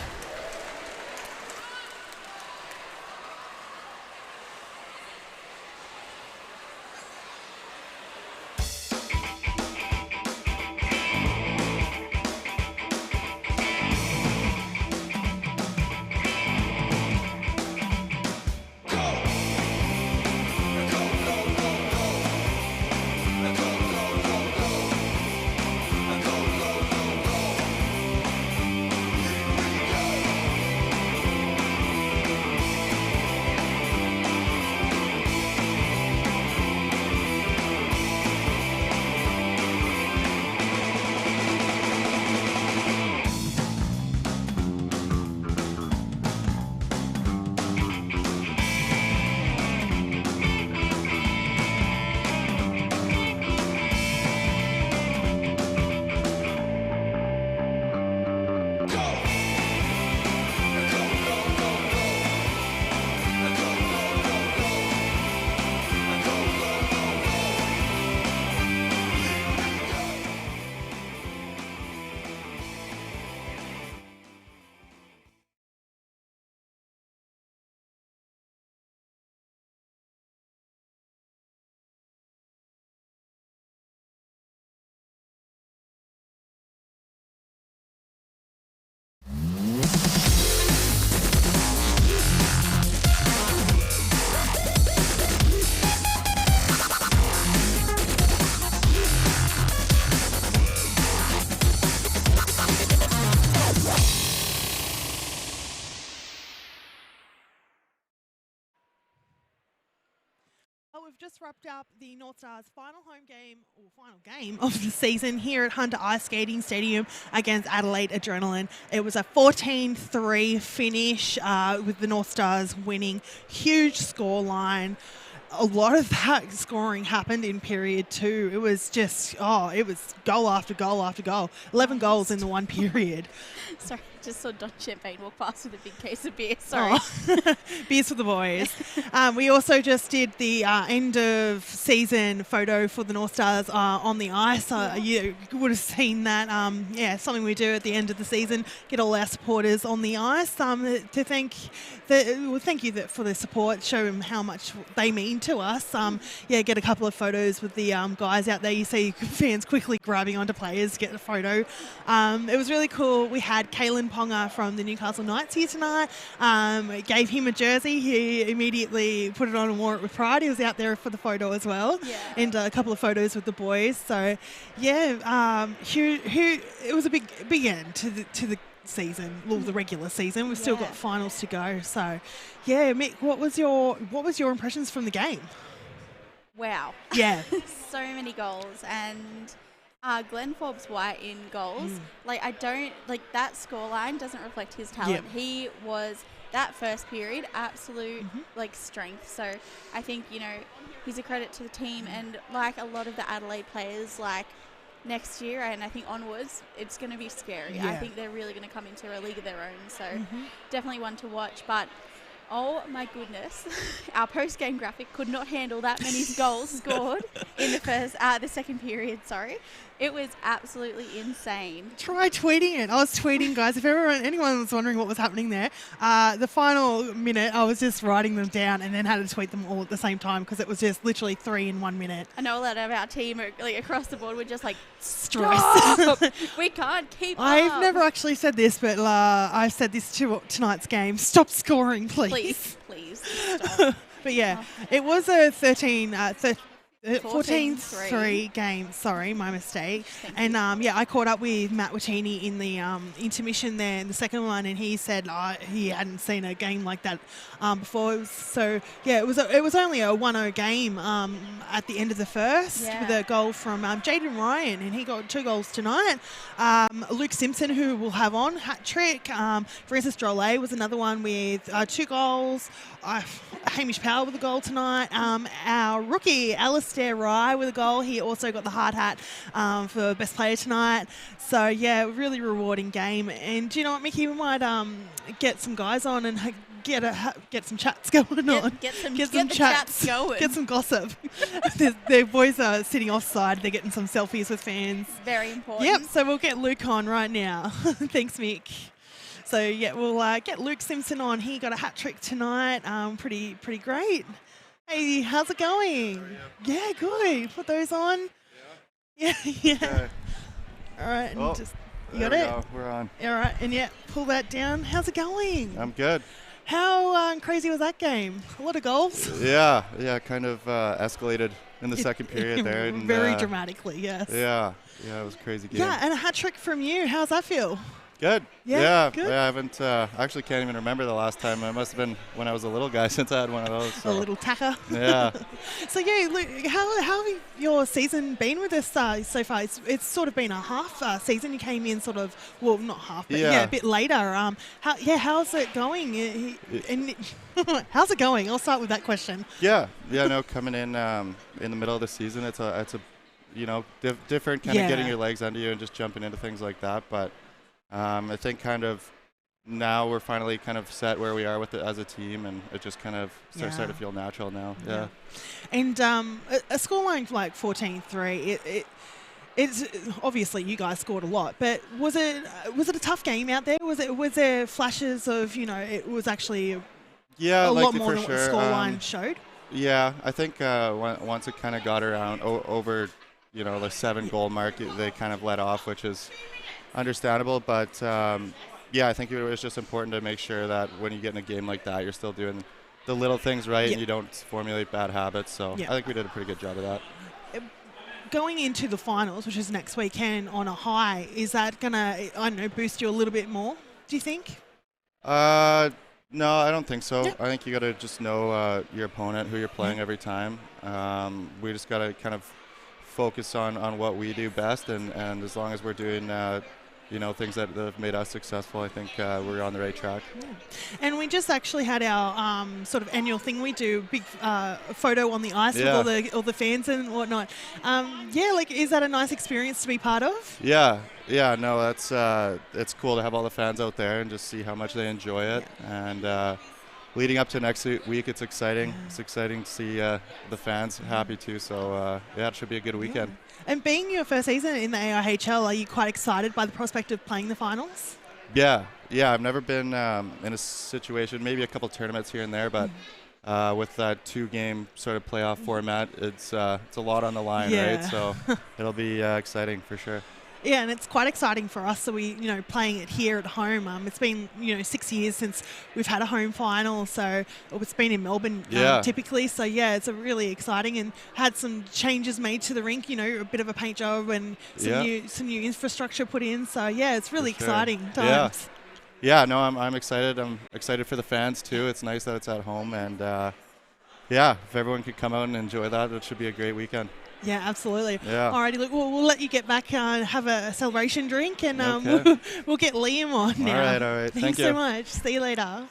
We've just wrapped up the Northstars final game of the season here at Hunter Ice Skating Stadium against Adelaide Adrenaline. It was a 14-3 finish with the Northstars winning. Huge scoreline. A lot of that scoring happened in period 2. It was just, it was goal after goal after goal. 11 goals in the one period. Sorry, just saw Don Champagne walk past with a big case of beer. Sorry. Beers for the boys. We also just did the end of season photo for the Northstars on the ice. You would have seen that. Something we do at the end of the season, get all our supporters on the ice to thank you for the support, show them how much they mean to us. Get a couple of photos with the guys out there. You see fans quickly grabbing onto players to get a photo. It was really cool. We had Kalen Ponga from the Newcastle Knights here tonight. Gave him a jersey. He immediately put it on and wore it with pride. He was out there for the photo as well, and a couple of photos with the boys. So, it was a big end to the season, the regular season. We've still got finals to go. So, Mick, what was your impressions from the game? Wow. Yeah. So many goals, and Glenn Forbes-White in goals. That scoreline doesn't reflect his talent. He was that first period, absolute like strength. So I think, you know, he's a credit to the team, and like a lot of the Adelaide players, like next year and I think onwards, it's going to be scary. I think they're really going to come into a league of their own. So definitely one to watch. But oh my goodness, our post-game graphic could not handle that many goals scored in the second period. Sorry, it was absolutely insane. Try tweeting it. I was tweeting, guys. If anyone was wondering what was happening there, the final minute, I was just writing them down and then had to tweet them all at the same time because it was just literally 3 in 1 minute. I know a lot of our team, like across the board, were just like, stress. We can't keep up. I've never actually said this, but I've said this to tonight's game. Stop scoring, please. Please stop. But yeah, it was a 14-3 game. Sorry, my mistake. And I caught up with Matt Wattini in the intermission there in the second one, and he said he hadn't seen a game like that before. It was only a 1-0 game at the end of the first with a goal from Jaden Ryan, and he got 2 goals tonight. Luke Simpson, who we'll have on, hat trick. Francis Drolet was another one with 2 goals. Hamish Powell with a goal tonight. Our rookie, Alistair Rye, with a goal. He also got the hard hat for best player tonight. So, yeah, really rewarding game. And do you know what, Mickey? We might get some guys on and get some chats going on. Get some chats going. Get some gossip. The boys are sitting offside. They're getting some selfies with fans. Very important. Yep, so we'll get Luke on right now. Thanks, Mick. So, yeah, we'll get Luke Simpson on. He got a hat trick tonight. Pretty great. Hey, how's it going? Yeah, good. Put those on. Yeah. Okay. All right. And you got it? Go. We're on. All right. And, pull that down. How's it going? I'm good. How crazy was that game? A lot of goals? Yeah, kind of escalated in the second period there. And, very dramatically, yes. Yeah, it was a crazy game. Yeah, and a hat trick from you. How's that feel? Good. Yeah, good. I haven't, actually can't even remember the last time. It must have been when I was a little guy since I had one of those. So. A little tacker. Yeah. So, Luke, how have your season been with us so far? It's sort of been a half season. You came in sort of, well, not half, but a bit later. How's it going? How's it going? I'll start with that question. Coming in the middle of the season, it's a different kind of getting your legs under you and just jumping into things like that. But I think kind of now we're finally kind of set where we are with it as a team, and it just kind of starts to feel natural now. Yeah. And a scoreline like 14-3, it's obviously you guys scored a lot, but was it a tough game out there? Was there flashes of it was actually a lot more than what the scoreline showed? Yeah, I think once it kind of got around over the 7-goal mark, they kind of let off, which is understandable, but I think it was just important to make sure that when you get in a game like that, you're still doing the little things right and you don't formulate bad habits. So I think we did a pretty good job of that. Going into the finals, which is next weekend, on a high, is that going to, boost you a little bit more, do you think? No, I don't think so. I think you got to just know your opponent, who you're playing every time. We just got to kind of focus on what we do best, and as long as we're doing things that have made us successful, I think we're on the right track. And we just actually had our sort of annual thing. We do big photo on the ice with all the fans and whatnot. Is that a nice experience to be part of? No, that's it's cool to have all the fans out there and just see how much they enjoy it. And leading up to next week, it's exciting. It's exciting to see the fans happy too. So it should be a good weekend. Yeah. And being your first season in the AIHL, are you quite excited by the prospect of playing the finals? Yeah. I've never been in a situation, maybe a couple tournaments here and there, but with that 2-game sort of playoff format, it's a lot on the line, right? So it'll be exciting for sure. Yeah, and it's quite exciting for us. So we, playing it here at home. It's been, 6 years since we've had a home final. So it's been in Melbourne typically. So it's a really exciting, and had some changes made to the rink. A bit of a paint job and some new infrastructure put in. So it's really exciting times. Yeah. No, I'm excited. I'm excited for the fans too. It's nice that it's at home, and if everyone could come out and enjoy that, it should be a great weekend. Yeah, absolutely. Yeah. Alrighty, look, we'll let you get back and have a celebration drink, and we'll get Liam on now. All right. Thanks so much. See you later.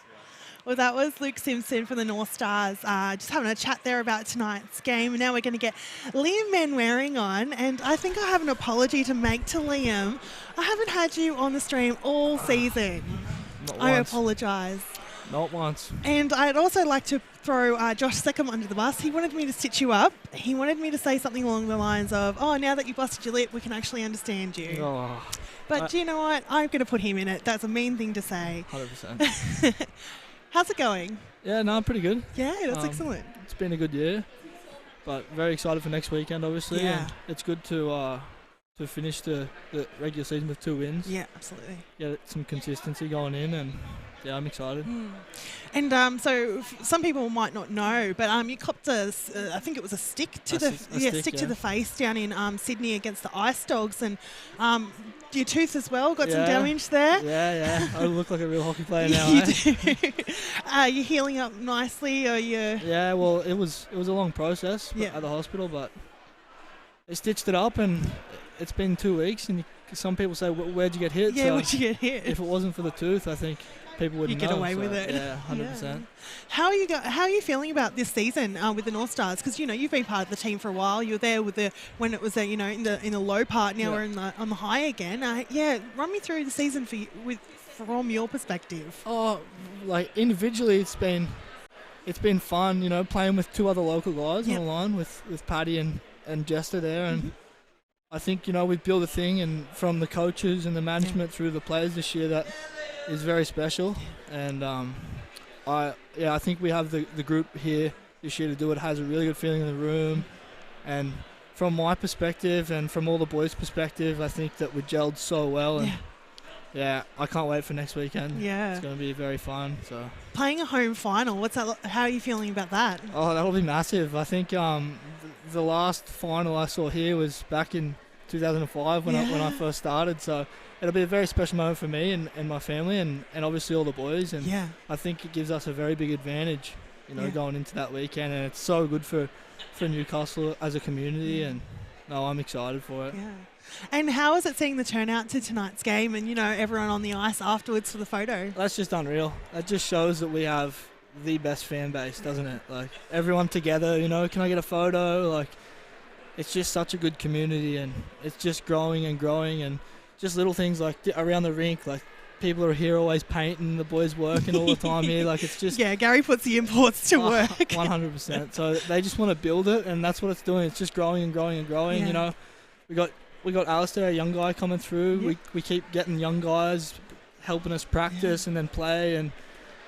Well, that was Luke Simpson from the Northstars, just having a chat there about tonight's game. Now we're going to get Liam Manwaring on, and I think I have an apology to make to Liam. I haven't had you on the stream all season. I apologise. Not once. And I'd also like to throw Josh Seckham under the bus. He wanted me to stitch you up. He wanted me to say something along the lines of, oh, now that you busted your lip, we can actually understand you. Oh, but do you know what? I'm going to put him in it. That's a mean thing to say. 100%. How's it going? Yeah, no, pretty good. Yeah, that's excellent. It's been a good year, but very excited for next weekend, obviously. Yeah. And it's good to finish the regular season with 2 wins. Yeah, absolutely. Get some consistency going in, and yeah, I'm excited. And so some people might not know, but you copped I think it was a stick to the face down in Sydney against the Ice Dogs, and your tooth as well got some damage there. Yeah. I look like a real hockey player now. You do. You're healing up nicely, or you? Yeah, well, it was a long process at the hospital, but they stitched it up, and it's been 2 weeks, and some people say, where'd you get hit? Yeah, where'd you get hit? If it wasn't for the tooth, I think people wouldn't know. You get away with it. Yeah, 100%. Yeah. How are you feeling about this season with the Northstars? Because you've been part of the team for a while. You were there when it was in the low part. Now we're on the high again. Run me through the season from your perspective. Oh, like individually, it's been fun. Playing with 2 other local guys on the line with Paddy and Jester there, and I think we've built a thing, and from the coaches and the management through the players this year, that is very special. And I think we have the group here this year to do it. Has a really good feeling in the room, and from my perspective and from all the boys' perspective, I think that we gelled so well. And I can't wait for next weekend. Yeah, it's going to be very fun. So playing a home final, what's that? How are you feeling about that? Oh, that'll be massive. I think the last final I saw here was back in 2005 when I first started. So it'll be a very special moment for me and my family and obviously all the boys. And I think it gives us a very big advantage, going into that weekend. And it's so good for Newcastle as a community. And I'm excited for it. Yeah. And how is it seeing the turnout to tonight's game and, everyone on the ice afterwards for the photo? That's just unreal. That just shows that we have the best fan base, doesn't it? Like, everyone together, can I get a photo? Like, it's just such a good community, and it's just growing and growing, and just little things like around the rink, like people are here always painting, the boys working all the time here. Like, it's just... Yeah, Gary puts the imports to work. 100%. So they just want to build it, and that's what it's doing. It's just growing and growing and growing, We got Alistair, a young guy, coming through. Yep. We keep getting young guys helping us practice and then play, and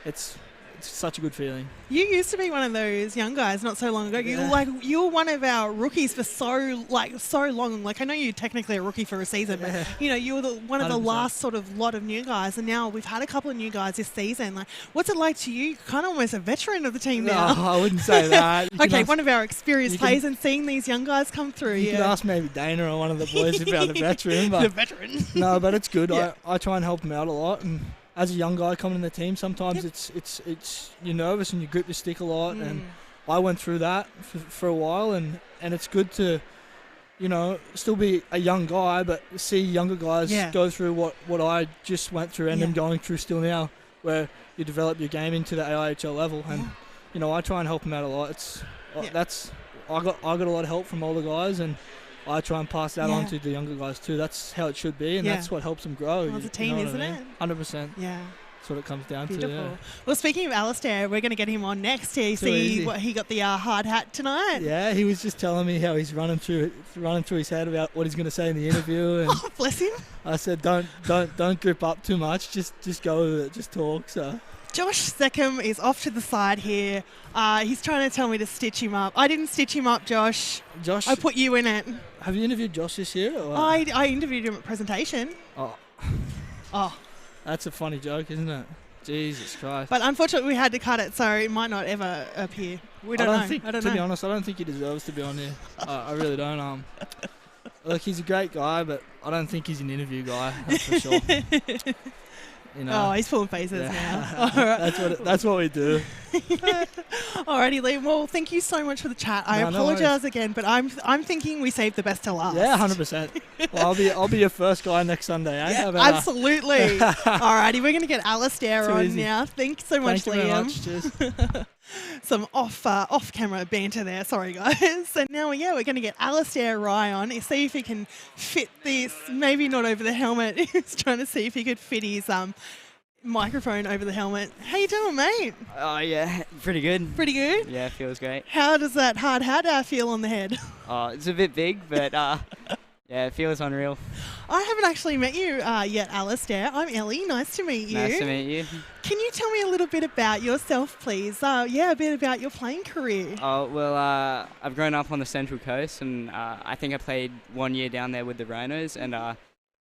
it's such a good feeling. You used to be one of those young guys not so long ago. You were one of our rookies for so long. Like, I know you're technically a rookie for a season, but you were one of the 100%. Last sort of lot of new guys, and now we've had a couple of new guys this season. Like, what's it like to you? Kind of almost a veteran of the team now. No, I wouldn't say that. Okay, one of our experienced players, and seeing these young guys come through. You could ask maybe Dana or one of the boys about the veteran. But the veteran. No, but it's good. Yeah. I try and help them out a lot, and as a young guy coming in the team, sometimes it's you're nervous and you grip your stick a lot, and I went through that for a while, and it's good to, still be a young guy, but see younger guys go through what I just went through and am going through still now, where you develop your game into the AIHL level, and I try and help them out a lot. I got a lot of help from older guys, and I try and pass that on to the younger guys too. That's how it should be, and that's what helps them grow. Well, it's a team, isn't it? 100%. Yeah. That's what it comes down Beautiful. to. Yeah. Well, speaking of Alistair, we're going to get him on next to see what he got the hard hat tonight. Yeah, he was just telling me how he's running through his head about what he's going to say in the interview. And oh, bless him. I said, don't grip up too much. Just go with it. Just talk. So. Josh Seckham is off to the side here. He's trying to tell me to stitch him up. I didn't stitch him up, Josh. I put you in it. Have you interviewed Josh this year? Or? I interviewed him at presentation. Oh. That's a funny joke, isn't it? Jesus Christ. But unfortunately, we had to cut it, so it might not ever appear. We don't know. To be honest, I don't think he deserves to be on here. I really don't. Look, he's a great guy, but I don't think he's an interview guy. That's for sure. You know. Oh, he's pulling faces Yeah. now. All right. That's what we do. Alrighty, Liam. Well, thank you so much for the chat. I No apologise again, but I'm thinking we saved the best till last. Yeah, 100%. Well, I'll be your first guy next Sunday. Eh? Yeah, How about absolutely. Alrighty, we're going to get Alistair Too on easy. now. Thanks so much, Thank you very Liam. much. Cheers. Some off camera banter there. Sorry, guys. And now, we're going to get Alistair Rye on. See if he can fit this. Maybe not over the helmet. He's trying to see if he could fit his microphone over the helmet. How you doing, mate? Oh, yeah, pretty good. Pretty good. Yeah, feels great. How does that hard hat feel on the head? Oh, it's a bit big, but yeah, it feels unreal. I haven't actually met you yet, Alistair. I'm Ellie. Nice to meet you. Nice to meet you. Can you tell me a little bit about yourself, please? A bit about your playing career. Oh, well, I've grown up on the Central Coast, and I think I played 1 year down there with the Rhinos, and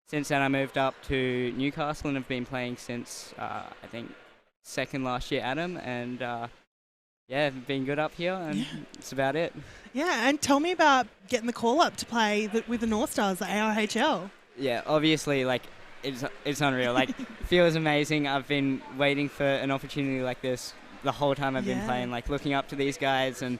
since then I moved up to Newcastle and have been playing since, I think, second last year at 'em, and yeah, been good up here, and that's about it. Yeah, and tell me about getting the call up to play with the Northstars, the AIHL. Yeah, obviously, like, it's unreal. Like, feels amazing. I've been waiting for an opportunity like this the whole time I've been playing, like, looking up to these guys and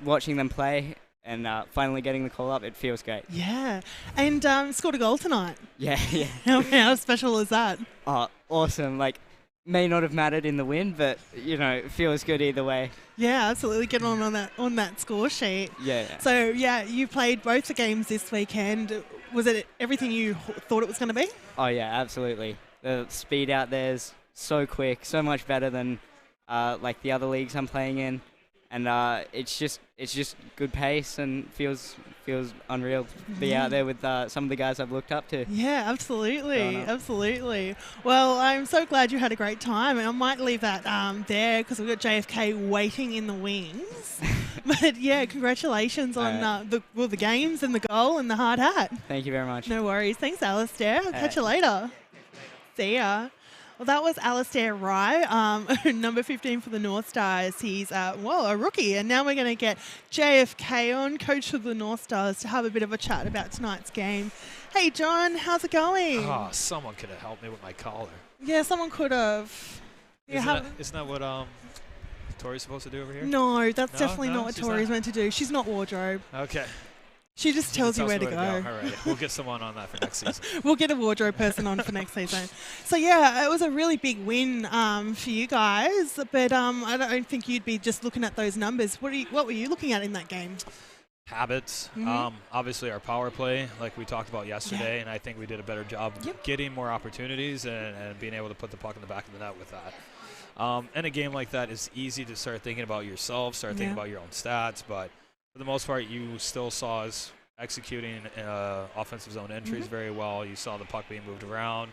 watching them play. And finally getting the call up, it feels great. Yeah, and scored a goal tonight. Yeah. How special is that? Oh, awesome. Like, may not have mattered in the win, but, you know, it feels good either way. Yeah, absolutely. Get on that score sheet. Yeah. So, you played both the games this weekend. Was it everything you thought it was going to be? Oh, yeah, absolutely. The speed out there is so quick, so much better than, like, the other leagues I'm playing in. And it's just good pace and feels unreal to be out there with some of the guys I've looked up to. Yeah, absolutely. Well, I'm so glad you had a great time, and I might leave that there because we've got JFK waiting in the wings. But yeah, congratulations on the games and the goal and the hard hat. Thank you very much. No worries. Thanks, Alistair. I'll catch you later. See ya. Well, that was Alistair Rye, number 15 for the Northstars. He's, a rookie. And now we're going to get JFK on, coach of the Northstars, to have a bit of a chat about tonight's game. Hey, John, how's it going? Oh, someone could have helped me with my collar. Yeah, someone could have. Isn't that what Tori's supposed to do over here? No, that's definitely not what she's Tori's meant to do. She's not wardrobe. Okay. She just tells you where to go. All right, we'll get someone on that for next season. We'll get a wardrobe person on for next season. So, yeah, it was a really big win for you guys, but I don't think you'd be just looking at those numbers. What were you looking at in that game? Habits. Obviously, our power play, like we talked about yesterday, and I think we did a better job getting more opportunities and being able to put the puck in the back of the net with that. In a game like that, it's easy to start thinking about yourself, start thinking about your own stats, but for the most part, you still saw us executing offensive zone entries very well. You saw the puck being moved around.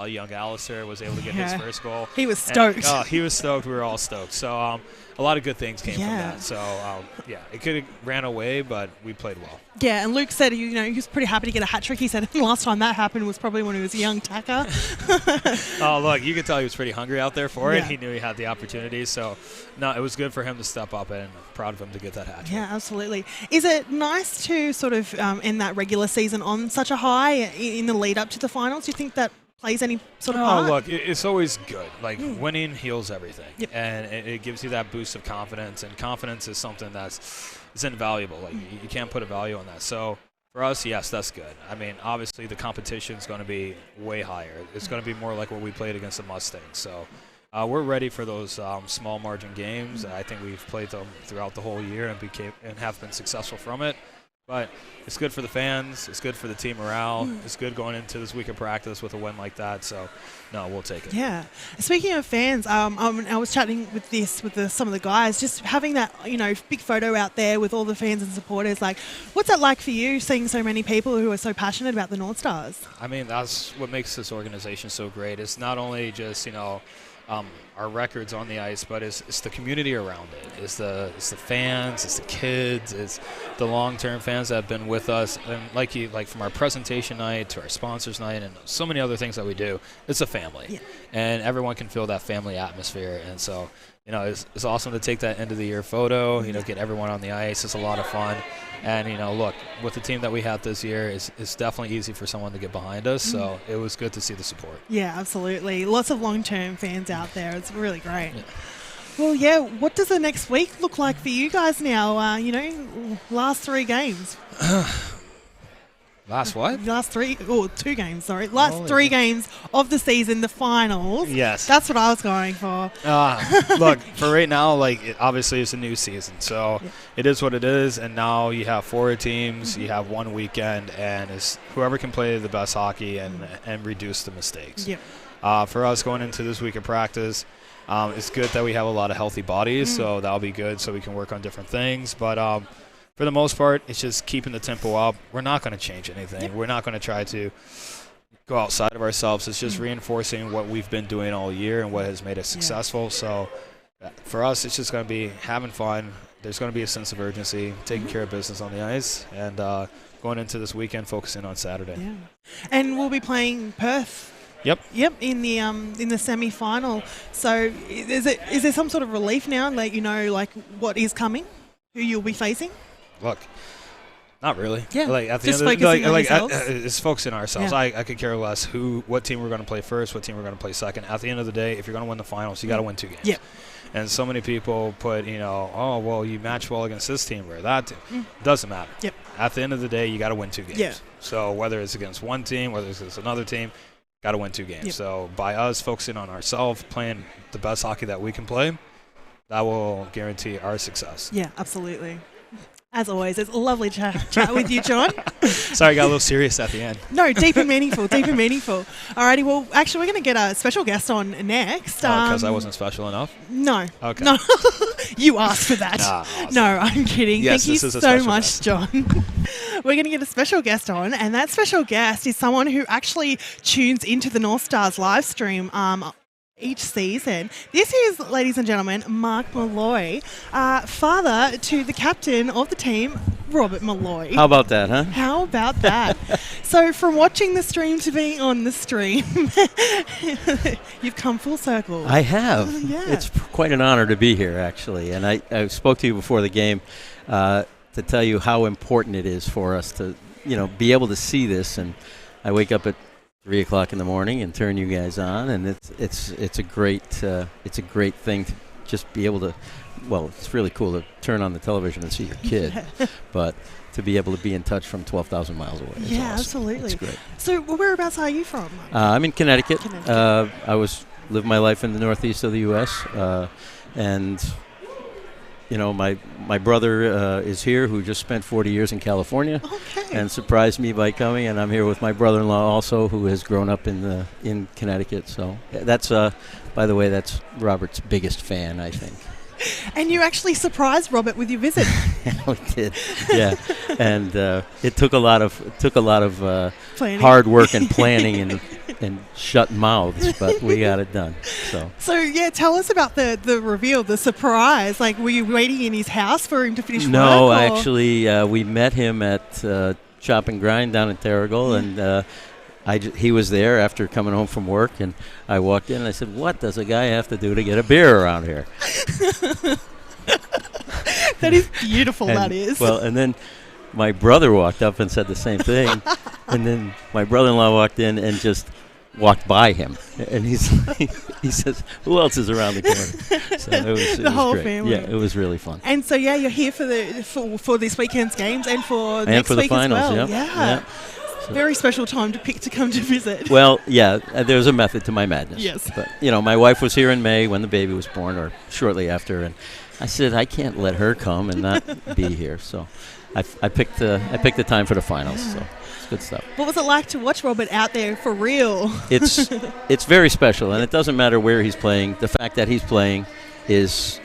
Young Alistair was able to get his first goal. He was stoked. He was stoked. We were all stoked. So a lot of good things came from that. So, it could have ran away, but we played well. Yeah, and Luke said, he was pretty happy to get a hat trick. He said the last time that happened was probably when he was a young tacker. Oh, look, you could tell he was pretty hungry out there for it. He knew he had the opportunity. So, no, it was good for him to step up, and proud of him to get that hat trick. Yeah, absolutely. Is it nice to sort of end that regular season on such a high in the lead up to the finals? Do you think that plays any sort of part? Look, it's always good. Like, winning heals everything. Yep. And it gives you that boost of confidence, and confidence is something it's invaluable. Like, you can't put a value on that. So, for us, yes, that's good. I mean, obviously, the competition is going to be way higher. It's going to be more like what we played against the Mustangs. So, we're ready for those small margin games. I think we've played them throughout the whole year and have been successful from it. But it's good for the fans. It's good for the team morale. It's good going into this week of practice with a win like that. So, no, we'll take it. Yeah. Speaking of fans, I was chatting with some of the guys, just having that big photo out there with all the fans and supporters. Like, what's that like for you, seeing so many people who are so passionate about the Northstars? I mean, that's what makes this organization so great. It's not only just our our records on the ice, but it's the community around it. It's the fans, it's the kids, it's the long-term fans that have been with us. And like from our presentation night to our sponsors night and so many other things that we do, it's a family. Yeah. And everyone can feel that family atmosphere. And so, it's awesome to take that end of the year photo, get everyone on the ice. It's a lot of fun. And, look, with the team that we have this year, it's definitely easy for someone to get behind us. So it was good to see the support. Yeah, absolutely. Lots of long-term fans out there. It's really great. Yeah. Well, yeah, what does the next week look like for you guys now? Last 3 games. Last what? Last 2 games, sorry. Last 3 games of the season, the finals. Yes. That's what I was going for. Look, for right now, obviously it's a new season. So it is what it is. And now you have 4 teams, you have 1 weekend, and it's whoever can play the best hockey and reduce the mistakes. Yep. For us going into this week of practice, it's good that we have a lot of healthy bodies, so that'll be good so we can work on different things. But for the most part, it's just keeping the tempo up. We're not going to change anything. Yep. We're not going to try to go outside of ourselves. It's just reinforcing what we've been doing all year and what has made us successful. Yeah. So for us, it's just going to be having fun. There's going to be a sense of urgency, taking care of business on the ice, and going into this weekend, focusing on Saturday. Yeah. And we'll be playing Perth. Yep. In the semi-final. So is there some sort of relief now, what is coming, who you'll be facing? Look, not really. Yeah. At the just end of focusing on yourselves. It's focusing on ourselves. Yeah. I could care less what team we're going to play first, what team we're going to play second. At the end of the day, if you're going to win the finals, you got to win 2 games. Yeah. And so many people put, you match well against this team or that team. Doesn't matter. Yep. At the end of the day, you got to win 2 games. Yeah. So whether it's against one team, whether it's against another team, got to win 2 games. Yep. So by us focusing on ourselves, playing the best hockey that we can play, that will guarantee our success. Yeah, absolutely. As always, it's a lovely chat with you, John. Sorry, I got a little serious at the end. No, deep and meaningful. Alrighty, well, actually, we're going to get a special guest on next. Because I wasn't special enough? No. Okay. No, you asked for that. Awesome. No, I'm kidding. Yes, Thank you this is a so special much, guest. John. We're going to get a special guest on, and that special guest is someone who actually tunes into the Northstars live stream each season. This is, ladies and gentlemen, Mark Malloy, father to the captain of the team, Robert Malloy. How about that, huh? How about that? So from watching the stream to being on the stream, you've come full circle. I have. Yeah. It's quite an honor to be here, actually. And I spoke to you before the game to tell you how important it is for us to, be able to see this. And I wake up at 3 o'clock in the morning and turn you guys on, and it's a great thing to just be able to. Well, it's really cool to turn on the television and see your kid, but to be able to be in touch from 12,000 miles away. Yeah, awesome. absolutely. It's great. So, whereabouts are you from? I'm in Connecticut. I lived my life in the northeast of the U.S. And my brother is here, who just spent 40 years in California, and surprised me by coming. And I'm here with my brother-in-law also, who has grown up in Connecticut. So that's, by the way, that's Robert's biggest fan, I think. And you actually surprised Robert with your visit. We did, yeah. And it took a lot of hard work and planning and shut mouths, but we got it done. So yeah, tell us about the reveal, the surprise. Like, were you waiting in his house for him to finish work? No, actually, we met him at Chop and Grind down in Terrigal, and he was there after coming home from work, and I walked in and I said, "What does a guy have to do to get a beer around here?" That is beautiful, that is. Well, and then my brother walked up and said the same thing, and then my brother-in-law walked in and just walked by him, and he says, "Who else is around the corner?" So it was the whole great. family. Yeah, it was really fun. And so you're here for this weekend's games and for next the week finals, as well. yep. Yeah. Yep. Very special time to pick to come to visit. Well, yeah, there's a method to my madness. Yes. But, my wife was here in May when the baby was born, or shortly after, and I said, I can't let her come and not be here. So I picked the time for the finals. So it's good stuff. What was it like to watch Robert out there for real? It's very special, and it doesn't matter where he's playing. The fact that he's playing is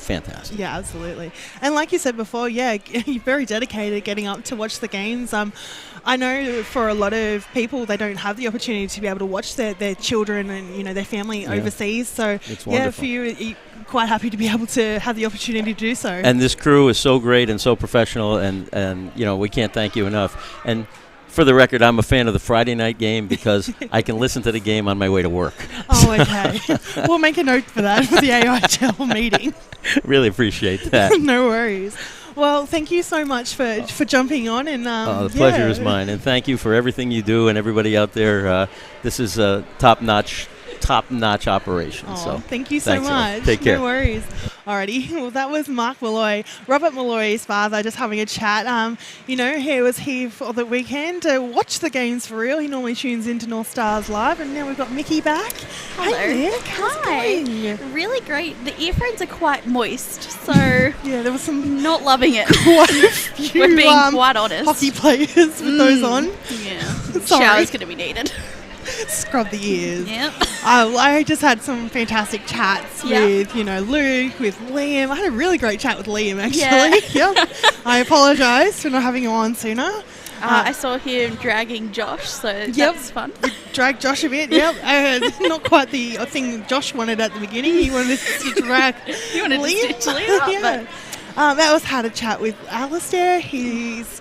fantastic. Yeah, absolutely. And like you said before, yeah, you're very dedicated getting up to watch the games. I know for a lot of people, they don't have the opportunity to be able to watch their children and, their family overseas. So, It's yeah, wonderful. for you, you're quite happy to be able to have the opportunity to do so. And this crew is so great and so professional, and we can't thank you enough. And for the record, I'm a fan of the Friday night game because I can listen to the game on my way to work. Oh, okay. We'll make a note for that for the AIHL meeting. Really appreciate that. No worries. Well, thank you so much for jumping on. And the pleasure is mine. And thank you for everything you do and everybody out there. This is a top-notch operation. Oh, So thank you so much. Take care. No worries. Alrighty. Well, that was Mark Malloy, Robert Malloy's father, just having a chat. He was here for the weekend to watch the games for real. He normally tunes into Northstars Live, and now we've got Mickey back. Hello. Hey, Nick. How's it going? Really great. The earphones are quite moist, so Yeah, there was some not loving it. quite a few We're being quite honest. hockey players with those on. Yeah. Sorry. Shower's going to be needed. Scrub the ears. Yep. I just had some fantastic chats Yeah. with, Luke, with Liam. I had a really great chat with Liam, actually. Yeah. Yep. I apologise for not having him on sooner. I saw him dragging Josh, so that's fun. Drag Josh a bit, yep. Not quite the thing Josh wanted at the beginning. He wanted to drag You wanted Liam. to stitch Liam up, Yeah. That was had a chat with Alistair. He's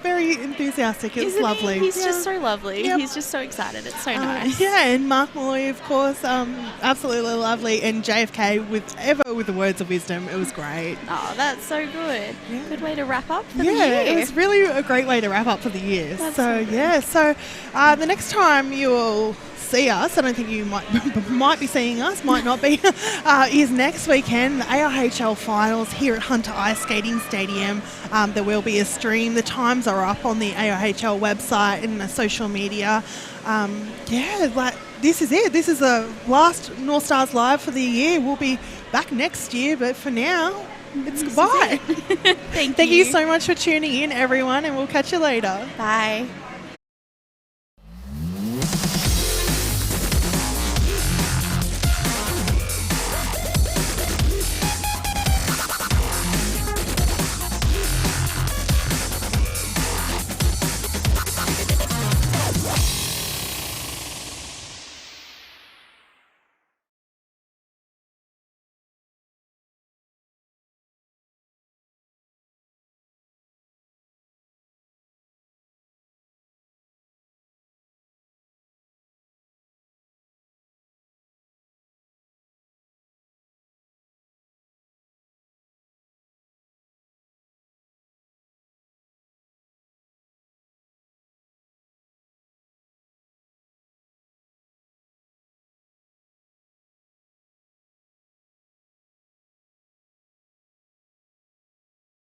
very enthusiastic. It's Isn't lovely. He's Yeah. just so lovely. Yep. He's just so excited. It's so nice. Yeah, and Mark Malloy, of course, absolutely lovely. And JFK with the words of wisdom. It was great. Oh, that's so good. Yeah. Good way to wrap up for the Yeah, year. it was really a great way to wrap up for the year. That's So so good. yeah, so the next time you'll see us, I don't think you might be seeing us, might not be, is next weekend, the AIHL finals here at Hunter Ice Skating Stadium. There will be a stream. The times are up on the AIHL website and the social media. This is it. This is the last Northstars Live for the year. We'll be back next year, but for now, it's goodbye. Thank Thank you so much for tuning in, everyone, and we'll catch you later. Bye.